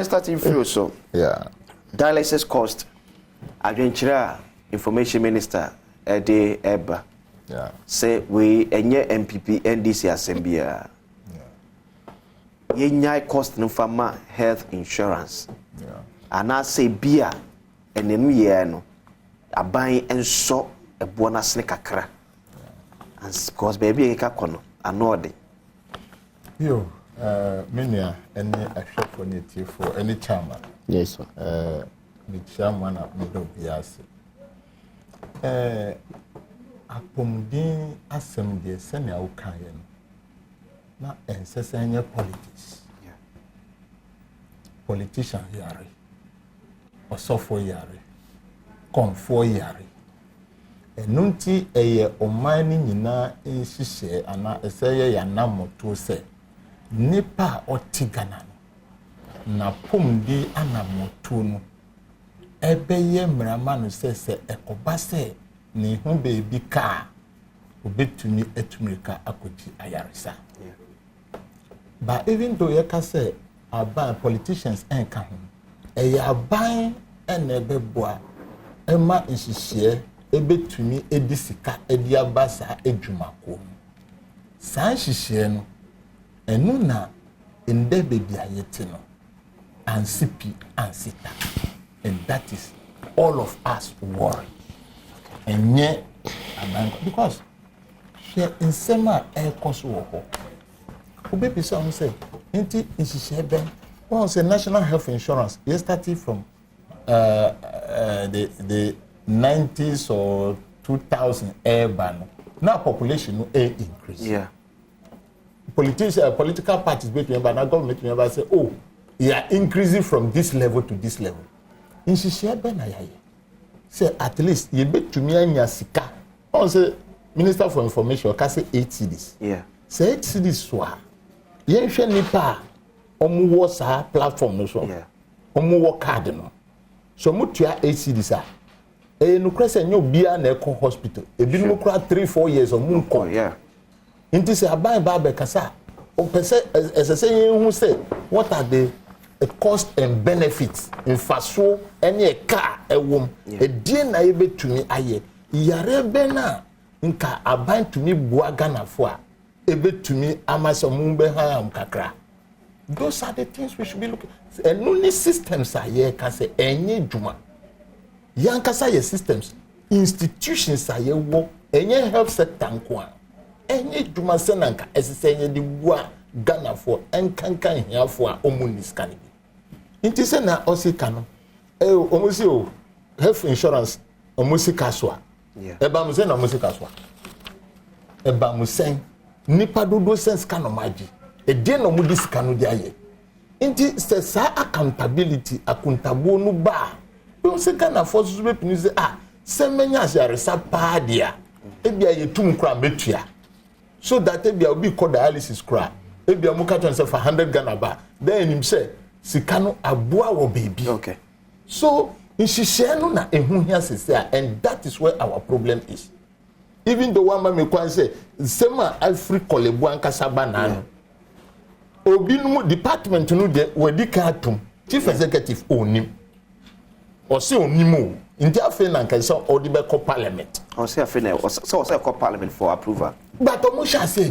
starting feel so. Yeah. Dialysis cost. Adventure information minister Ede Eba. Yeah. Say we enye MPP NDC assembia. Yeah. Yenye cost no farmer health insurance. Yeah. And I say beer and enu ye no. Aban enso ebona sne kakra. And because baby e ka kono anode. Yo, Minia, any except for native for any chairman. Yes, sir. The chairman of Middle Biasi. Apomdin assembly, senior Okayan. Not incessant politics. Politician yari. Or so for yari. Come for yari. Nunti eye omani nyina nhihye ana eseye ya namoto se nipa otigana na pomdi anamoto no ebeye mrama no se ekoba se ne hu bebi ka obetumi etumrika akoti ayaresa but even though you can say aban politicians enka ho eye aban enebeboa ema nhihye ebetumi edisika ediabasa edwumako san hihye no enu na ende bebi ayete no ansipi ansita and that is all of us worry enye because she insema ekoso wo obebi so say enti nhihye ben one say national health insurance they started from the 90s or 2000 urban now population no increase. Yeah. Political parties between but now government member say oh you are increasing from this level to this level. In share ben ayaye. Say at least you bet to me anya sika. On say minister for information can say 8 cedis. Yeah. Say 8 cedis so. Yen hwe nipa omu wo sa platform no so. Yeah. Omu wo card no. So mutua 8 cedis a no krese nyo bia na eko hospital ebi no kura 3-4 years of munko yeah inti se aban ba be kasa o pese esese yin hu say what are the cost and benefits in faso any car ewom edie na ye betumi aye yare be na nka aban tumi bua Ghana fo a ebetumi amasa mumbe ha kakra. Those are the things we should be looking. And only systems are here can say enye juma. Yankasa ye systems, institutions are here work enye health sector nko a. Enye juma senanka esese di bua Ghana fo enkankan hia fo a omunis kan bi. Nti se na osika no omusi o health insurance omusi kaswa. Eba mu se na omusi kaswa. Eba mu sen nipa dodo sense kan no maji. Ede no mu disika no dia ye. Nti se sa accountability accountable no ba. We se Ghana fo so be pini se se menya asaresa pa dia. Ebia ye tum kra metua. So that ebia obi call dialysis kra. Ebia mu ka ton se for 100 Ghana ba. Then him say sika no aboa wo baby. Okay. So nhihye no na ehu hia sese and that is where our problem is. Even the one me kwan say sema Alfred Kolebu ankasaba na no. Obi no department no de wadi ka atom chief executive onim. O se onimo nti afi na nkansa o de be call parliament. O se afi na so call parliament for approval. But omo sha say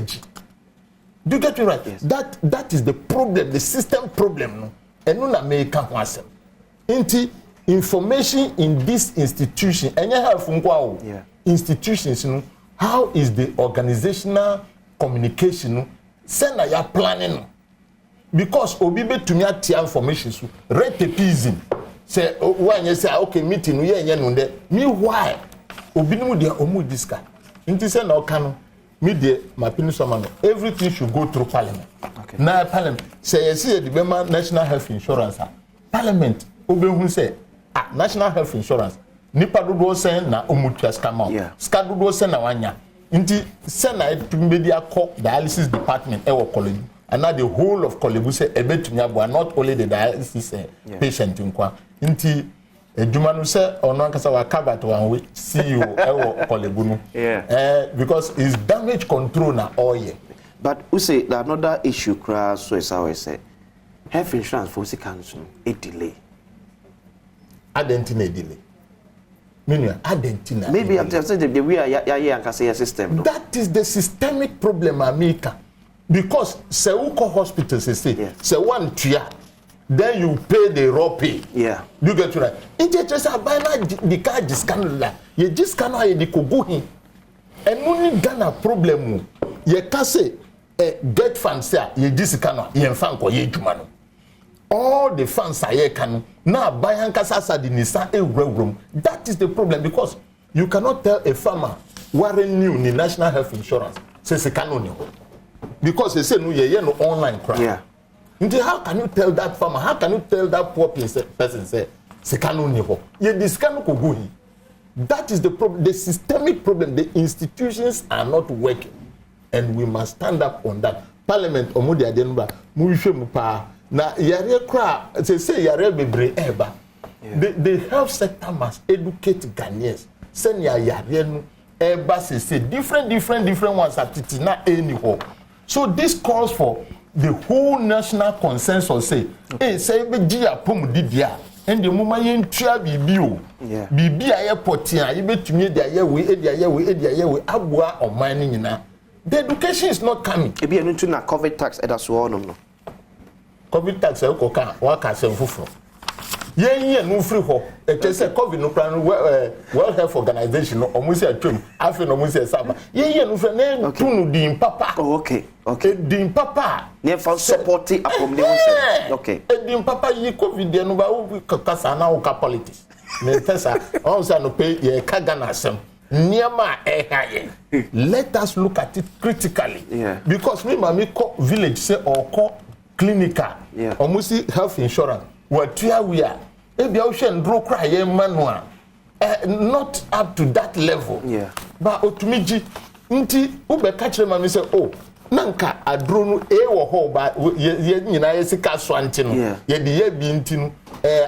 do you get me right? Yes. That is the problem, the system problem no. Enu na me ka ho asem. Nti information in this institution enye help nkwa o. Yeah. Institutions no, how is the organizational communication no? Send na ya planning no. Because obi betumi atia information so retepism say when you say okay meeting no ye no de me why obi no de omu discuss nti say na oka no me de mapini so no everything should go through parliament. Okay. Na parliament say you see the Bema national health insurance parliament obi hu say national health insurance nipa dodo sen na omutua scam. Yeah. Ska dodo sen na wanya nti say na tumbe akọ dialysis department e wo college. And now the whole of Kolebu say ebetumi abo not only the dialysis patient nkwa nti edwuma no say ono ankasa wa cover to one way CEO ewo Kolebu no. Yeah. Because it's damage control na all year. But we say that another issue crash so is how I say health insurance for council a delay. Adentina delay. Meaning adentina. Maybe I'm just saying the way I say system. No? That is the systemic problem America. Because say uko hospitals say one tia then you pay the raw pay. Yeah. You get to right. It just buy na the car discount la. You discount na the koguhi. And only Ghana problem ye ka say get funds say ye discount ye fan ko ye djuma no. All the funds are ye kan na buy hankasa sa the Nissan ewurawuram. That is the problem because you cannot tell a farmer warren new ni national health insurance say se kanoni. Because they say no ye no online crime. Yeah. How can you tell that farmer? How can you tell that poor person say sekano ni ho? Ye diskano ko go hi. That is the problem, the systemic problem. The institutions are not working. And we must stand up on that. Parliament omudi adenba mu hwe mu pa na yare kra say yare bebre eba. The health sector must educate Ghanaians. Send yare no eba say different ones at titina anyhow. So this calls for the whole national consensus say, hey, say be dia pom didia, and the mama yen tria bibio. Bibi aye potia, you betumi dia ye we, edia ye we, abua or mining na. The education is not coming. E be enu to na COVID tax eda so no. COVID tax e ko kan wa ka sem fufuro. Yen no free ho. E say COVID no plan World Health Organization no omusi atwem, afi no omusi saba. Yen no free na tunu din papa. Oh, okay. Okay. Din papa. Ne for supporting accommodation. Okay. Din papa yi COVID no ba wo kasa na wo ka politics. Ne tesa on say no pay ye ka Ghana asem. Niama ehaye. Let us look at it critically. Yeah. Because me mami ko village say or ko clinical. Yeah. Omusi health insurance. What we are. Ebia wo hwe ndro kra ye manual. Not up to that level. Yeah. But otumiji nti wo be ka kire mami say oh nanka adro no wo ho ba ye nyina ye sika so anti no ye de ye bi nti no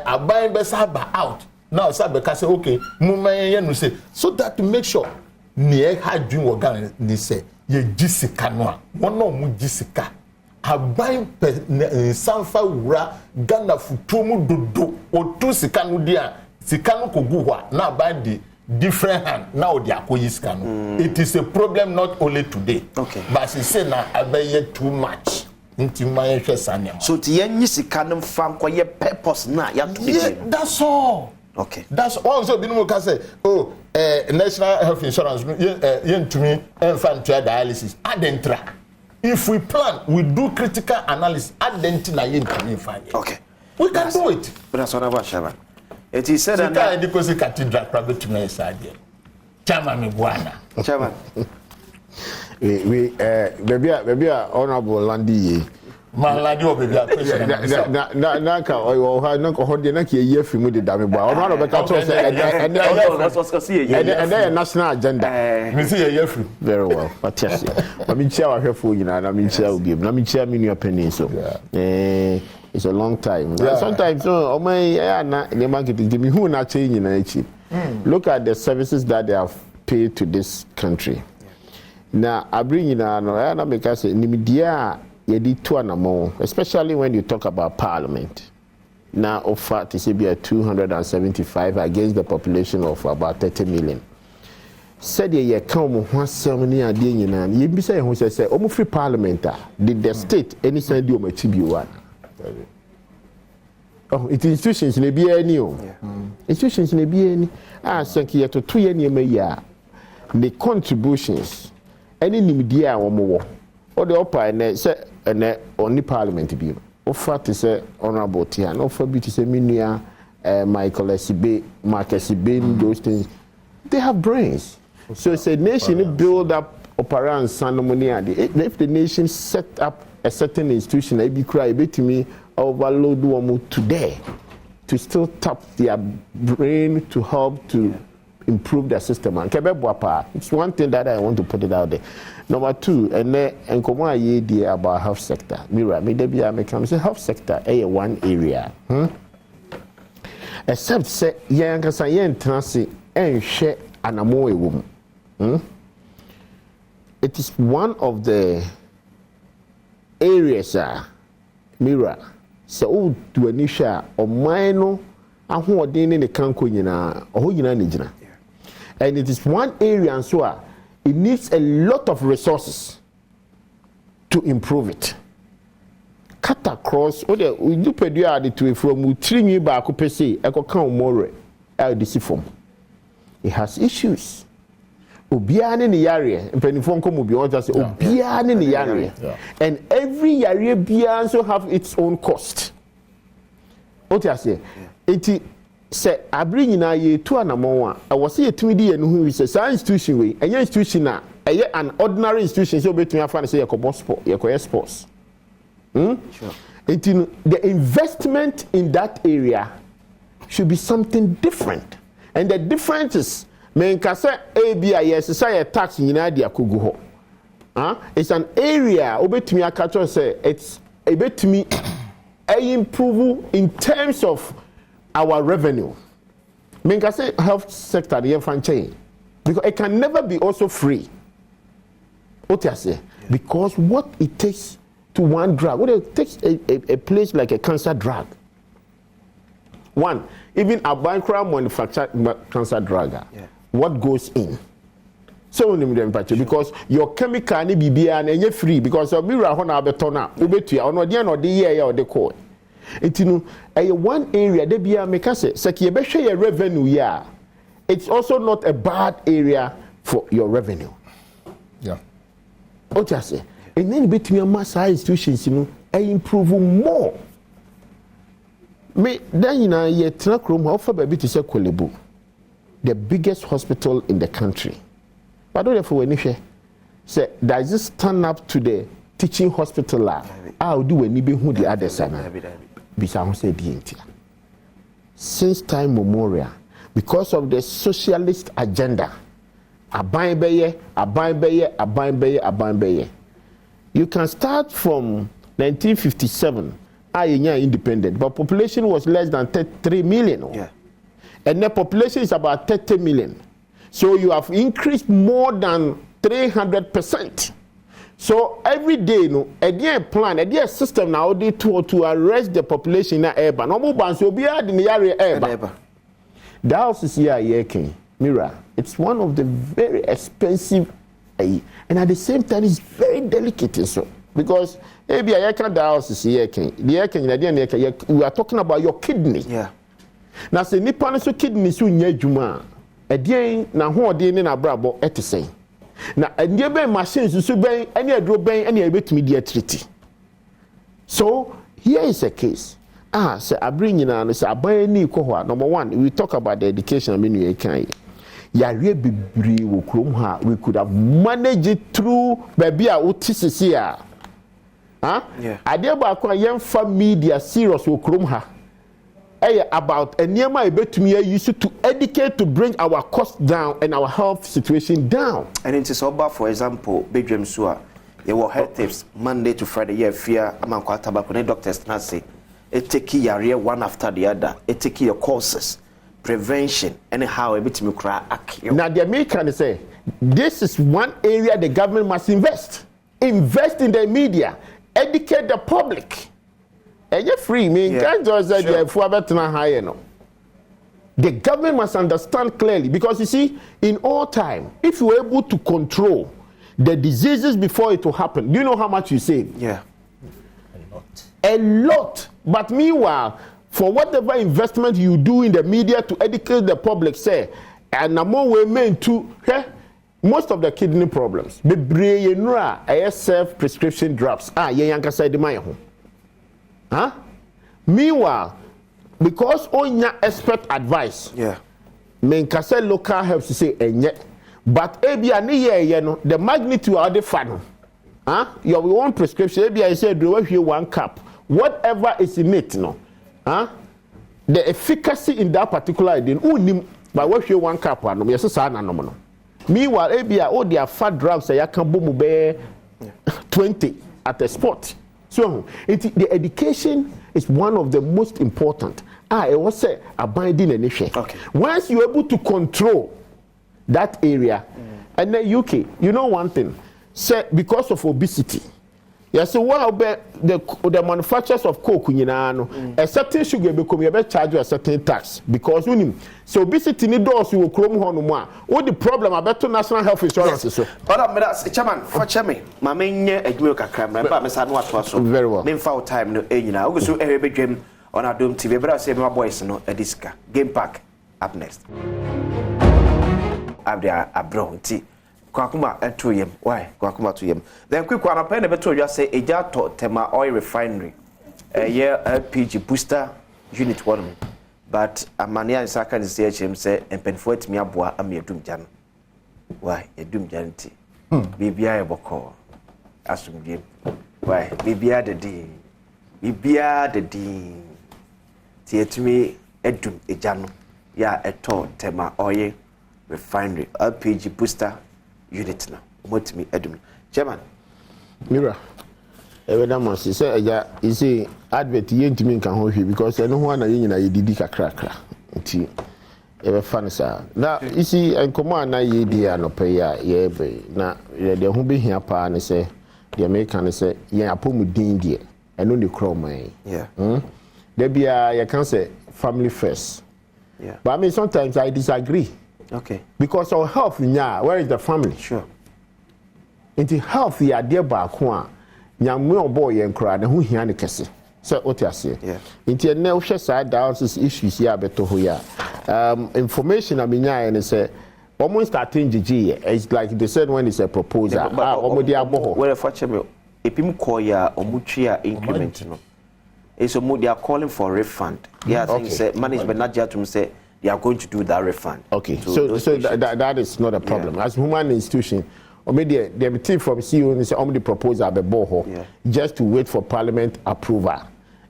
aban be sa ba out now say be ka say okay mu man ye no say so that to make sure ne ha dwun wo gan ni say ye gisika no a wono mu gisika aban sanfa wura Ghana futumu dodo otu sika no dia sika no kogu ho na aban di different hand now they are going. It is a problem not only today. Okay. But she say now I too much. So the yenisi canum farm kwa ye purpose na ya to be. Yeah, that's all. Okay. That's also been more can say, oh, national health insurance yen to me and dialysis. Adentra. If we plan, we do critical analysis, adentra yen to me fine. Okay. We can do it. But that's what about Shaban. It is said that I because cathedral private to me side. Chairman Miguana. Chairman. Baby, honorable Landy. Maladi obi na ka o ha na ko hode na ke ye fi mu de dame ba o no be ka to say and national agenda me see ye fi very well but yes I mean chair ahwefo nyina na me chair obi na me chair me new penny so it's a long time sometimes o my na the market give me who na change nyina echi look at the services that they have paid to this country now I bring nyina no na make us nimidia especially when you talk about parliament. Now, offer to be 275 against the population of about 30 million. Said ye come one ceremony and you be saying who says, almost free parliament. Did the state any send you a one? Oh, it's institutions in a BNU. Institutions in a BNU. Ah, thank you to 2 years. The contributions, any media or more. Or the upper and say and only parliament be offer to say honorable Tian, offer be to say Minia, Michael Esibe, Marcus Esibe, those things. They have brains. So it's a nation build up Opera and Sanomonia. If the nation set up a certain institution, I be cry bit to me overload one today to still tap their brain to help to improve the system. And it's one thing that I want to put it out there. Number 2, and come on ye about health sector. Mira, me debi I come say health sector one area. Except say young kasa yen transi and share anamo e wom. It is one of the areas Mira. So to anisha o mine ahoɔden ne kanko nyinaa ɔhɔ nyinaa ne gyina. And it is one area and so it needs a lot of resources to improve it. Cut across all the we do pedua to from utrinyi ba ko pese ekoka more LDC form. It has issues. Obia ne yare mpanifo nko mu bi on just say obia ne yare. And every yare bia also have its own cost. What you say? It say abri nyina ye tu anamon a was ye tumi di enu hu say science institution we enya institution na an ordinary institution so betumi afa say yakobo sport yakoye sports sure. The investment in that area should be something different, and the difference is men ka say abia yes say tax nyina di akogu ho it's an area obetumi akacho say it's a betumi improve in terms of our revenue. Mean can say health sector the franchise because it can never be also free. What you say? Because what it takes to one drug, what it takes a place like a cancer drug. One, even a bankrupt manufactured cancer drug. What goes in? So because your chemical ni bibia and you free because your mirror hona betona ubetua ono dia no de ye or de call. Itinu one area de bia make say seki be hwe your revenue ya. It's also not a bad area for your revenue. Yeah. What you say? And then between mass institutions improve more. Me then ye trakrom offer baby to say Kolebu, the biggest hospital in the country. But don't for when you say does this stand up to the teaching hospital I'll do any be who the other side. Bisa say the since time memorial, because of the socialist agenda, you can start from 1957 independent, but population was less than 3 million. Yeah. And the population is about 30 million. So you have increased more than 300%. So every day, again plan, again system now to arrest the population in urban. No more bands will be in the area urban. The house is here, Mira, it's one of the very expensive, and at the same time, it's very delicate. So because maybe I can't dialysis here, we are talking about your kidney. Yeah. Now, say nipa so kidney so nya adwuma a dey na ho ode ne na brabo etesen. Na ndie ben machines so ben ene aduro ben ene ebetumi dia treat. So here is a case. Say abri nyina no say aban ni ko ho. Number one, we talk about the education menu e kan. Yare bibiri wo krom ha, we could have managed it through baby a utisisi a. Yeah. Ade ba kwa yemfa media serious wo krom ha. About a nearby betumi use to educate to bring our costs down and our health situation down. And it is about, for example, Badwam Sua, you will health tips Monday to Friday. Yeah, fear among tobacco doctors not say it take your one after the other. It take your courses, prevention, anyhow a bit me cry. Now the Americans say this is one area the government must invest in the media, educate the public. And you're free, me. Can't just say the government must understand clearly, because you see, in all time, if you're able to control the diseases before it will happen, do you know how much you save? Yeah, a lot. But meanwhile, for whatever investment you do in the media to educate the public, say, and more women to most of the kidney problems, the brain, self prescription drugs. Meanwhile, because on your expert advice, men can say local helps to say but the magnitude of the fun, your own prescription, maybe I said do you 1 cup, whatever is in it, the efficacy in that particular idea, by what you 1 cup, meanwhile, all their fat drugs, I can boom 20 at the spot. So the education is one of the most important. I was say abiding an issue. Okay. Once you're able to control that area, and then UK, you know one thing, say because of obesity. Yes, so what about the manufacturers of coke, a certain sugar become a charge a certain tax because so obesity need those who chrome honuma. What the problem about national health insurance? So, Chairman, for Chairman, my main crime, but Miss Anwat very well. Main foul time no age so every game on Adom TV, but I say my boys no a disc game pack up next. Abdia Abronti. Kwakuma 2 yem. Why? Kwakuma 2 yem. Then quick one up and beto just say eja to tema oil refinery. A year LPG booster unit 1. But amania saka ni CHM say empenfo etimi aboa am yedum jan. Why? Yedum janti. Bibia e boko. Asumdie. Why? Bibia de di. Bibia de di. Ti etimi edum ejano. Ya eto tema oil refinery LPG booster unit now. What me Adom. Chairman. Mira. Evedama say eja you see advert yentimi nka ho hwe because eno ho na yenyina yedidi kakrakra. Nti ebe fan sa. Na you see enkomo na yedi anope ya yebe na de ho be hia pa ne say the American say yen apomudin die eno ne kroman. Yeah. There be you can say family first. Yeah. But I mean sometimes I disagree. Okay. Because our health, where is the family? Sure. Into health, ya dear Bakwa, young boy and cry, and who he and Cassie. So, what I say? Yeah. Into a no side dialysis issues here, better who ya. Information, I mean, and say, almost starting GG, it's like they said when it's a proposal. Well, fortunately, if you call ya or mutual increment, it's a they are calling for refund. Yeah, I think say management not just to say. They are going to do that refund. Okay, so that is not a problem. Yeah. As human institution, or maybe the team from CEO is only proposal be boho just to wait for Parliament approval.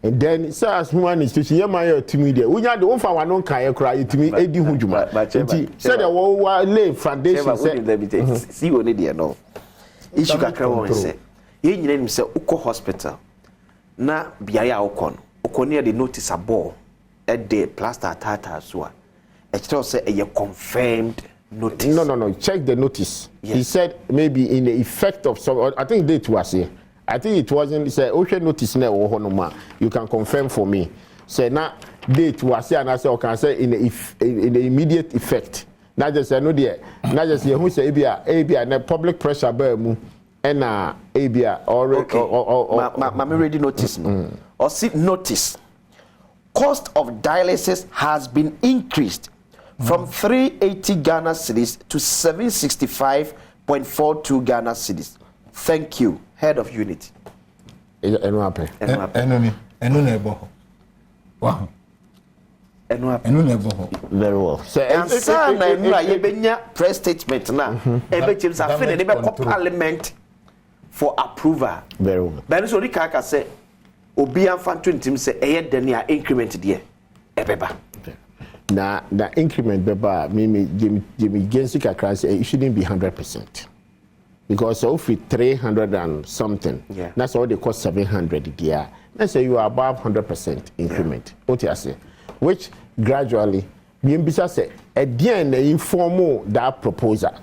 And then so as human institution, you might team media. We have the one for one can cry to me Eddie Hujuma. But so the one lay foundation see what they no. Issue kakra say. Ye nyina nim say uko hospital na biaya ukon. Ukonia the notice a ball at the plaster tata so. It say a confirmed notice. No. Check the notice. Yes. He said maybe in the effect of some. I think date was here. I think it wasn't. He said, "Okay, notice now or honoma. You can confirm for me." Say now date was here, and I say, "Okay, say in the immediate effect." Not just no dear, not just who say ABA, and public pressure by mu, and ABA or already notice. Or see notice. Cost of dialysis has been increased from 380 Ghana cedis to 765.42 Ghana cedis. Thank you, head of unit. Wow. Very well. So, press statement now. Parliament for approval. Very well. But so Rikaka say, Obian Fantin Tim say, Denia increment dear. Ebeba. Now, the increment, Beba, Jimmy Gensika class, it shouldn't be 100%. Because if it's 300 and something, that's all they cost 700 there. Let's say you are above 100% increment. What you say? Which gradually, Bimbisa say, at the end, they inform that proposal.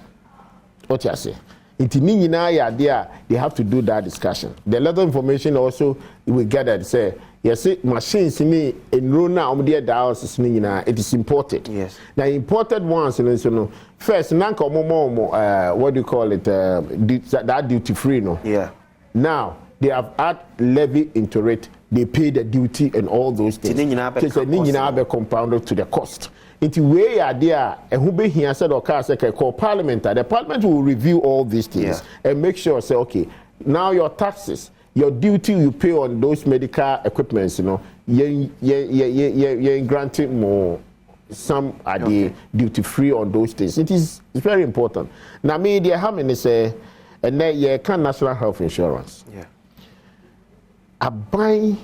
What you say? They have to do that discussion. The other information also we gathered say, yes, machines in Rona dialysis, it is imported. Yes. Now imported ones, first, what do you call it? That duty free, no? Yeah. Now they have add levy into it. They pay the duty and all those things. It's a compounded to the cost. Into way idea and who be here said or call parliament. The parliament will review all these things and make sure say okay, now your taxes, your duty you pay on those medical equipments, you're granting more. Some are the duty free on those things. It's very important. Now media how many say and then you can national health insurance. Yeah. Are buying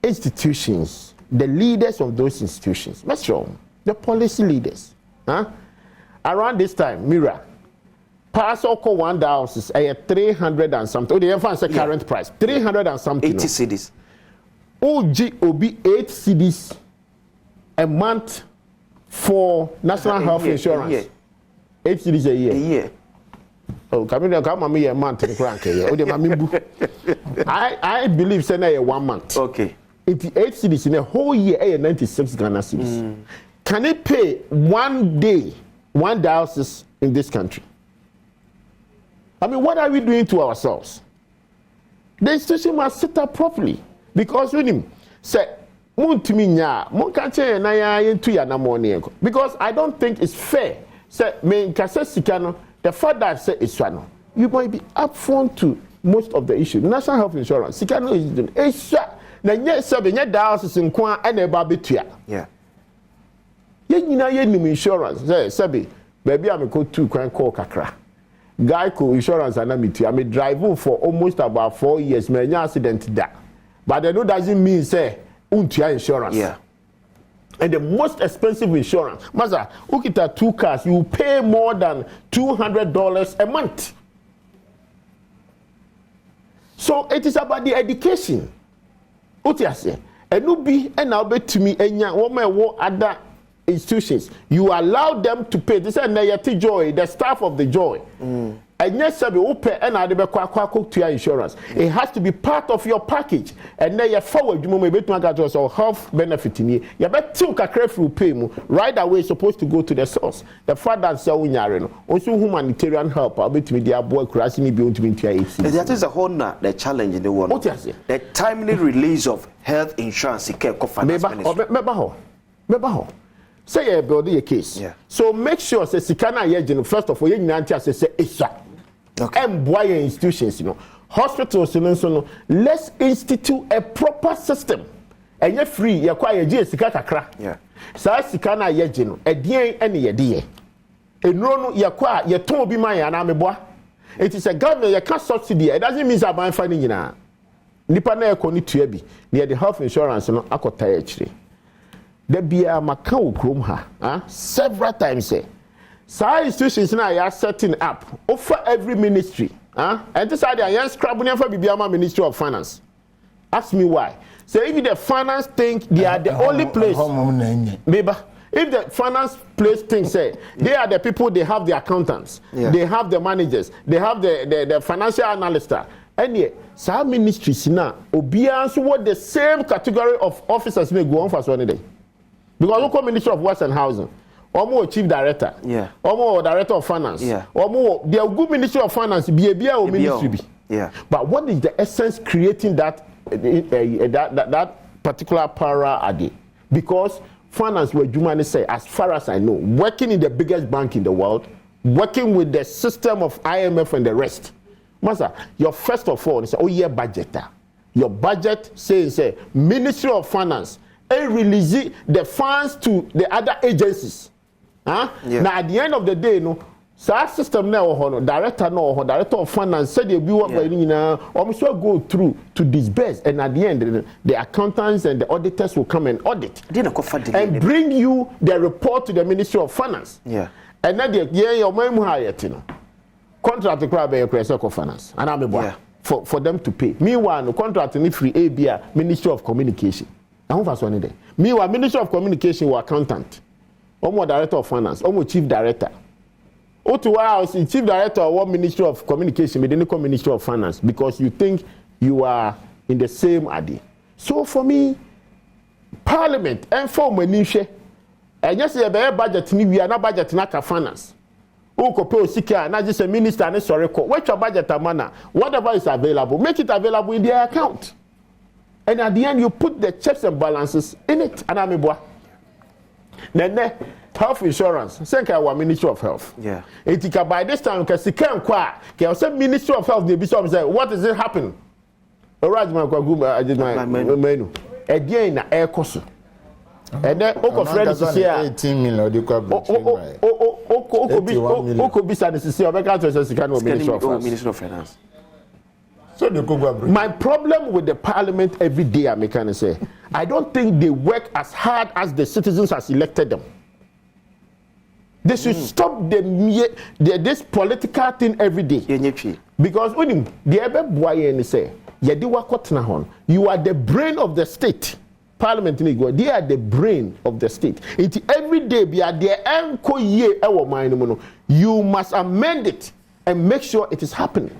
institutions, the leaders of those institutions, make sure the policy leaders, around this time, Mira, pass oko 1 dialysis, 300 and something. Oh, the infant current price, 300 and something. 80 cedis. OB 8 cedis a month for national health insurance. 8 cedis a year. A year. Oh, come a month in I believe say 1 month. Okay. 88 cedis in a whole year, 96 Ghana cedis. Can it pay 1 day, 1 dialysis in this country? I mean, what are we doing to ourselves? The institution must sit up properly because when him say, because I don't think it's fair. Say, the fact that say it's one, you might be upfront to most of the issue. National health insurance, Sikano is doing dialysis in Kwan and a babitua. Yeah. You insurance. Say, Sabi, baby, I'm going to call Kakra. Geico insurance and I may drive for almost about 4 years, may accident that. But that doesn't mean say untia insurance. Yeah. And the most expensive insurance, Maza, look at 2 cars, you pay more than $200 a month. So it is about the education. What you say? And no be and now bet to me and other institutions. You allow them to pay. This is joy, the staff of the joy. And yes, be open and I to your insurance. It has to be part of your package. And then you forward you may be or health benefit in you. You better pay right away supposed to go to the source. The fact that also humanitarian help I'll be to me their boy crashing beyond me to that is a whole the challenge in the world. What you say? The timely release of health insurance say building a case. Yeah. So make sure say Sikana Yejin first of all you need to say Isha. Okay. And boy institutions, hospitals, let's institute a proper system. And you're free, you're quite a Sika Kakra. Yeah. So Sikana Yejin, a DA and a DA. And no, you're quite, you're to be my anameboa. It is a government, you can't subsidy. It doesn't mean I'm finding you now. Nipa na ekoni tuabi near the health insurance no akota actually. The bia maka okrom ha several times say some institutions now are setting up over every ministry and this are the scrabbing for Bibiama Ministry of Finance. Ask me why. So if the finance think they are the only place if the finance place things say they are the people, they have the accountants, they have the managers, they have the financial analysts. And yet, some ministries now obians what the same category of officers may go on for 1 day. Because local Ministry of Works and Housing, Omo chief director. Yeah. Omo director of finance. Yeah. Omo the good ministry of finance be a ministry be. Yeah. But what is the essence creating that that particular para ade? Because finance where Jumani say, as far as I know, working in the biggest bank in the world, working with the system of IMF and the rest. Master, your first of all, say, oh yeah, budgeter. Your budget says, Ministry of Finance, release the funds to the other agencies. Huh? Yeah. Now at the end of the day, no, so system now, director of finance said they be what almost go through to disburse, and at the end, the accountants and the auditors will come and audit and bring you the report to the Ministry of Finance. Yeah. And then your mom contract to grab a credit of finance, and I'm for them to pay. Meanwhile, no contract in free ABA Ministry of Communication. I hope that's one day. Meanwhile, Ministry of Communication or accountant, or director of finance, or chief director. Otuwa is chief director of what Ministry of Communication, but then Ministry of Finance, because you think you are in the same idea. So for me, Parliament and for Manisha, and yes, a budget we are not budget not finance. Uko sika not just a minister and sorry, what's your budget manner? Whatever is available, make it available in their account. And at the end, you put the checks and balances in it. And I'm a then health insurance, send our Ministry of Health. Yeah. Etika by this time, because can say Ministry of Health, they be say, what is it happening? Alright, I did my menu. Again, air cost. And then Oko Fred is here. 18 million. Oko Bisa is here. Ministry of Finance. So my problem with the Parliament every day, I can say, I don't think they work as hard as the citizens has elected them. They should stop this political thing every day. Because when the ever boy say, you are the brain of the state. Parliament, they are the brain of the state. Every day, you must amend it and make sure it is happening.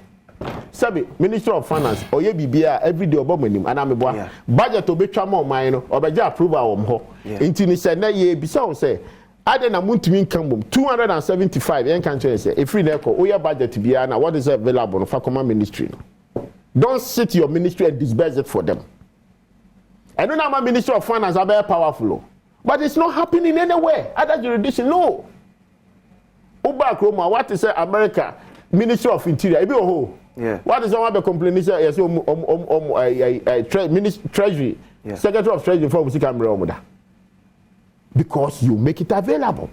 Sabi Minister of Finance oye bibia every day obo manim ana me boa budget obetwa mo man no obeja approval wo ho nti ni se na ye bisa wo se ade na muntumi nkan bom 275 yen kan chere se efri na eko oye budget bia na what is available no fa command ministry no. Don't sit your ministry and disburse it for them. I don't know my Minister of Finance are very powerful, but it's not happening anywhere other jurisdiction. No. Uba Kroma, what is America Ministry of Interior? Ibi oho. Yeah. What is someone complaining? Yes, Treasury, Secretary of Treasury for Musika. Because you make it available.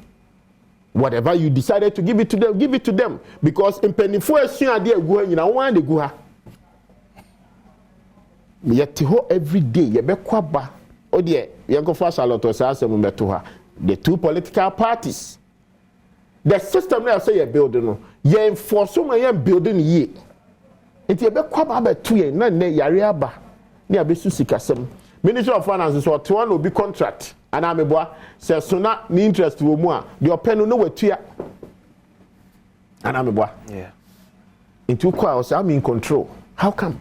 Whatever you decided to give it to them. Because in penny for a soon idea going, you know, one the guha. Yet every day, you be kwaba. Oh dear, you go for Charlotte or Sasa the two political parties. The system now say you're building, you enforce some building ye. It be kwaba be 2 years, na yare aba. Ni abesu sikasem. Ministry of Finance so to one will be contract. And I'm a boy, says so not me interest to more. The pen no way to and I'm a boy. Yeah. In 2 quarters, I'm in control. How come?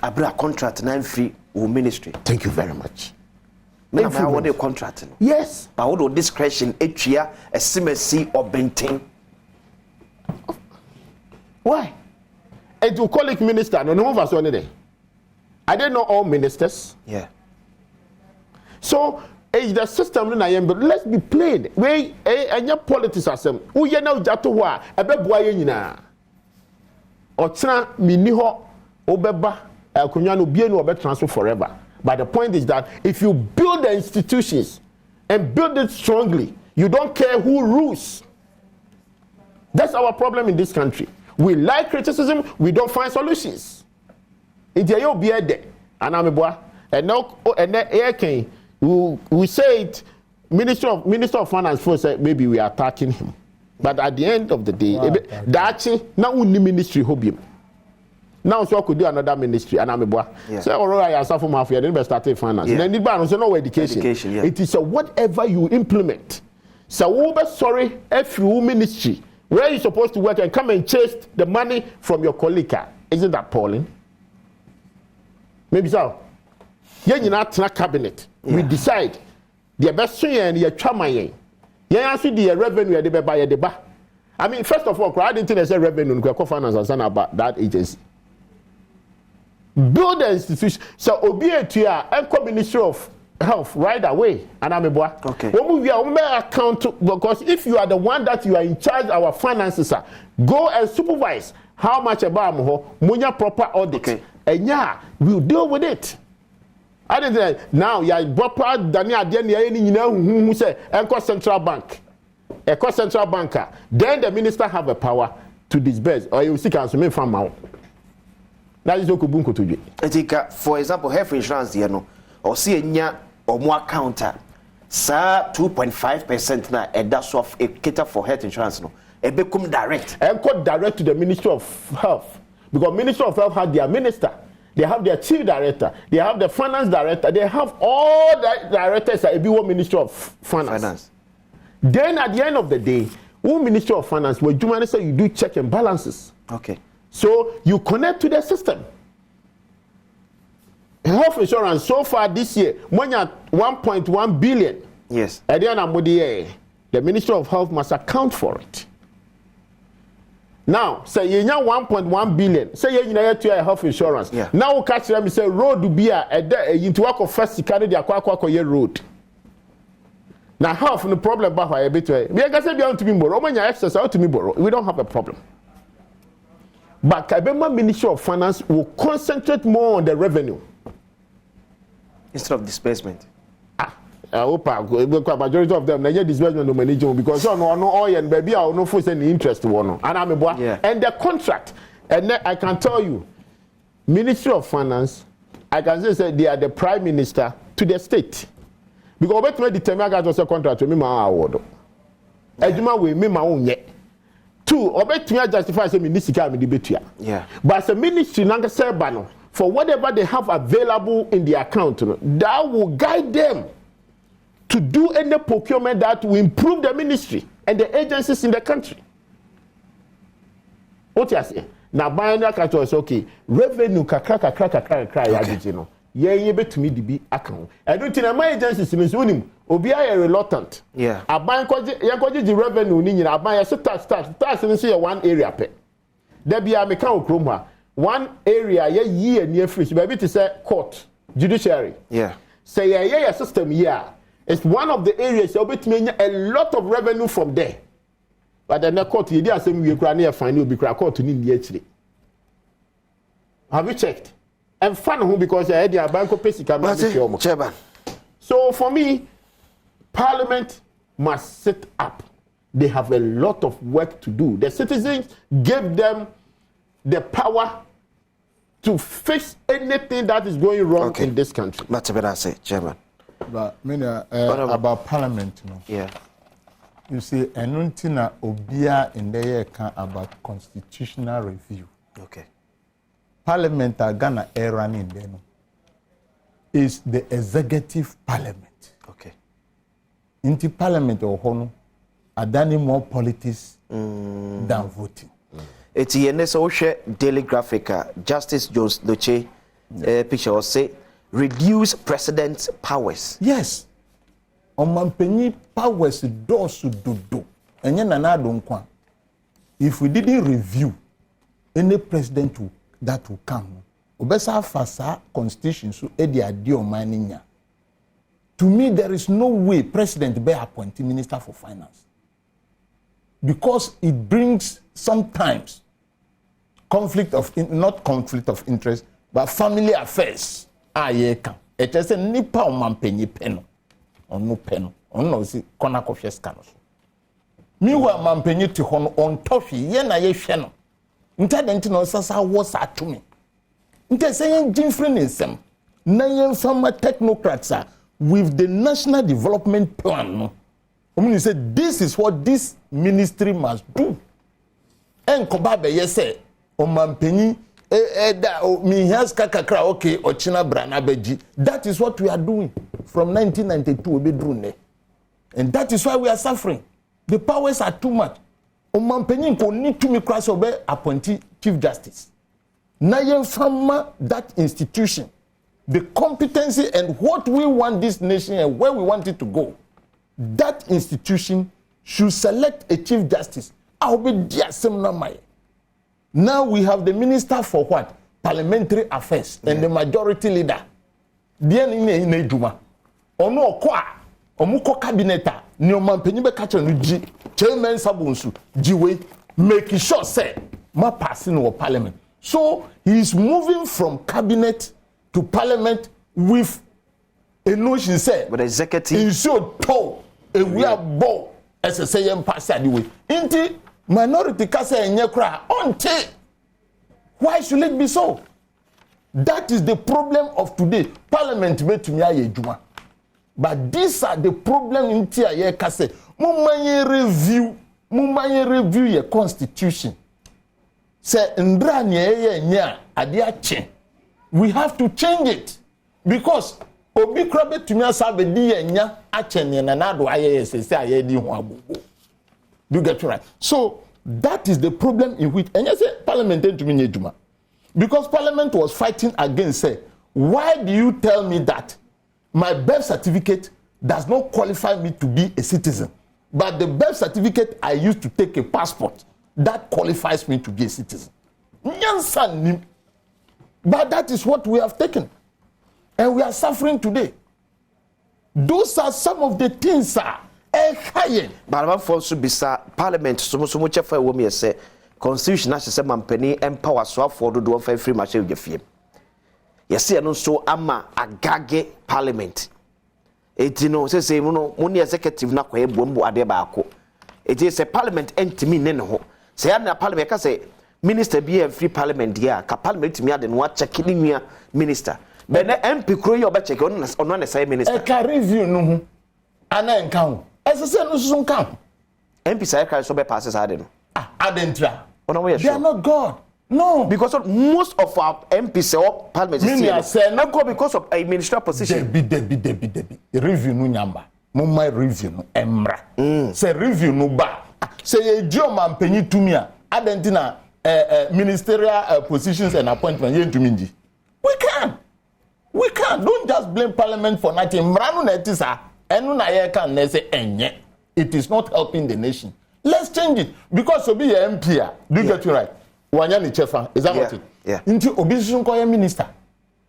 I bring a contract 9 free ministry. Thank you very much. Me I want a contract. Yes. But what discretion etria a CMC or Benting. Why? And to call it minister, no one was on it. I didn't know all ministers. Yeah. So the system na yem, but let's be plain. We and your politics are some. Who you know jato wa ebe boye nyina. Otra miniho obeba akunya no bie no obe transfer forever. But the point is that if you build the institutions and build it strongly, you don't care who rules. That's our problem in this country. We like criticism, we don't find solutions. It's your beard, and I'm a boy. And now, and then we say it. Minister of Finance first said maybe we are attacking him, but at the end of the day, that's now only ministry hobby. Now so I could do another ministry, and I'm a boy. So alright, I suffer mafia. Then we started finance. Then the ban no education. Yeah. It is whatever you implement. So we sorry if you ministry where you supposed to work and come and chase the money from your colleague. Isn't that appalling? Maybe so. You not cabinet. We decide the best and your chamaye. Yeah, see the revenue de by the ba. I mean, first of all, I didn't think there's a revenue in finance and about that agency. Build the institution. So Obietia and Ministry of Health right away. And I'm a boy. Okay. We are account because if you are the one that you are in charge of our finances, go and supervise how much about Munya proper audit. Okay. And yeah, we'll deal with it. I didn't say now you are proper Daniel who say Enco Central Bank. A central banker, then the minister have a power to disburse or you see councilman from out. That is okubunko to you. For example, health insurance, you know, or see a or more counter, sir, 2.5% now, and that's of a cater for health insurance. No, it become direct. And code direct to the Ministry of Health because Ministry of Health had their minister, they have their chief director, they have the finance director, they have all the directors at every Ministry of Finance. Then at the end of the day, who Ministry of Finance, where you say you do check and balances. Okay. So you connect to the system. Health insurance so far this year, money at 1.1 billion. Yes. At the end of the year, the Ministry of Health must account for it. Now, say you have 1.1 billion. Say you have to health insurance. Yeah. Now catch them say road to be into work of first carry the aqua road. Now, half the problem about a bit. We are going to be borrow. When you exercise to me borrow, we don't have a problem. But Kabema Ministry of Finance will concentrate more on the revenue instead of disbursement. I hope majority of them they disbursement no management because no oil and baby I no force any interest one. And I'm a boy. Yeah. And the contract, and I can tell you, Ministry of Finance, I can say they are the Prime Minister to the state. Because obet me determine that was a contract to me my award. Ejuma we me my own yet. Two, obet me justify say minister me debate. Yeah. But as a ministry nanga say bano for whatever they have available in the account, that will guide them to do any procurement that will improve the ministry and the agencies in the country. What you say? Now buying that catch us okay. Revenue kakra you know. Yeah, betumi di bi account. I don't think my agencies in Zonim obi are reluctant. Yeah. Aban kwaje the revenue ni nyina aban ya tax ni say one area pe. There be a meka okromha. One area ye near free. Maybe to say court, judiciary. Yeah. Say yeah system here. It's one of the areas you betumi a lot of revenue from there. But the court you dey asem we kra na fine obi kra court ni ndi akire. Have you checked? And fun who because I had the bank of Chairman. So for me, Parliament must sit up. They have a lot of work to do. The citizens gave them the power to fix anything that is going wrong in this country. Much better say, Chairman. But about Parliament, you know. Yeah. You see, Enuntina Obia in the year about constitutional review. Okay. Parliament Ghana running there is the executive parliament. Okay. Into parliament or hono are done more politics than voting. It's in social daily graphic Justice Jones Doche picture or say reduce president's powers. Yes. On Mampenyi powers does do. And then if we didn't review any president that will come. Obesa fasa constitution so edi adio maninya. To me, there is no way president be appointed minister for finance. Because it brings sometimes not conflict of interest, but family affairs. Ayeka. It is a nipa o mampenyi peno. On no peno. On no si kona kofie scanos. Miwa mampenyi ti hono on tofi ye na ye hwe no. Intendent no sasa was at to me. Inte saying different na yen farmer technocrats with the national development plan. I mean, say this is what this ministry must do. En kobabe yese o mampenyi mi has kakakra okay ochina brana beji. That is what we are doing from 1992 we be drune. And that is why we are suffering. The powers are too much. Omampenyin ko need to me cross obey appointee chief justice. Na yen fama that institution, the competency and what we want this nation and where we want it to go. That institution should select a chief justice. I'll be dear similar. Now we have the minister for what? Parliamentary affairs and the majority leader. Dear in Juma. Ono kwa omuko cabineta ni omanpanyi be catch no gi chairman sabunsu giwe make sure say ma passing no parliament. So he is moving from cabinet to parliament with a notion say but executive in so tall we are bow as a say pass anyway. Inti minority kasa enye kra onte. Why should it be so? That is the problem of today. Parliament betumi aye juma. But these are the problem in tia ye kase. Mumanye review your constitution. Say ndra nye nya adia chen. We have to change it because obi krabe tumi asabe di nya achen na na do aye say aye di ho agogo. You get right? So that is the problem in which and you say parliament tumi nye juma. Because parliament was fighting against say, why do you tell me that my birth certificate does not qualify me to be a citizen, but the birth certificate I used to take a passport that qualifies me to be a citizen? But that is what we have taken, and we are suffering today. Those are some of the things, sir. But I'm for parliament. So much for women say. Constitution as say mampani empower so for do one free marshal of fie. Yes, no so ama agage parliament. It you know say no money executive na kwa ebombo ade baako. It is a parliament entimi ne ho. Say na parliament ka say minister be free parliament dia ka parliament mi ade no check ni minister. Be na MP kro ye oba check on na say minister. E ka review no ho. Ana nka ho. Ese say no so nka ho. MP say ka so be passes ade no. Adentra. They are not God. No. Because most of our MPs or parliament say not go because of a ministerial position. Debi. Review no nyamba. Mumma review no emra. Say review no ba. Say a Joe man penny to me. Adentina ministerial positions and appointment yen to minji. We can. Don't just blame parliament for nothing. Mranu netisa. Enu na ye can say enye. It is not helping the nation. Let's change it because Obi MP. Do you get it right? Wanyani Chefa, is that what it? Yeah. Into Obi minister.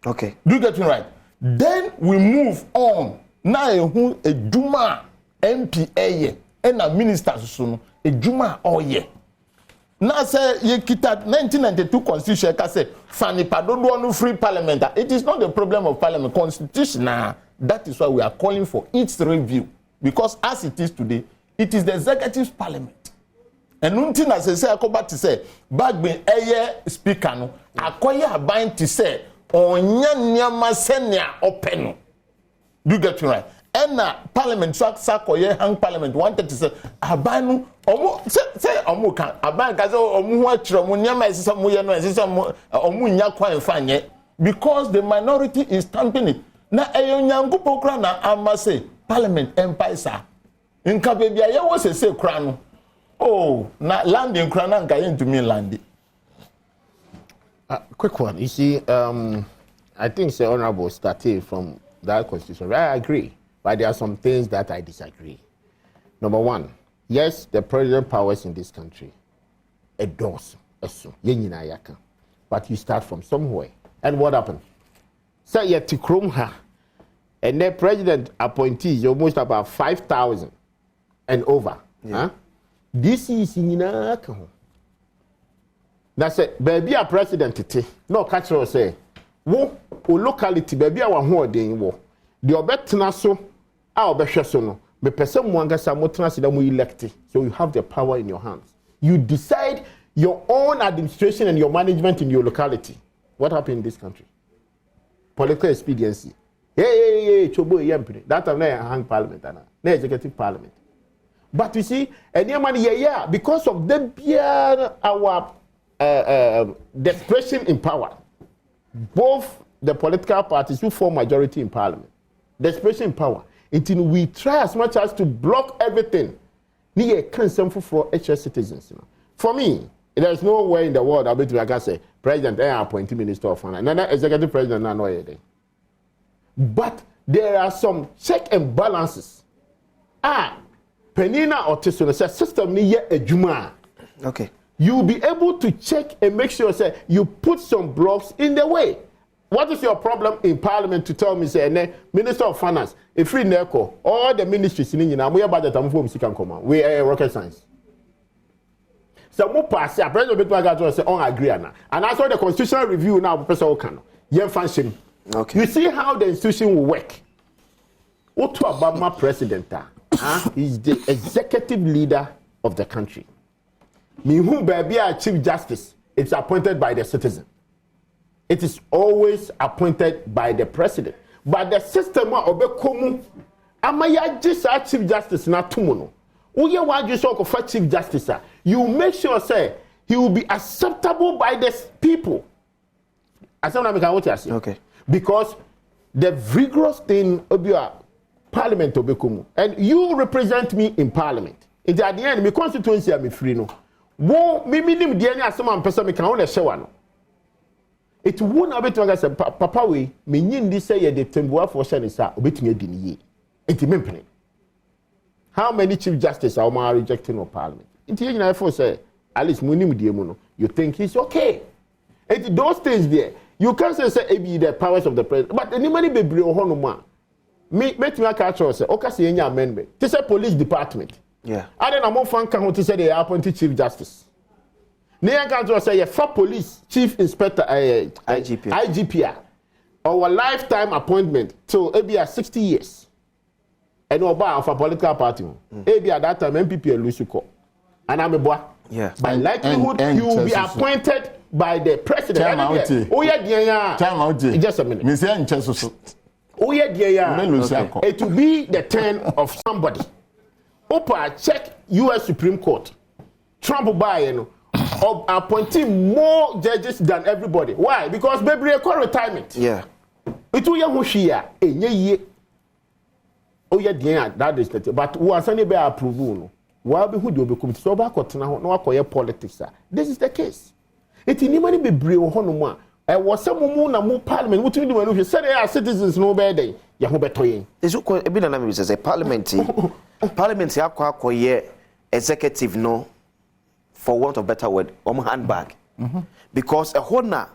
Okay. Do you get it right? Then we move on. Now who a Juma MP and a minister soon a Juma all year. Now say ye kita 1992 constitution ka say Fanny Padodo no free parliament. It is not the problem of parliament constitution. That is why we are calling for its review because as it is today. It is the executive's parliament. And nothing as I say, I come back to say, back when a speaker no, akoye aban to say, onya nyama senya open. Do you get me right? And parliament sakoye hang parliament wanted to say, abanu omu say omu kan aban ka say omu ho atro mu nyama esisa mu ye no esisa omu nya kwan fanye because the minority is stamping it. Na eyo nyangupo kra na ama say parliament empire sir. Nka baby aye wo se kra no oh na landing kra na nka yen to me land. Quick one. You see I think the honorable started from that constitution. I agree, but there are some things that I disagree. Number one, yes, the president powers in this country endorse but you start from somewhere. And what happened? So you to Chrome her and the president appointees almost about 5,000 and over. Yeah. Huh? This is in that's it. Baby, a president, no catch or say, wo o locality, baby, our whole day in war. The obetna so, our beshasono, the person wangasa motnas that we elected. So you have the power in your hands. You decide your own administration and your management in your locality. What happened in this country? Political expediency. Hey, chobo yempire. That time I hang parliament, na executive parliament. But you see, any money, because of them, our desperation in power, both the political parties who form majority in parliament, desperation in power, until we try as much as to block everything. We can't for HS citizens. For me, there is no way in the world I'll be to say president and appointed minister of finance, and executive president not know. But there are some check and balances. penina otiso say system ni ye adwuma. Okay. You'll be able to check and make sure say you put some blocks in the way. What is your problem in parliament to tell me say Minister of Finance, a free NECO, all the ministries in India, we are budget and form can come on. We are rocket science. So more pass a president of say on agree and as for the constitutional review now Professor Okano. Function. Okay. You see how the institution will work. What to Obama president is the executive leader of the country. Me who baby a chief justice, it's appointed by the citizen. It is always appointed by the president. But the system of Obekomu, amaya just chief justice not tumuno. Uye waju so for chief justice, you make sure say he will be acceptable by the people. As I'm not what you say. Okay. Because the vigorous thing of your parliament Obekomu, and you represent me in parliament. It's at the end, my constituency I'm free no. Wo me minim die ni asem am pese me kan wona hye wa no. It won abetu ga say papa we me nyin di say ye de temboa for hye ni sa obetun adi ni ye. Enti mempene. How many chief justice are ma rejecting of parliament? Enti ye nyina for say at least munim die mu no. You think he's okay. Enti those things there. You can say be the powers of the president. But anybody be bri ho no ma. Me metimi aka cho say o ka say nya amendment. This is police department. Yeah. I don't know fan can to say they appointed chief justice. Near can say for police chief inspector IGP. Our lifetime appointment till maybe 60 years. And no for political party. Maybe at that time MPP and Lusuko. And I'm a boy. Yeah. By likelihood you will be appointed by the president. Oh yeah, time out. Just a minute. Oh yeah, it will be the turn of somebody. Opa check US Supreme Court. Trump buy of appointing more judges than everybody. Why? Because baby call retirement. Yeah. It will ya hushia ye. Oh yeah, dear, that is the but who are sending be approval no. Why be who do be come so back na no akoye politics. This is the case. It ni many be brave ho no mo. Was some na mo parliament what do you say they are citizens no be dey. Ya ho betoyin. Ezo ko ebi na me say parliament. Parliament akoye executive no for want of better word handbag. Because a hona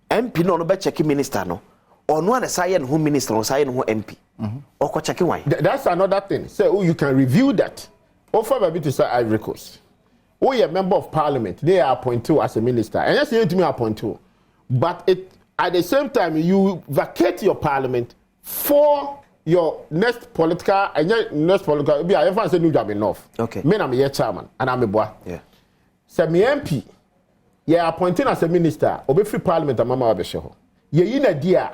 MP no be check minister no or no an assign who minister or assign who MP or ko check why. That's another thing. So you can review that. Offer baby to say Ivory Coast. Oh, you're a member of parliament. They are appointed as a minister. And yes, you to me appointed. But at the same time, you vacate your parliament for your next political be I ever say new job enough. Okay. Me I'm a chairman and I'm a boy. Yeah. So me MP, you're appointed as a minister, obe free parliament and mama abesheho. Ye in a dia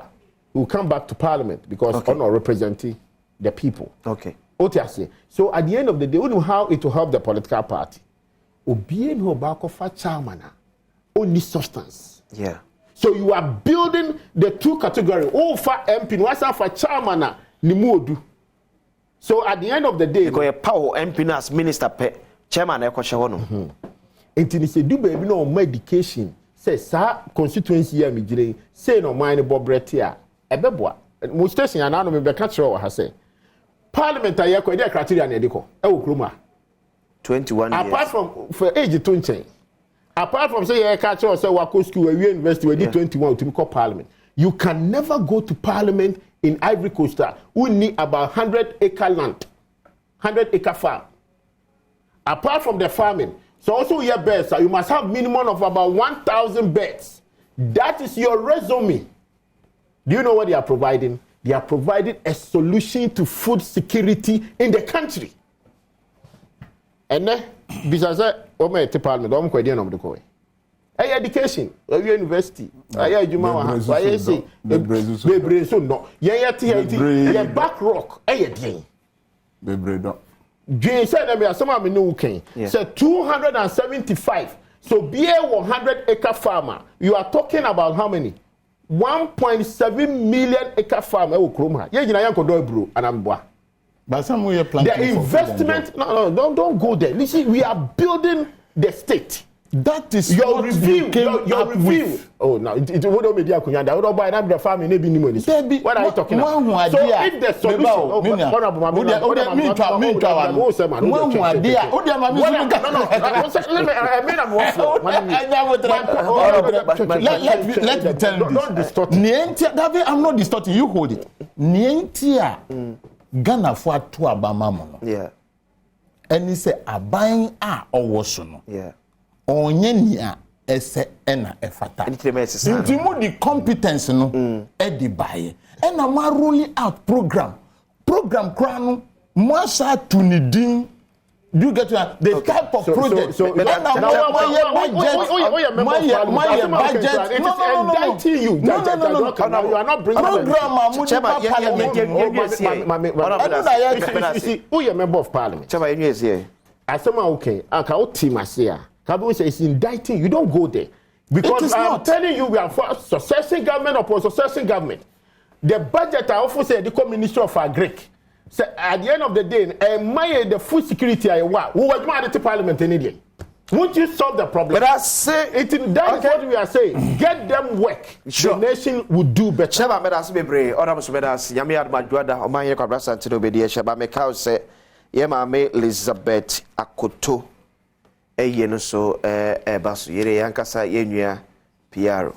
will come back to parliament because I'm not representing the people. Okay. So at the end of the day, we know how it will help the political party. Obi no back of a chairman only substance. Yeah. So you are building the two categories. Oh, for MP, what's for chairman ni modu. So at the end of the day, because a power MP as minister chairman e kwahye no. Enti ni se du baby no medication say sa constituency ya mi gire say no man bo brete a ebeboa. Mo station ya na no me be ka kire o ha say parliament aye ko dey criteria na ediko e wo kroma 21 years. Apart from for age to change. Apart from say you catch or say wako school we university we did 21 to become parliament. You can never go to parliament in Ivory Coast who need about 100-acre land, 100-acre farm. Apart from the farming, so also your beds, you must have minimum of about 1,000 beds. That is your resume. Do you know what they are providing? They are providing a solution to food security in the country. And then, because I met the parliament, I'm quite young of the coin. Hey, education, university, I Juma, I say, the so no, yeah, back rock, hey, Jay said, some of me know can said 275. So be a 100-acre farmer. You are talking about how many? 1.7 million acre farm. Yeah, you know, bro, and I'm boy. But some way planting. The investment, no, don't go there. Listen, we are building the state. That is your review. Your review. Oh, no, it won't be there. Kunyanda. What about the family? Maybe ni money. What are you talking about? So if the solution, let me tell you. Don't distort. David, I'm not distorting. You hold it. Nientia Ghana for two abamamo. Yeah. And he say abayin a owoso. Yeah. Onyenia ese ena efata. Intimu the competence no edi baye. Ena ma rolling out program kranu mo sa tunidin. You get the type of project. So budget. No. You are not bringing program. You see, who you member of parliament? As someone okay, I can team as here. Kabi say it's indicting. You don't go there because I'm telling you, we are for successing government or successing government. The budget I often say the Ministry of Agric. So at the end of the day, the food security I want. Who was mad at the parliament in India? Won't you solve the problem? But I say that's what we are saying. Get them work. Sure. The nation would do better. Sheba me das be brave. Oda mo be das. Yami admadwada o man ye kwabra santino be die sheba me ka say ye ma me Elizabeth Akoto. Eye no so baso yere yankasa ye nua Piaro.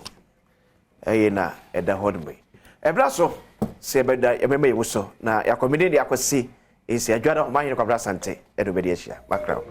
Eye na eda hodme. Ebraso se beda ememe yewo na yakomide de akwasi esi adwada o man ye kwabra sante edo be die hia background.